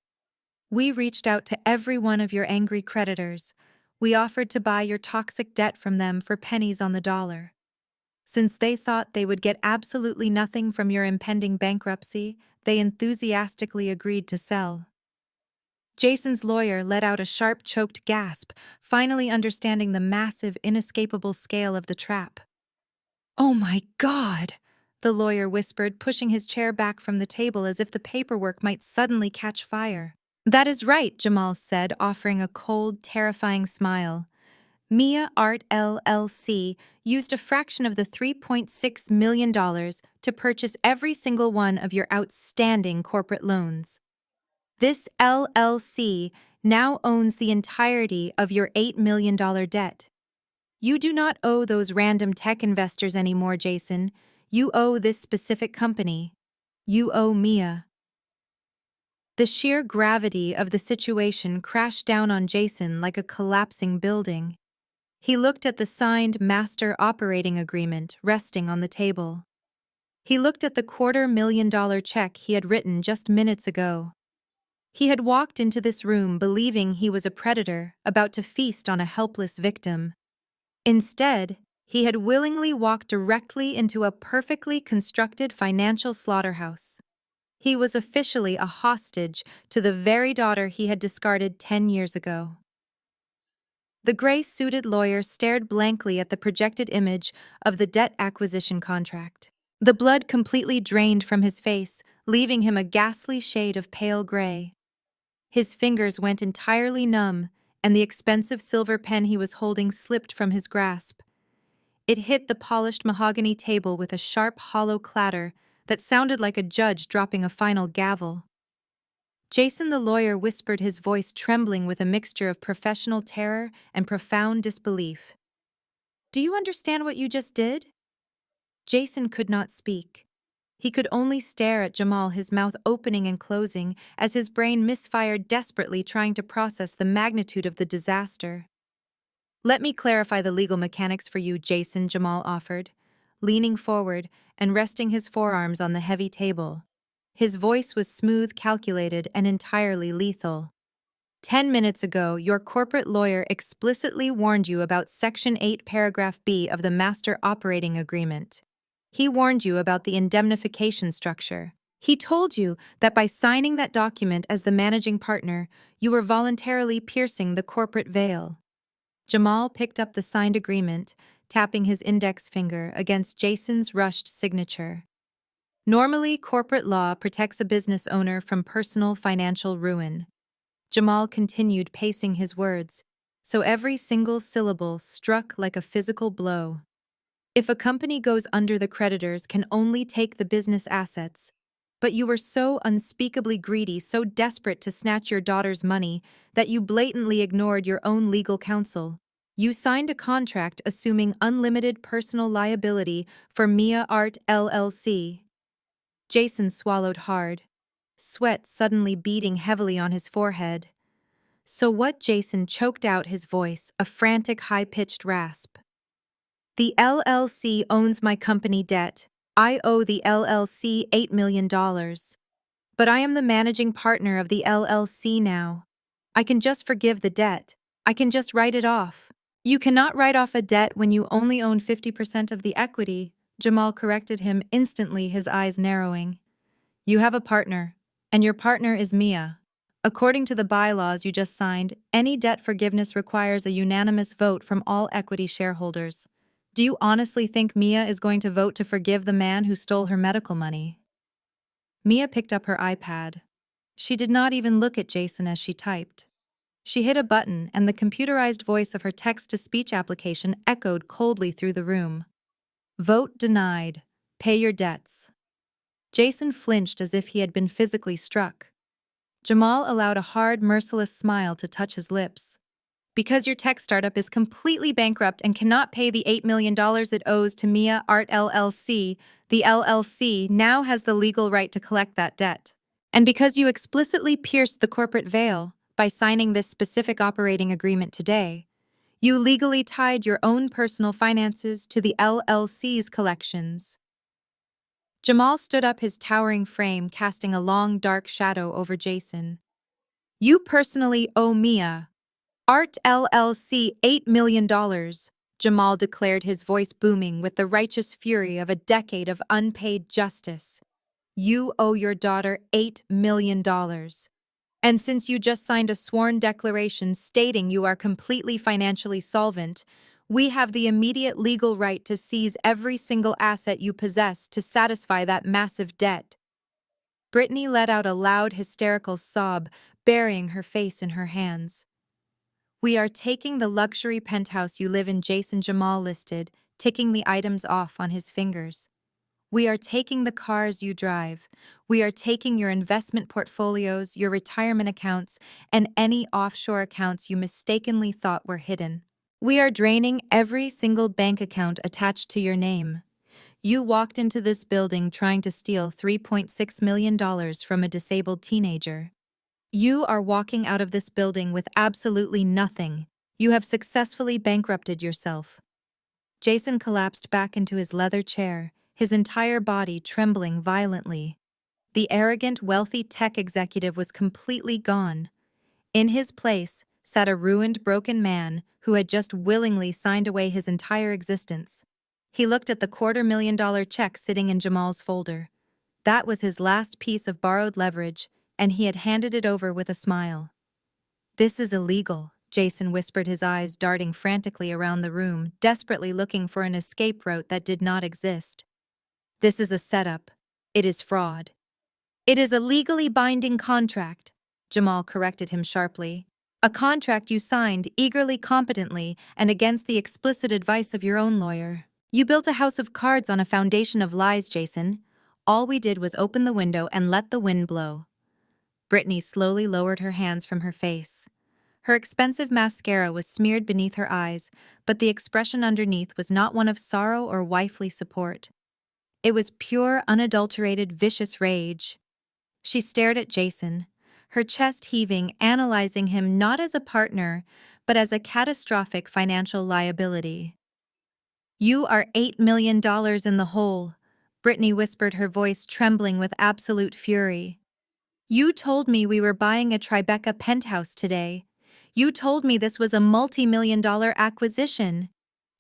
We reached out to every one of your angry creditors. We offered to buy your toxic debt from them for pennies on the dollar. Since they thought they would get absolutely nothing from your impending bankruptcy, they enthusiastically agreed to sell. Jason's lawyer let out a sharp, choked gasp, finally understanding the massive, inescapable scale of the trap. "Oh my God!" the lawyer whispered, pushing his chair back from the table as if the paperwork might suddenly catch fire. "That is right," Jamal said, offering a cold, terrifying smile. Mia Art LLC used a fraction of the $3.6 million to purchase every single one of your outstanding corporate loans. This LLC now owns the entirety of your $8 million debt. You do not owe those random tech investors anymore, Jason. You owe this specific company. You owe Mia. The sheer gravity of the situation crashed down on Jason like a collapsing building. He looked at the signed master operating agreement resting on the table. He looked at the $250,000 check he had written just minutes ago. He had walked into this room believing he was a predator about to feast on a helpless victim. Instead, he had willingly walked directly into a perfectly constructed financial slaughterhouse. He was officially a hostage to the very daughter he had discarded 10 years ago. The gray-suited lawyer stared blankly at the projected image of the debt acquisition contract. The blood completely drained from his face, leaving him a ghastly shade of pale gray. His fingers went entirely numb, and the expensive silver pen he was holding slipped from his grasp. It hit the polished mahogany table with a sharp, hollow clatter that sounded like a judge dropping a final gavel. Jason the lawyer whispered, his voice trembling with a mixture of professional terror and profound disbelief. "Do you understand what you just did?" Jason could not speak. He could only stare at Jamal, his mouth opening and closing as his brain misfired desperately, trying to process the magnitude of the disaster. "Let me clarify the legal mechanics for you, Jason," Jamal offered, leaning forward and resting his forearms on the heavy table. His voice was smooth, calculated, and entirely lethal. 10 minutes ago, your corporate lawyer explicitly warned you about Section 8, Paragraph B of the Master Operating Agreement. He warned you about the indemnification structure. He told you that by signing that document as the managing partner, you were voluntarily piercing the corporate veil. Jamal picked up the signed agreement, tapping his index finger against Jason's rushed signature. Normally, corporate law protects a business owner from personal financial ruin. Jamal continued, pacing his words, so every single syllable struck like a physical blow. If a company goes under, the creditors can only take the business assets. But you were so unspeakably greedy, so desperate to snatch your daughter's money, that you blatantly ignored your own legal counsel. You signed a contract assuming unlimited personal liability for Mia Art LLC. Jason swallowed hard, sweat suddenly beading heavily on his forehead. "So what?" Jason choked out his voice, a frantic, high-pitched rasp. "The LLC owns my company debt. I owe the LLC $8 million. But I am the managing partner of the LLC now. I can just forgive the debt. I can just write it off." "You cannot write off a debt when you only own 50% of the equity," Jamal corrected him, instantly, his eyes narrowing. "You have a partner, and your partner is Mia. According to the bylaws you just signed, any debt forgiveness requires a unanimous vote from all equity shareholders. Do you honestly think Mia is going to vote to forgive the man who stole her medical money?" Mia picked up her iPad. She did not even look at Jason as she typed. She hit a button, and the computerized voice of her text-to-speech application echoed coldly through the room. "Vote denied. Pay your debts." Jason flinched as if he had been physically struck. Jamal allowed a hard, merciless smile to touch his lips. "Because your tech startup is completely bankrupt and cannot pay the $8 million it owes to Mia Art LLC, the LLC now has the legal right to collect that debt. And because you explicitly pierced the corporate veil by signing this specific operating agreement today, you legally tied your own personal finances to the LLC's collections." Jamal stood up, his towering frame casting a long, dark shadow over Jason. "You personally owe Mia Art LLC $8 million. Jamal declared, his voice booming with the righteous fury of a decade of unpaid justice. You owe your daughter $8 million. And since you just signed a sworn declaration stating you are completely financially solvent, we have the immediate legal right to seize every single asset you possess to satisfy that massive debt. Brittany let out a loud, hysterical sob, burying her face in her hands. We are taking the luxury penthouse you live in, Jason Jamal listed, ticking the items off on his fingers. We are taking the cars you drive. We are taking your investment portfolios, your retirement accounts, and any offshore accounts you mistakenly thought were hidden. We are draining every single bank account attached to your name. You walked into this building trying to steal $3.6 million from a disabled teenager. You are walking out of this building with absolutely nothing. You have successfully bankrupted yourself. Jason collapsed back into his leather chair, his entire body trembling violently. The arrogant, wealthy tech executive was completely gone. In his place sat a ruined, broken man who had just willingly signed away his entire existence. He looked at the $250,000 check sitting in Jamal's folder. That was his last piece of borrowed leverage, and he had handed it over with a smile. This is illegal, Jason whispered, his eyes darting frantically around the room, desperately looking for an escape route that did not exist. This is a setup. It is fraud. It is a legally binding contract, Jamal corrected him sharply. A contract you signed eagerly, competently, and against the explicit advice of your own lawyer. You built a house of cards on a foundation of lies, Jason. All we did was open the window and let the wind blow. Brittany slowly lowered her hands from her face. Her expensive mascara was smeared beneath her eyes, but the expression underneath was not one of sorrow or wifely support. It was pure, unadulterated, vicious rage. She stared at Jason, her chest heaving, analyzing him not as a partner, but as a catastrophic financial liability. You are $8 million in the hole, Brittany whispered, her voice trembling with absolute fury. You told me we were buying a Tribeca penthouse today. You told me this was a multi-million-dollar acquisition.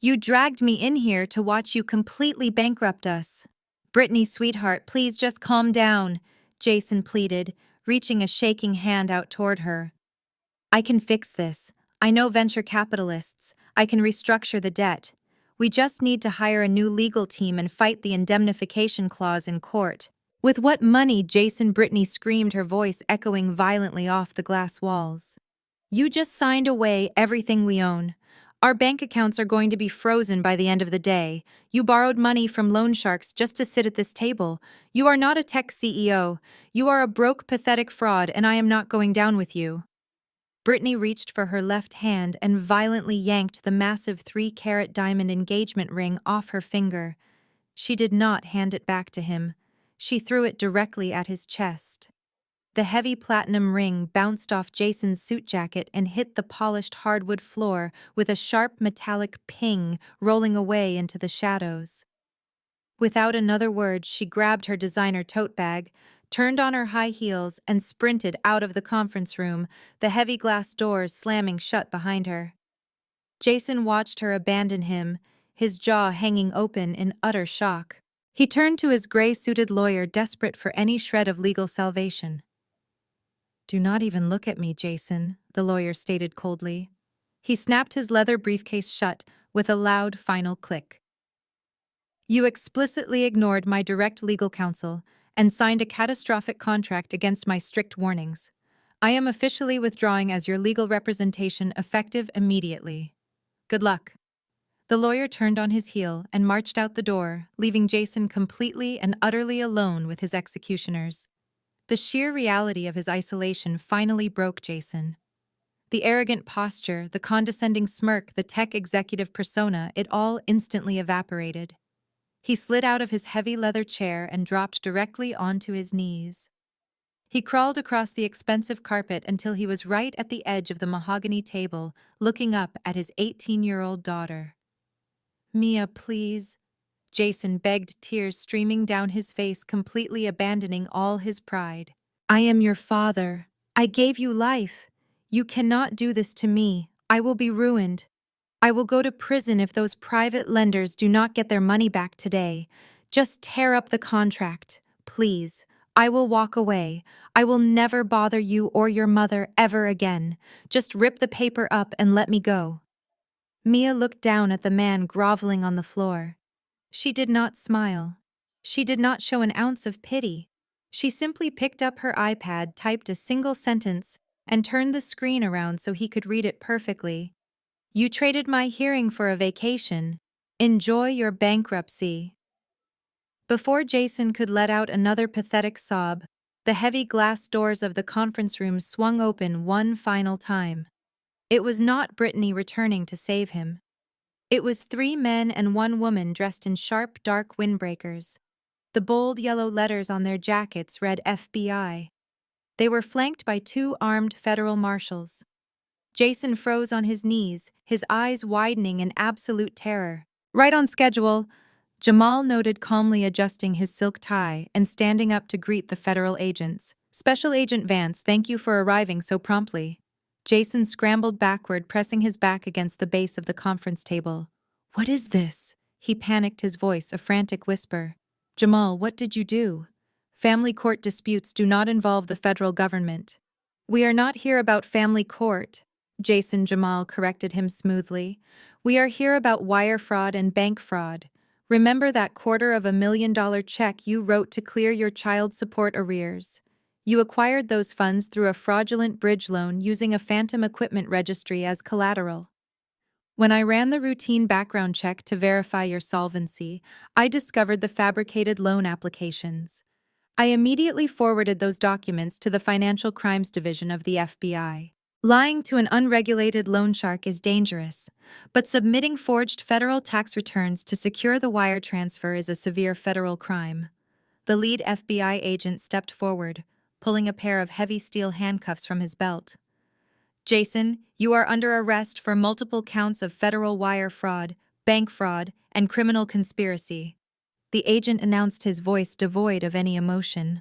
You dragged me in here to watch you completely bankrupt us. Brittany, sweetheart, please just calm down, Jason pleaded, reaching a shaking hand out toward her. I can fix this. I know venture capitalists. I can restructure the debt. We just need to hire a new legal team and fight the indemnification clause in court. With what money? Jason, Brittany screamed, her voice echoing violently off the glass walls. You just signed away everything we own. Our bank accounts are going to be frozen by the end of the day. You borrowed money from loan sharks just to sit at this table. You are not a tech CEO. You are a broke, pathetic fraud, and I am not going down with you. Brittany reached for her left hand and violently yanked the massive 3-carat diamond engagement ring off her finger. She did not hand it back to him. She threw it directly at his chest. The heavy platinum ring bounced off Jason's suit jacket and hit the polished hardwood floor with a sharp metallic ping, rolling away into the shadows. Without another word, she grabbed her designer tote bag, turned on her high heels, and sprinted out of the conference room, the heavy glass doors slamming shut behind her. Jason watched her abandon him, his jaw hanging open in utter shock. He turned to his gray-suited lawyer, desperate for any shred of legal salvation. Do not even look at me, Jason, the lawyer stated coldly. He snapped his leather briefcase shut with a loud final click. You explicitly ignored my direct legal counsel and signed a catastrophic contract against my strict warnings. I am officially withdrawing as your legal representation, effective immediately. Good luck. The lawyer turned on his heel and marched out the door, leaving Jason completely and utterly alone with his executioners. The sheer reality of his isolation finally broke Jason. The arrogant posture, the condescending smirk, the tech executive persona, it all instantly evaporated. He slid out of his heavy leather chair and dropped directly onto his knees. He crawled across the expensive carpet until he was right at the edge of the mahogany table, looking up at his 18-year-old daughter. Mia, please, Jason begged, tears streaming down his face, completely abandoning all his pride. I am your father. I gave you life. You cannot do this to me. I will be ruined. I will go to prison if those private lenders do not get their money back today. Just tear up the contract, please. I will walk away. I will never bother you or your mother ever again. Just rip the paper up and let me go." Mia looked down at the man groveling on the floor. She did not smile. She did not show an ounce of pity. She simply picked up her iPad, typed a single sentence, and turned the screen around so he could read it perfectly. "You traded my hearing for a vacation. Enjoy your bankruptcy." Before Jason could let out another pathetic sob, the heavy glass doors of the conference room swung open one final time. It was not Brittany returning to save him. It was three men and one woman dressed in sharp, dark windbreakers. The bold yellow letters on their jackets read FBI. They were flanked by two armed federal marshals. Jason froze on his knees, his eyes widening in absolute terror. "Right on schedule," Jamal noted, calmly adjusting his silk tie and standing up to greet the federal agents. "Special Agent Vance, thank you for arriving so promptly." Jason scrambled backward, pressing his back against the base of the conference table. "What is this?" He panicked, his voice a frantic whisper. "Jamal, what did you do?" "Family court disputes do not involve the federal government." "We are not here about family court," Jamal corrected him smoothly. "We are here about wire fraud and bank fraud. Remember that $250,000 check you wrote to clear your child support arrears? You acquired those funds through a fraudulent bridge loan using a phantom equipment registry as collateral. When I ran the routine background check to verify your solvency, I discovered the fabricated loan applications. I immediately forwarded those documents to the Financial Crimes Division of the FBI. Lying to an unregulated loan shark is dangerous, but submitting forged federal tax returns to secure the wire transfer is a severe federal crime." The lead FBI agent stepped forward, pulling a pair of heavy steel handcuffs from his belt. "Jason, you are under arrest for multiple counts of federal wire fraud, bank fraud, and criminal conspiracy." The agent announced, his voice devoid of any emotion.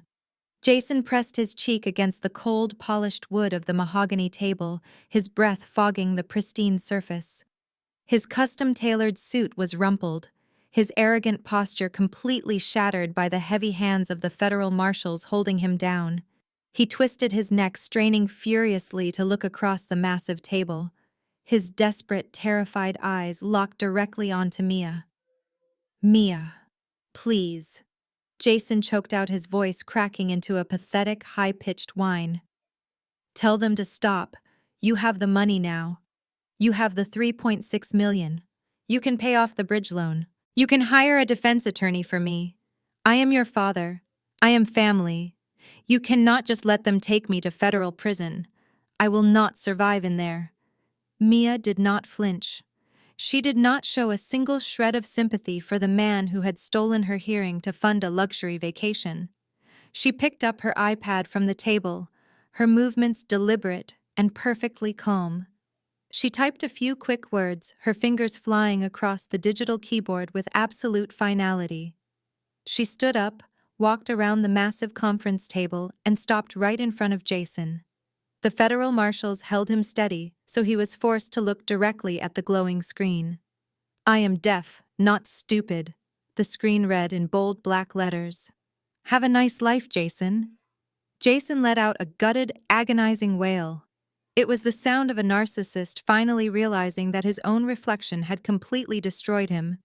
Jason pressed his cheek against the cold, polished wood of the mahogany table, his breath fogging the pristine surface. His custom-tailored suit was rumpled, his arrogant posture completely shattered by the heavy hands of the federal marshals holding him down. He twisted his neck, straining furiously to look across the massive table. His desperate, terrified eyes locked directly onto Mia. "Mia, please." Jason choked out, his voice cracking into a pathetic, high-pitched whine. "Tell them to stop. You have the money now. You have the $3.6 million. You can pay off the bridge loan. You can hire a defense attorney for me. I am your father. I am family. You cannot just let them take me to federal prison. I will not survive in there." Mia did not flinch. She did not show a single shred of sympathy for the man who had stolen her hearing to fund a luxury vacation. She picked up her iPad from the table, her movements deliberate and perfectly calm. She typed a few quick words, her fingers flying across the digital keyboard with absolute finality. She stood up, walked around the massive conference table, and stopped right in front of Jason. The federal marshals held him steady, so he was forced to look directly at the glowing screen. "I am deaf, not stupid," the screen read in bold black letters. "Have a nice life, Jason." Jason let out a gutted, agonizing wail. It was the sound of a narcissist finally realizing that his own reflection had completely destroyed him.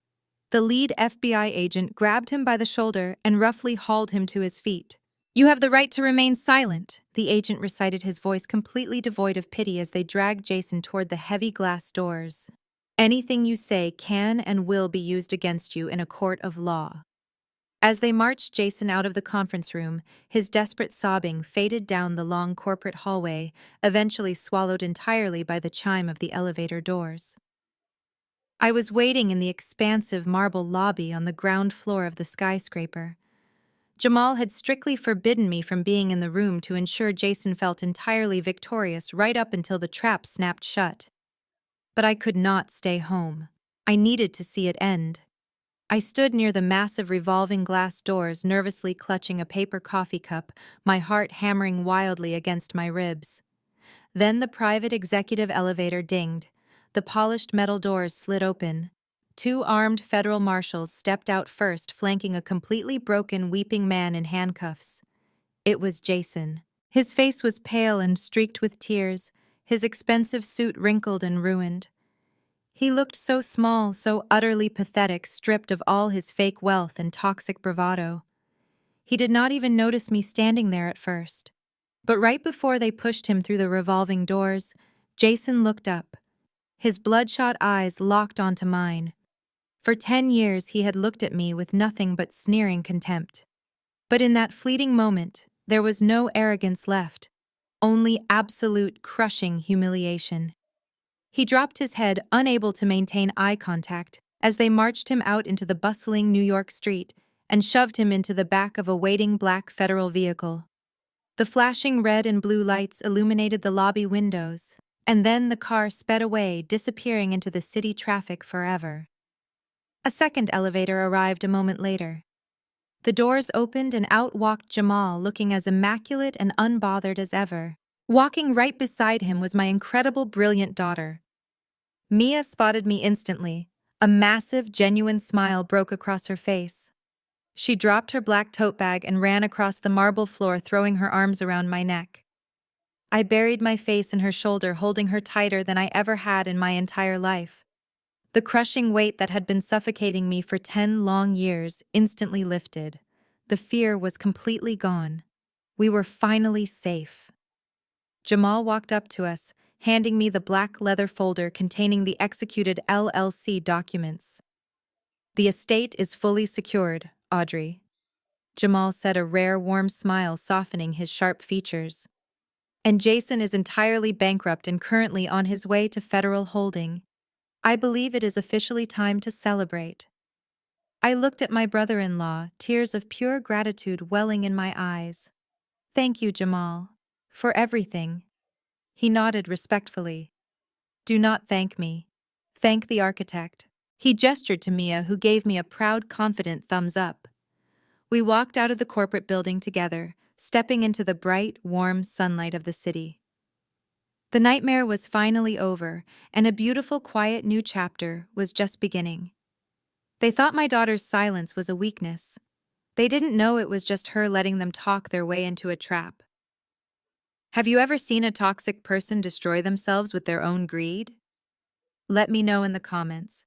The lead FBI agent grabbed him by the shoulder and roughly hauled him to his feet. "You have the right to remain silent," the agent recited, his voice completely devoid of pity as they dragged Jason toward the heavy glass doors. "Anything you say can and will be used against you in a court of law." As they marched Jason out of the conference room, his desperate sobbing faded down the long corporate hallway, eventually swallowed entirely by the chime of the elevator doors. I was waiting in the expansive marble lobby on the ground floor of the skyscraper. Jamal had strictly forbidden me from being in the room to ensure Jason felt entirely victorious right up until the trap snapped shut. But I could not stay home. I needed to see it end. I stood near the massive revolving glass doors, nervously clutching a paper coffee cup, my heart hammering wildly against my ribs. Then the private executive elevator dinged. the polished metal doors slid open. Two armed federal marshals stepped out first, flanking a completely broken, weeping man in handcuffs. It was Jason. His face was pale and streaked with tears, his expensive suit wrinkled and ruined. He looked so small, so utterly pathetic, stripped of all his fake wealth and toxic bravado. He did not even notice me standing there at first. But right before they pushed him through the revolving doors, Jason looked up. His bloodshot eyes locked onto mine. For 10 years he had looked at me with nothing but sneering contempt. But in that fleeting moment, there was no arrogance left, only absolute crushing humiliation. He dropped his head, unable to maintain eye contact, as they marched him out into the bustling New York street and shoved him into the back of a waiting black federal vehicle. The flashing red and blue lights illuminated the lobby windows, and then the car sped away, disappearing into the city traffic forever. A second elevator arrived a moment later. The doors opened and out walked Jamal, looking as immaculate and unbothered as ever. Walking right beside him was my incredible, brilliant daughter. Mia spotted me instantly. A massive, genuine smile broke across her face. She dropped her black tote bag and ran across the marble floor, throwing her arms around my neck. I buried my face in her shoulder, holding her tighter than I ever had in my entire life. The crushing weight that had been suffocating me for 10 long years instantly lifted. The fear was completely gone. We were finally safe. Jamal walked up to us, handing me the black leather folder containing the executed LLC documents. "The estate is fully secured, Audrey." Jamal said, a rare, warm smile softening his sharp features. "And Jason is entirely bankrupt and currently on his way to federal holding. I believe it is officially time to celebrate." I looked at my brother-in-law, tears of pure gratitude welling in my eyes. "Thank you, Jamal, for everything." He nodded respectfully. "Do not thank me. Thank the architect." He gestured to Mia, who gave me a proud, confident thumbs up. We walked out of the corporate building together, stepping into the bright, warm sunlight of the city. The nightmare was finally over, and a beautiful, quiet new chapter was just beginning. They thought my daughter's silence was a weakness. They didn't know it was just her letting them talk their way into a trap. Have you ever seen a toxic person destroy themselves with their own greed? Let me know in the comments.